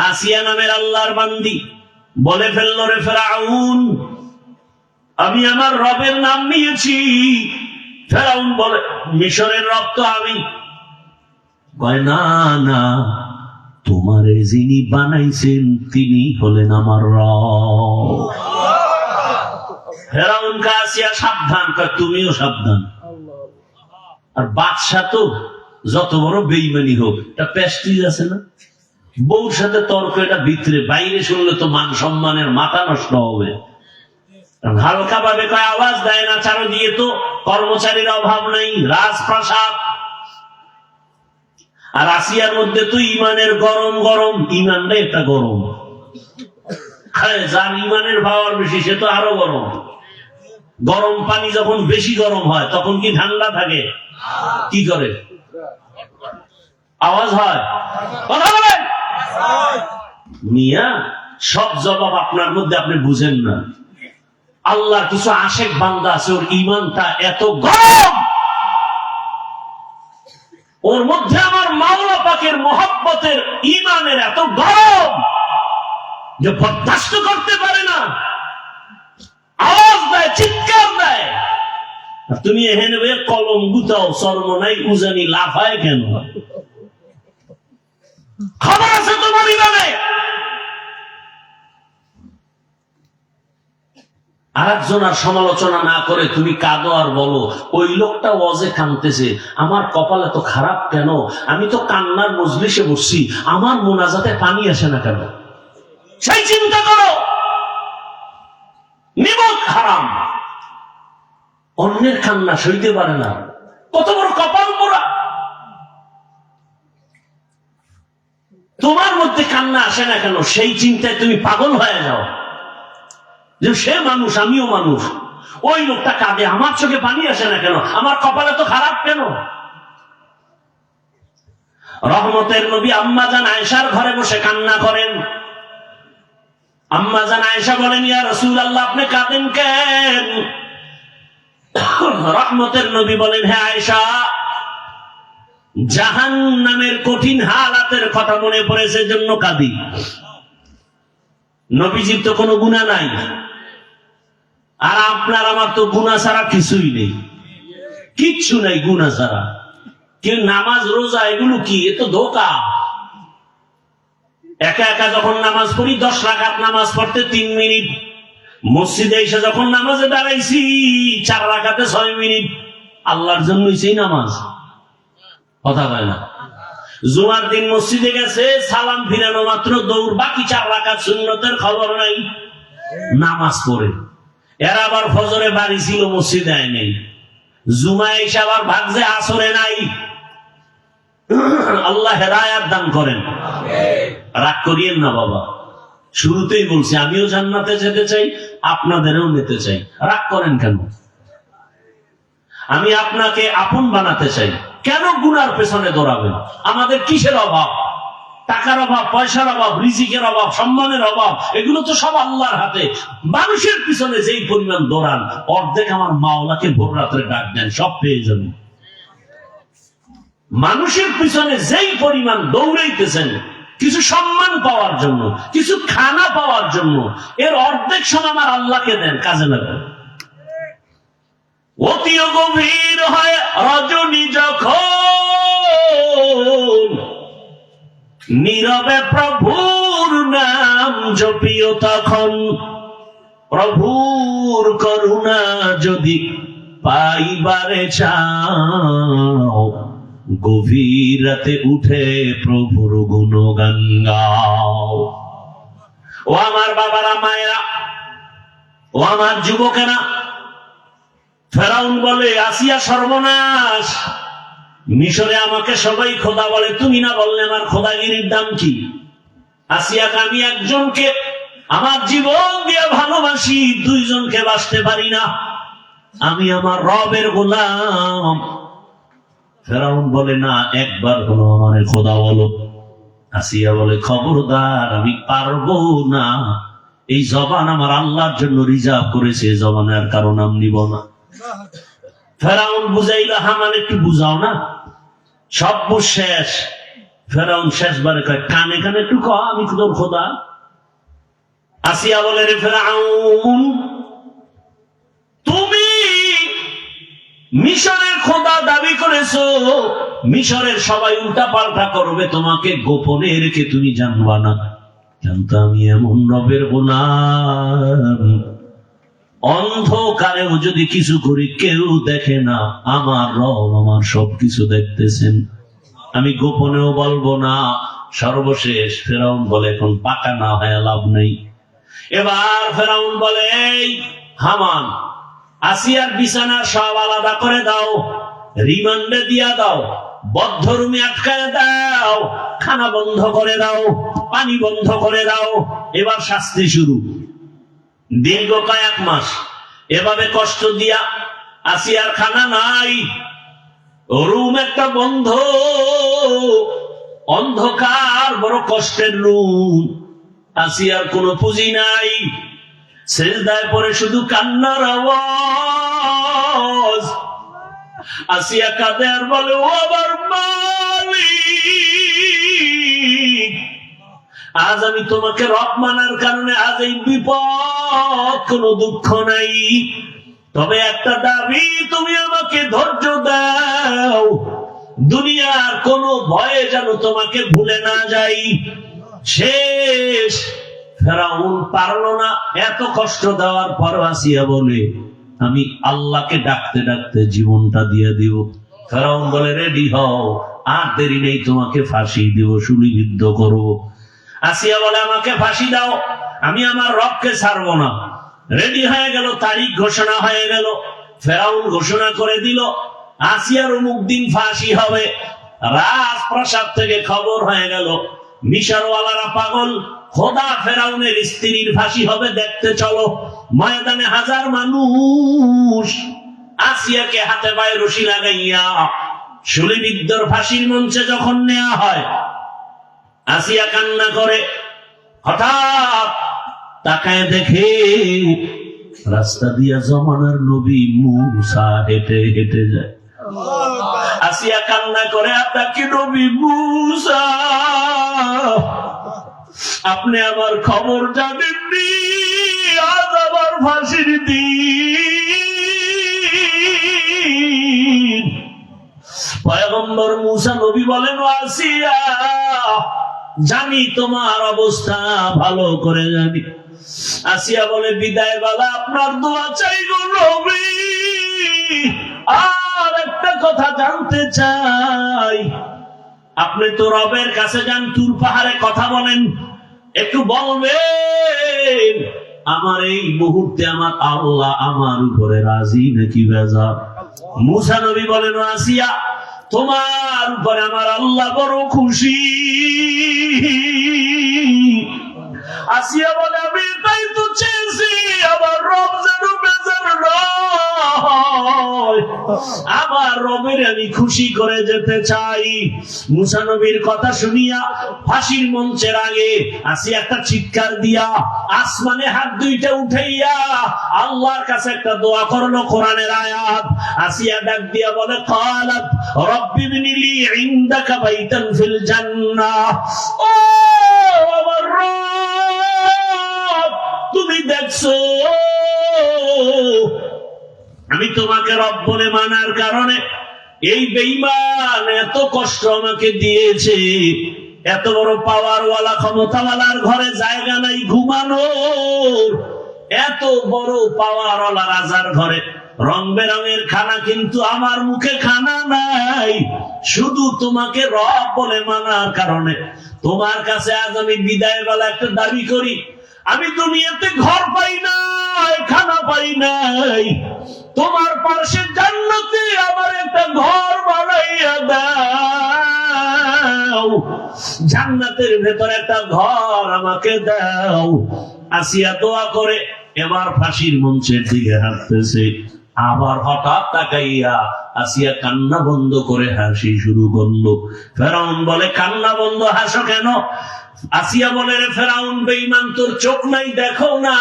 আসিয়া নামের আল্লাহর বান্দি বলে ফেলল, রে ফেরাউন, আমি আমার রবের নাম নিয়েছি। ফেরাউন বলে, মিশরের রব তো আমি। কয় না না, তোমারে যিনি বানাইছেন তিনি হলেন আমার রব। ফেরাউন কা আসিয়া সাবধান, কয় তুমিও সাবধান। আর বাদশা তো যত বড় বেইমানি হোক, এটা প্রেস্টিজ আছে না, বউর সাথে তর্ক, এটা ভিতরে, বাইরে শুনলে তো মান সম্মানের মাথা নষ্ট হবে। হালকা ভাবে কয় আওয়াজ দেয় না, চারদিকে তো কর্মচারীর অভাব নেই, রাজপ্রাসাদ। আর আসিয়ার মধ্যে তো ইমানের গরম গরম, ইমানটা একটা গরম। যার ইমানের পাওয়ার বেশি সে তো আরো গরম। গরম পানি যখন বেশি গরম হয় তখন কি ঠান্ডা থাকে? কি করে আওয়াজ হয়? কথা বলেন মিয়া, সব জবাব আপনার মধ্যে আপনি বুঝেন না। আল্লাহর কিছু আশেক বান্দা আছে, ওর ইমানটা এত গরম, ওর মধ্যে আমার মাওলা পাকের মহব্বতের ইমানের এত গরম যে বরদাস্ত করতে পারে না, আওয়াজ দেয়, চিৎকার দেয়। তুমি এখানে কলম গুতাও, শর্ম নাই, উজানি লাফায় কেন? খবর আছে তোমার ইমানে? আর একজন আর সমালোচনা না করে তুমি কাঁদো আর বলো ওই লোকটা ওয়াজে কাঁদতেছে, আমার কপাল এত খারাপ কেন, আমি তো কান্নার মজলিসে বসছি, আমার মোনাজাতে পানি আসে না কেন? সেই চিন্তা করো। নিমক হারাম, অন্যের কান্না সইতে পারে না, কত বড় কপাল পোড়া। তোমার মধ্যে কান্না আসে না কেন, সেই চিন্তায় তুমি পাগল হয়ে যাও যে সে মানুষ আমিও মানুষ, ওই লোকটা কাঁদে, আমার চোখে পানি আসে না কেন, আমার কপালে তো খারাপ কেন? রহমতের নবী আম্মা জান আয়েশার ঘরে বসে কান্না করেন। আম্মা জান আয়েশা বলেন, ইয়া রাসূলুল্লাহ আপনি কাঁদেন কেন? রহমতের নবী বলেন, হে আয়েশা, জাহান্নামের কঠিন হালাতের কথা মনে পড়েছে, জন্য কাঁদি। নবীজির তো কোনো গুনাহ নাই, আর আপনার আমার তো গুনাহ ছাড়া কিছুই নেই, কিচ্ছু নাই গুনাহ ছাড়া। কেউ নামাজ রোজা এগুলো কি, এ তো ধোঁকা। একা একা যখন নামাজ পড়ি 10 রাকাত নামাজ পড়তে 3 মিনিট, মসজিদে এসে যখন নামাজে দাঁড়াইছি 4 রাকাতে 6 মিনিট, আল্লাহর জন্যই সেই নামাজ। কথা বলে না। জুমার দিন মসজিদে গেছে, সালাম ফিরানো মাত্র দৌড়, বাকি 4 রাকাত সুন্নতের খবর নাই, নামাজ পড়ে। এরা আবার ফজরে বাড়ি ছিল, মসজিদে আয় নেই, জুমায় এসে আবার ভাগছে, আসরে নাই। আল্লাহ হেদায়াত দান করেন। রাগ করিয়েন না বাবা, শুরুতেই বলছি আমিও জান্নাতে যেতে চাই, আপনাদেরও নিতে চাই। রাগ করেন কেন? আমি আপনাকে আপন বানাতে চাই, কেন গুনার পেছনে দৌড়াবেন? আমাদের কিসের অভাব? টাকার অভাব, পয়সার অভাব, রিজিকের অভাব, সম্মানের অভাব, এগুলো তো সব আল্লাহর হাতে। মানুষের পিছনে যেই পরিমাণ দৌড়ান, অর্ধেক আমার মাওলাকে ভোর রাত্রে ডাক দেন, সব পেয়ে যাবেন। মানুষের পিছনে যেই পরিমাণ দৌড়াইতেছেন কিছু সম্মান পাওয়ার জন্য, কিছু খানা পাওয়ার জন্য, এর অর্ধেক সময় আমার আল্লাহকে দেন, কাজে লাগান। অতিও গভীর হয় রজনী যখন, নীরবে প্রভুর নাম জপিও তখন। প্রভুর করুণা যদি পাইবারে চাও, গভীর রাতে উঠে প্রভুর গুণগান গাও। ও আমার বাবারা, মায়েরা, ও আমার যুবকেরা, ফেরাউন বলে আসিয়া সর্বনাশ, মিশরে আমাকে সবাই খোদা বলে, তুমি না বললে আমার খোদাগিরির দাম কি? আসিয়াকে আমি একজনকে আমার জীবন দিয়ে ভালোবাসি, 2 জনকে বাসতে পারি না, আমি আমার রবের গোলাম। ফেরাউন বলে না, একবার হলো আমারে খোদা বলো। আসিয়া বলে খবরদার, আমি পারবো না, এই জবান আমার আল্লাহর জন্য রিজার্ভ করেছে, জবানের কারণ আমি নিব না। ফেরাউন বুঝাইল, হামান একটু বুঝাও না, সব শেষ। ফেরাউন শেষবারে কয়, কানে কানে একটু কহ, আমি তোর খোদা। আসিয়া বলে, রে ফেরাউন, তুমি মিশরের খোদা দাবি করেছো, মিশরের সবাই উল্টা পাল্টা করবে, তোমাকে গোপনে রেখে তুমি জানবা না, কিন্তু আমি এমন রবের গোলাম, অন্ধকারেও যদি কিছু করি কেউ দেখে না, আমার রব আমার সবকিছু দেখতেছেন, আমি গোপনেও বলবো না। সর্বশেষ ফেরাউন বলে, এখন পাকা না হয় লাভ নেই। এবার ফেরাউন বলে, এই হামান, আসিয়ার বিছানা সব আলাদা করে দাও, রিমান্ডে দিয়া দাও, বদ্ধ রুমে আটকায় দাও, খানা বন্ধ করে দাও, পানি বন্ধ করে দাও। এবার শাস্তি শুরু। দীর্ঘ কয়েক মাস এভাবে কষ্ট দিয়া আসিয়ার খানা নাই, রুম একটা বন্ধ, অন্ধকার, বড় কষ্টের রুম। আসিয়ার কোনো পুঁজি নাই, সেজদায় পড়ে শুধু কান্নার আওয়াজ। আসিয়া কাঁদে আর বলে, ও আমার মালিক, আজ আমি তোমাকে রব মানার কারণে আজ এই বিপদ, কোনো দুঃখ নাই, তবে একটা দাবি, তুমি আমাকে ধৈর্য দাও, দুনিয়ার কোনো ভয়ে যেন তোমাকে ভুলে না যাই। শেষ ফেরাউন পারলো না, এত কষ্ট দেওয়ার পর আসিয়া বলে আমি আল্লাহকে ডাকতে ডাকতে জীবনটা দিয়ে দিব। ফেরাউন বলে রেডি হও, আর দেরি নেই, তোমাকে ফাঁসি দিব, শুলিবিদ্ধ করবো। আসিয়া বলে আমাকে ফাঁসি দাও, আমি আমার রবকে ছাড়বো না। রেডি হয়ে গেল, তারিখ ঘোষণা হয়ে গেল, ফেরাউন ঘোষণা করে দিল আসিয়ার অমুক দিন ফাঁসি হবে। রাজপ্রাসাদ থেকে খবর হয়ে গেল, মিশরওয়ালারা পাগল, খোদা ফেরাউনের স্ত্রীর ফাঁসি হবে, দেখতে চলো। ময়দানে হাজার মানুষ আসিয়াকে হাতে পায়ে রশি লাগাইয়া শুলিবিদ্ধর ফাঁসির মঞ্চে যখন নেওয়া হয়, আসিয়া কান্না করে। হঠাৎ তাকায় দেখে রাস্তা দিয়া জমানার নবী মূসা হেঁটে হেঁটে যায়। আসিয়া কান্না করে, আপনাকে নবী মূসা, আপনি আমার খবর জানেননি, আজ আমার ফাঁসির দিন। পয়গম্বর মূসা নবী বলেন, আসিয়া জানি তোমার অবস্থা ভালো করে জানি। আসিয়া বলে, বিদায় বেলা আপনার দোয়া চাই গো নবী, আর একটা কথা জানতে চাই, আপনি তো রবের কাছে যান, তুর পাহাড়ে কথা বলেন, একটু বলবেন আমার এই মুহূর্তে আমার আল্লাহ আমার উপরে রাজি নাকি বেজার? মূসা নবী বলেন, আসিয়া তোমার উপরে আমার আল্লাহ বড় খুশি। আসিয়া বলে, আমি তাই তো চেয়েছি আমার রব যেন বেজার নয়, আমার রবের আমি খুশি করে যেতে চাই। মূসা নবীর কথা শুনিয়া ফাঁসির মঞ্চের আগে আসিয়া একটা চিৎকার দিয়া আসমানে হাত দুইটা উঠাইয়া আল্লাহর কাছে একটা দোয়া করলো, কোরআনের আয়াত। আসিয়া ডাক দিয়া বলে, ক্বালাত রব্বি ইবনি লি ইনদাকা বাইতান ফিল জান্নাহ। ও আমার রব, তুমি দেখছো আমি তোমাকে রব বলে মানার কারণে এই বেঈমান এত কষ্ট আমাকে দিয়েছে, এত বড় পাওয়ারওয়ালা ক্ষমতাওয়ালার ঘরে জায়গা নাই ঘুমানোর, এত বড় পাওয়ারওয়ালা রাজার ঘরে রং বেরঙের খানা, কিন্তু আমার মুখে খানা নাই। শুধু তোমাকে রব বলে মানার কারণে তোমার কাছে আজ আমি বিদায় বেলা একটা দাবি করি, আমি দুনিয়াতে ঘর পাই নাই, খানা পাই নাই, তোমার পাশে জান্নাতে আমার একটা ঘর বানাইয়া দাও, জান্নাতের ভেতর একটা ঘর আমাকে দাও। আসিয়া দোয়া করে এবার ফাঁসির মঞ্চের দিকে হাঁটতেছে, আবার হঠাৎ তাকাইয়া আসিয়া কান্না বন্ধ করে হাসি শুরু করলো। ফেরাউন বলে, কান্না বন্ধ, হাসো কেন? আসিয়া বলে, রে ফেরাউন বেঈমান, তোর চোখ নাই, দেখো না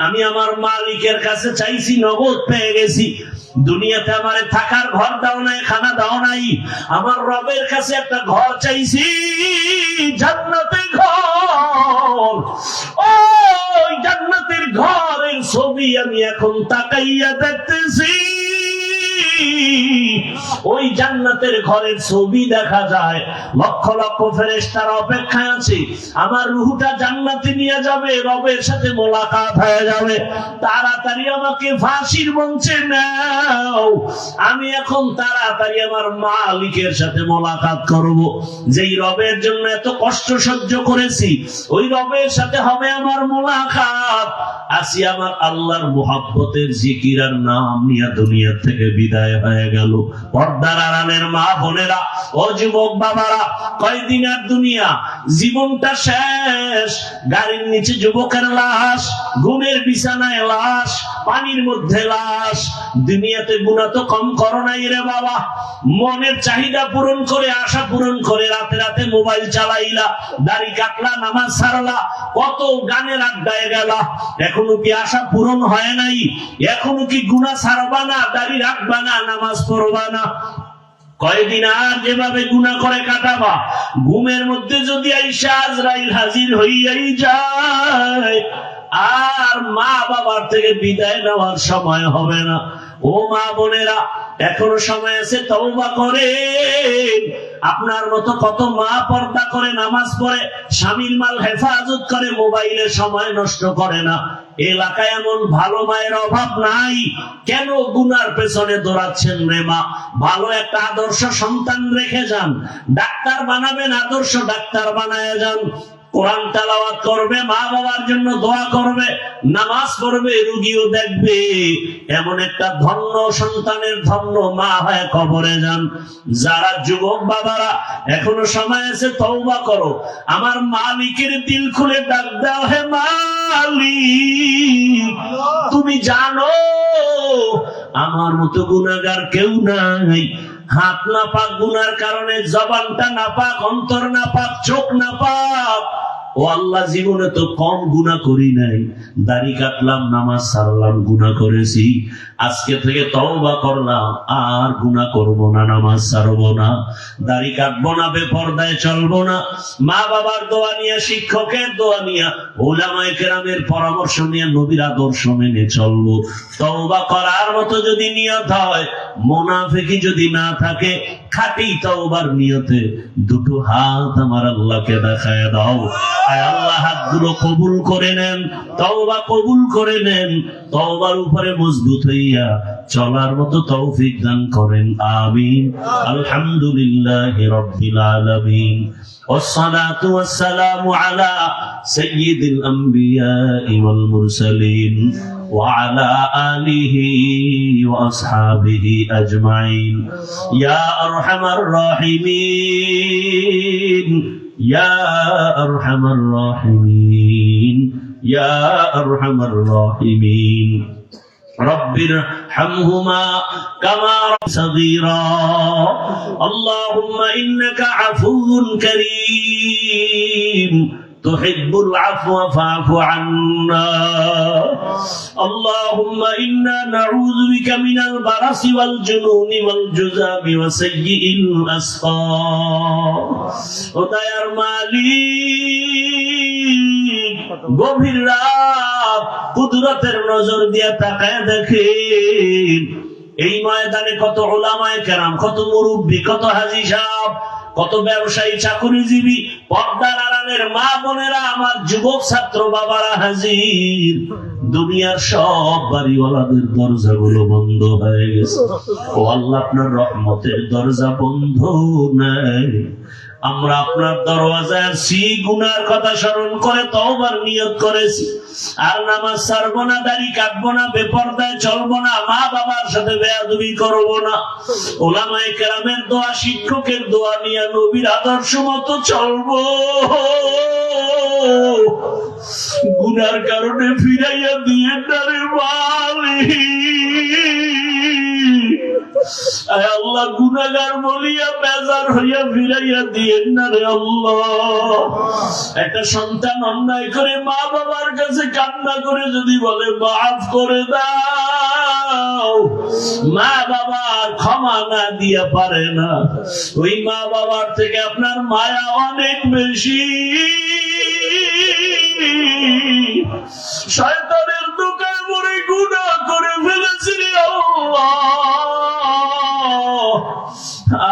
আমি আমার মালিকের কাছে চাইছি, নগদ পেয়ে গেছি। দুনিয়াতে আমারে থাকার ঘর দাও নাই, খানা দাও নাই, আমার রবের কাছে একটা ঘর চাইছি, জান্নাতের ঘর। ওই জান্নাতের ঘরের ছবি আমি এখন তাকাইয়া দেখতেছি, ওই জান্নাতের ঘরের ছবি দেখা যায়, লক্ষ লক্ষ ফেরেশতার অপেক্ষায় আছে, আমার রূহটা জান্নাতে নিয়ে যাবে, রবের সাথে মোলাকাত হয়ে যাবে, তাড়াতাড়ি আমাকে ফাঁসির মঞ্চে নাও, আমি এখন তাড়াতাড়ি আমার মালিকের সাথে মোলাকাত করব, যেই রবের জন্য এত কষ্ট সহ্য করেছি, ওই রবের সাথে হবে আমার মোলাকাত। আসি আমার আল্লাহর মুহাব্বতের জিকির আর নাম নিয়ে দুনিয়া থেকে বিদায় হয়ে গেল। পর্দার আড়ালের মা বোনেরা, ও যুবক বাবারা, কয়দিন আর দুনিয়া, জীবনটা শেষ। গাড়ির নিচে যুবকের লাশ, ঘুমের বিছানায় লাশ, পানির মধ্যে লাশ। দুনিয়াতে গুনাহ তো কম করো নাই রে বাবা, মনের চাহিদা পূরণ করে, আশা পূরণ করে রাতে রাতে মোবাইল চালাইলা, দাড়ি কাটলা, নামাজ ছাড়লা, কত গানের আড্ডায় গেলা, এখনো কি আশা পূরণ হয় নাই? এখনো কি গুনাহ ছাড়বা না, দাড়ি রাখবা না, নামাজ পড়বা না? কয়দিন আর যেভাবে গুনাহ করে কাটাবা, ঘুমের মধ্যে যদি আইসা আজরাইল হাজির হইয়াই যায়, আর মা বাবার থেকে বিদায় নেওয়ার সময় হবে না। ও মা বোনেরা, এখনো সময় আছে, তওবা করেন। আপনার মতো কত মা পর্দা করে, নামাজ পড়ে, স্বামীর মাল হেফাজত করে, মোবাইলে সময় নষ্ট করে না। এলাকায় এমন ভালো মায়ের অভাব নাই। কেন গুনার পেছনে দৌড়াচ্ছেন রে মা? ভালো একটা আদর্শ সন্তান রেখে যান। ডাক্তার বানাবেন, আদর্শ ডাক্তার বানায় যান। কোরআন তেলাওয়াত করবে, মা বাবার জন্য দোয়া করবে, নামাজ পড়বে, রুগীও দেখবে। এমন একটা ধন্য সন্তানের ধন্য মা হয়ে কবরে যান। যারা যুবক বাবারা এখনো সময় আছে, তওবা করো। আমার মালিকের দিল খুলে ডাক দাও, হে মালিক, তুমি জানো আমার মতো গুনাহগার কেউ নাই। হাত না পাক, গুনার কারণে জবানটা না পাক, অন্তর না পাক, চোখ না পাক। ও আল্লাহ, জীবনে তো কম গুনাহ করি নাই। দাড়ি কাটলাম, নামাজ ছাড়লাম, গুনাহ করেছি। আজকে থেকে তওবা করলাম, আর গুনাহ করব না, নামাজ ছাড়বো না, দাড়ি কাটবো না, বেপরদায় চলবো না। মা বাবার দোয়া নিয়ে, শিক্ষকের দোয়া নিয়ে, উলামায়ে কেরামের পরামর্শ নিয়ে, নবীর আদর্শ মেনে চলবো। তওবা করার মতো যদি নিয়ত হয়, মুনাফিকি যদি না থাকে, খাঁটি তওবার নিয়তে দুটো হাত আমার আল্লাহকে দেখায় দাও। আয় আল্লাহ, হাতগুলো কবুল করে নেন, তওবা কবুল করে নেন। তওবার উপরে মজবুত হইয়া চলার মতো তৌফিক দান করেন, আমিন। আলহামদুলিল্লাহি রাব্বিল আলামিন, ওয়াসসালাতু ওয়াসসালামু আলা সাইয়্যিদিল আমবিয়াই ওয়াল মুরসালিন ওয়া আলা আলিহি ওয়া আসহাবিহি আজমাইন। ইয়া আরহামার রাহিমিন, ইয়া আরহামার রাহিমিন, ইয়া আরহামার রাহিমিন। রব্বির হামহুমা কামা সাগীরা। আল্লাহুম্মা ইন্নাকা আফুউন কারীম, তুহিব্বুল আফওয়া ফা'ফু আন্না। আল্লাহুম্মা ইন্না নাউযু বিকা মিনাল বারাসি ওয়াল জুনুনি ওয়াল জুযামি ওয়া সাইয়্যিল আসকাম। ও দয়ার মালিক, গভীর রাত, কুদরতের নজর দিয়ে তাকায় দেখেন এই ময়দানে কত উলামায়ে কেরাম, কত মুরব্বী, কত হাজী সাহেব, কত ব্যবসায়ী, চাকুরিজীবী, পর্দার আড়ালের মা বোনেরা, আমার যুবক ছাত্র বাবারা হাজির। দুনিয়ার সব বাড়িওয়ালাদের দরজাগুলো বন্ধ হয়ে গেছে। ও আল্লাহ, আপনার রহমতের দরজা বন্ধ নাই। আমরা আপনার দরওয়াজায় আসি, গুনার কথা স্মরণ করে তওবার নিয়ত করেছি। আর নামাজ ছাড়বো না, দাড়ি কাটবো না, বেপরদায় চলবো না, মা বাবার সাথে বেয়াদবি করবো না। উলামায়ে কেরামের দোয়া, শিক্ষকের দোয়া নিয়ে নবীর আদর্শ মতো চলবো। গুনার কারণে ফিরাইয়া দিয়ে তারে আয় আল্লাহ, গুনাহগার বলিয়া বেজার হইয়া ফিরাইয়া দিয়েন না রে আল্লাহ। একটা সন্তান অন্যায় করে মা বাবার কাছে কান্না করে যদি বলে মাফ করে দাও, মা বাবা ক্ষমা না দিয়া পারে না। ওই মা বাবার থেকে আপনার মায়া অনেক বেশি। শয়তানের দোকানে পড়ে গুনাহ করে ফেলেছি রে আল্লাহ,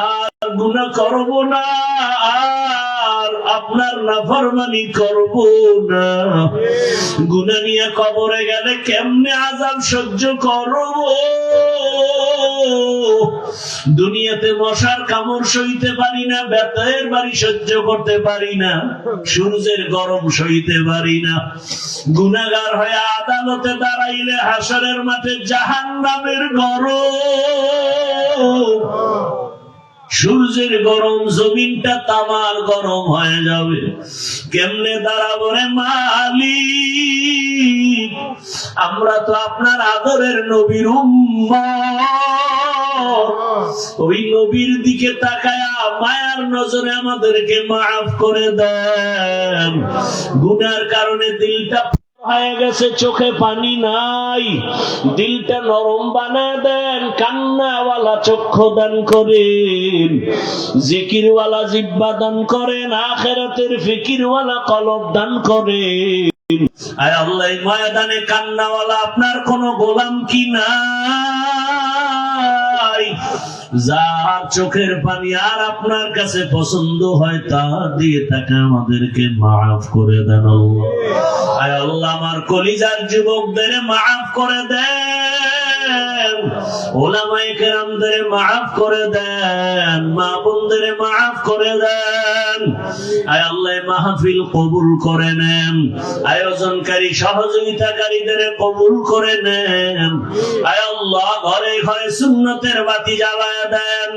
আর গুনাহ করব না, আর আপনার নাফরমানি করব না। গুনাহ নিয়ে কবরে গেলে কেমনে আযাব সহ্য করব? দুনিয়াতে মশার কামড় সইতে পারি না, বেতের বাড়ি সহ্য করতে পারি না, সূর্যের গরম সইতে পারি না। গুনাহগার হয়ে আদালতে দাঁড়াইলে হাসরের মাঠে জাহান্নামের গরম, সূর্যের গরম, জমিনটা তামার গরম হয়ে যাবে। কেমনে দাঁড়াবো রে মালিক? আমরা তো আপনার আদরের নবীর উম্মত। ওই নবীর দিকে তাকায়া মায়ার নজরে আমাদেরকে মাফ করে দেন। গুনার কারণে দিলটা হয়ে গেছে, চোখে পানি নাই, দিলটা নরম বানায় দেন, কান্নাওয়ালা চক্ষু দান করেন, জিকিরওয়ালা জিহ্বা দান করেন, আখিরাতের ফিকিরওয়ালা কলব দান করেন। আয় আল্লাহ, ময়দানে কান্নাওয়ালা আপনার কোন গোলাম কি না? যার চোখের পানি আর আপনার কাছে পছন্দ হয় তা দিয়ে তাকে আমাদেরকে মাফ করে দেন আল্লাহ। আয় আল্লাহ, আমার কলিজার যুবকদের মাফ করে দেন, ওলামায়ে কেরামদের মাফ করে দেন, মা বোনদের মাফ করে দেন। আয় আল্লাহ, মাহফিল কবুল করে নেন, আয়োজনকারী সহযোগিতাকারীদের কবুল করে নেন। আয় আল্লাহ, ঘরে ঘরে সুন্নতের বাতি জ্বালায় দেন,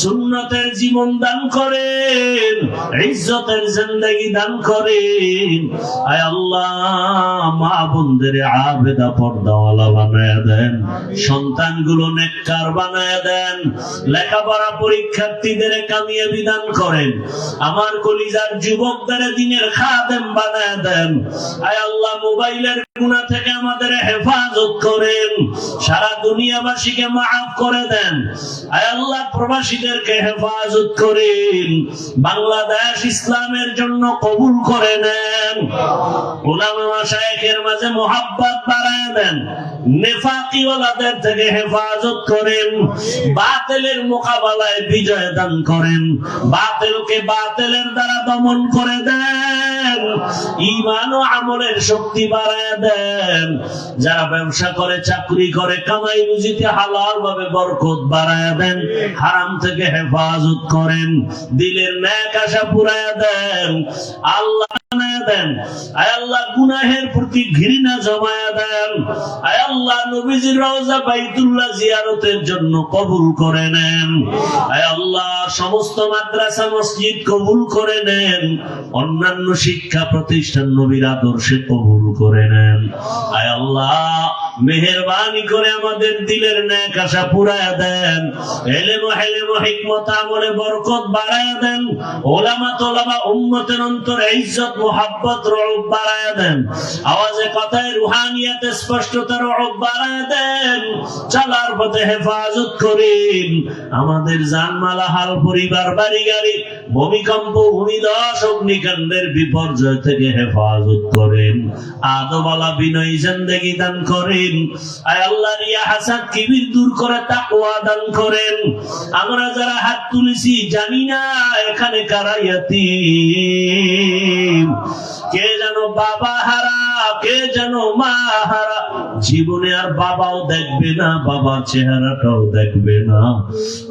সুন্নতের জীবন দান করেন, ইজ্জতের জিন্দেগি দান করেন। আয় আল্লাহ, মা বোনদের আবেদা পর্দাওয়ালা বানায় দেন, সন্তানগুলো নেককার বানায় দেন, লেখাপড়া পরীক্ষার্থীদের কামিয়াবি দান করেন, আমার কলিজার যুবকদের দ্বীনের খাদেম বানায় দেন। আয় আল্লাহ, মোবাইলের গুনাহ থেকে আমাদের হেফাজত করেন, সারা দুনিয়াবাসীকে মাফ করে দেন। আয় আল্লাহ, প্রবাসীদেরকে হেফাজত করেন, বাংলাদেশ ইসলামের জন্য কবুল করে নেন। উলামা মাশায়েখের মাঝে মোহাব্বত বাড়ায় দেন, নেফাকি ওয়ালাদের থেকে হেফাজত করেন, বাতিলের মোকাবেলায় বিজয় দান করেন, বাতিলকে বাতিলের দ্বারা দমন করে দেন, ঈমান ও আমলের শক্তি বাড়ায় দেন। যারা ব্যবসা করে, চাকরি করে, কামাই রুজিতে হালাল ভাবে বরকত বাড়ায় দেন, হারাম থেকে হেফাজত করেন, দিলের নেক আশা পুরায় দেন, আল্লাহ বানায় দেন। আয় আল্লাহ, গুনাহের প্রতি ঘৃণা জমায়া দেন। আয় আল্লাহ, নবীজির রওজা বাইতুল্লাহ জিয়ারতের জন্য কবুল করে নেন। আয় আল্লাহ, সমস্ত মাদ্রাসা মসজিদ কবুল করে নেন, অন্যান্য শিক্ষা প্রতিষ্ঠান নবীর আদর্শে কবুল করে নেন। আয় আল্লাহ, মেহেরবানি করে আমাদের দিলের নেক আশা পুরায়া দেন, ইলম ও হিলম ও হিকমত আমলে বরকত বাড়ায়া দেন, উলামা তোলাবা উম্মতের অন্তরে ইজ্জত মুহাব্বত রউফ বাড়ায়া দেন, আওয়াজে কথায় রুহানিয়াতে স্পষ্টতা রউফ বাড়ায়া দেন, চলার পথে হেফাজত করেন, আমাদের জানমাল হাল পরিবার বাড়ি গাড়ি ভূমিকম্প ভূমিধস অগ্নিকাণ্ডের বিপর্যয় থেকে হেফাজত করেন, আদওয়ালা বিনয়ী জিন্দেগি দান করেন। আয় আল্লাহ, রিয়া হাসাদ কিবির দূর করে তাকওয়া দান করেন। আমরা যারা হাত তুলেছি জানি না এখানে কারা ইয়াতীম, কে যেন বাবা হারা, কে যেন মা হারা, জীবনে আর বাবাও দেখবে না, বাবার চেহারাটাও দেখবে না।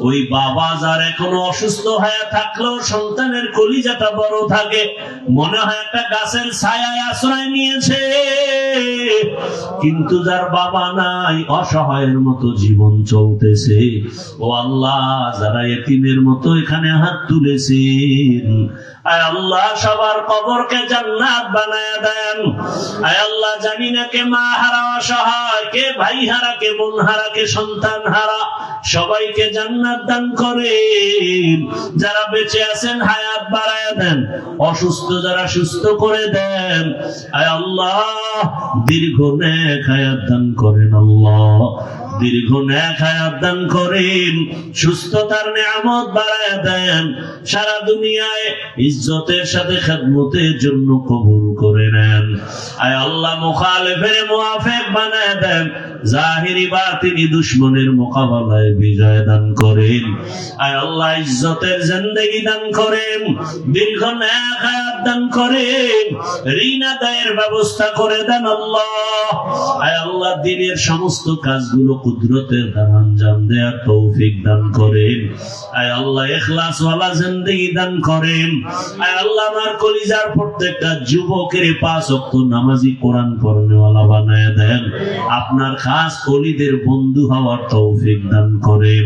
ওই বাবা যার এখনো অসুস্থ হয়ে থাকলেও সন্তানের কলিজাটা বড় থাকে, মনে হয় একটা গাছের ছায়ায় আশ্রয় নিয়েছে, কিন্তু যার বাবা নাই অসহায়ের মতো জীবন চলতেছে। ও আল্লাহ, যারা এতিমের মতো এখানে হাত তুলেছেন, আয় আল্লাহ, সবার কবরকে জান্নাত বানায়া দেন। আয় আল্লাহ, জানি না কে মা হারা অসহায়, কে ভাই হারা, কে বোন হারা, কে সন্তান হারা, সবাইকে জান্নাত দান করেন। যারা বেঁচে আছেন হায়াত বাড়ায়া দেন, অসুস্থ যারা সুস্থ করে দেন। আয় আল্লাহ, দীর্ঘ নেক হায়াত দান করেন, আল্লাহ দীর্ঘ নেক হায়াত দান করেন, সুস্থতার নিয়ামত বাড়ায়া দেন, সারা দুনিয়ায় ইজ্জতের সাথে খেদমতের জন্য কবুল করে নেন। আয় আল্লাহ, মুখালিফের মুআফিক বানায়া দেন, জাহিরি বাতিনি দুশমনের মোকাবেলায় বিজয় দান করেন। আয় আল্লাহ, ইজ্জতের জিন্দেগি দান করেন, দীর্ঘ নেক হায়াত দান করেন, ঋণ আদায়ের ব্যবস্থা করে দেন আল্লাহ। আয় আল্লাহ, দিনের সমস্ত কাজগুলো কুদরতের দ্বারা আঞ্জাম দেওয়ার তৌফিক দান করেন। আয় আল্লাহ, ইখলাস ওয়ালা জিন্দেগি দান করেন। আয় আল্লাহ, আমার কলিজার প্রত্যেকটা যুবকের 5 ওয়াক্ত নামাজি, কোরআন পড়নেওয়ালা বানায় দেন, আপনার খাস ওলিদের বন্ধু হওয়ার তৌফিক দান করেন।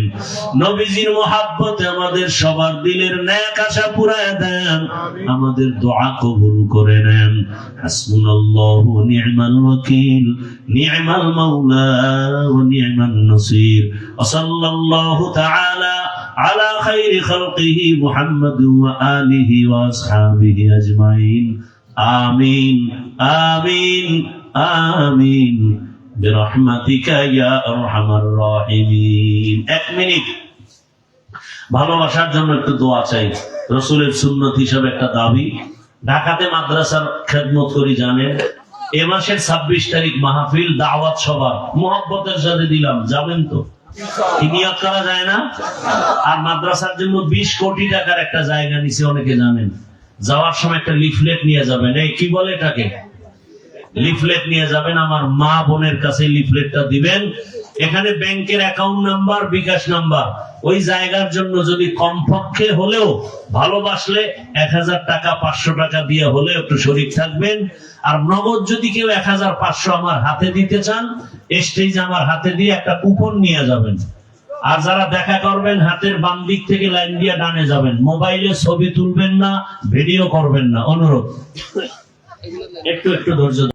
নবীজির মুহাব্বতে আমাদের সবার দিলের নেক আশা পুরায় দেন, আমাদের দোয়া কবুল করে নেন। হাসবুনাল্লাহু ওয়া নি'মাল ওয়াকিল, নি'মাল মাওলা ওয়া নি'মান নাসির। ওয়া সাল্লাল্লাহু তাআলা আলা খাইরি খালকিহি মুহাম্মাদ ওয়া আলিহি ওয়া আসহাবিহি আজমাইন। আমিন আমিন আমিন বিরহমাতিকা ইয়া আরহামার রাহিমিন। 1 মিনিট ভালোবাসার জন্য একটু দোয়া চাই। রাসূলের সুন্নাত হিসাবে একটা দাবি, ঢাকাতে মাদ্রাসার খেদমত করি জানেন, এ মাসের 26 তারিখ মাহফিল দাওয়াত সভা মুহাব্বতের সাথে দিলাম, যাবেন তো? কি নিয়োগ করা যায় না? আর মাদ্রাসার জন্য 20 কোটি টাকার একটা জায়গা নিচে, অনেকে জানেন। যাওয়ার সময় একটা লিফলেট নিয়ে যাবেন। এই কি বলে এটাকে? লিফলেট নিয়ে যাবেন। আমার মা বোনের কাছে লিফলেটটা দিবেন। এখানে ব্যাংকের অ্যাকাউন্ট নাম্বার, বিকাশ নাম্বার। ওই জায়গার জন্য যদি কমপক্ষে হলেও ভালোবাসলে 1000 টাকা 500 টাকা দিয়ে হলে একটু শরীক থাকবেন। আর নগদ যদি কেউ 1500 আমার হাতে দিতে চান, স্টেজ আমার হাতে দিয়ে একটা কুপন নিয়ে যাবেন। আর যারা দেখা করবেন, হাতের বাম দিক থেকে লাইন দিয়ে ডানে যাবেন। মোবাইলে ছবি তুলবেন না, ভিডিও করবেন না, অনুরোধ। একটু ধৈর্য।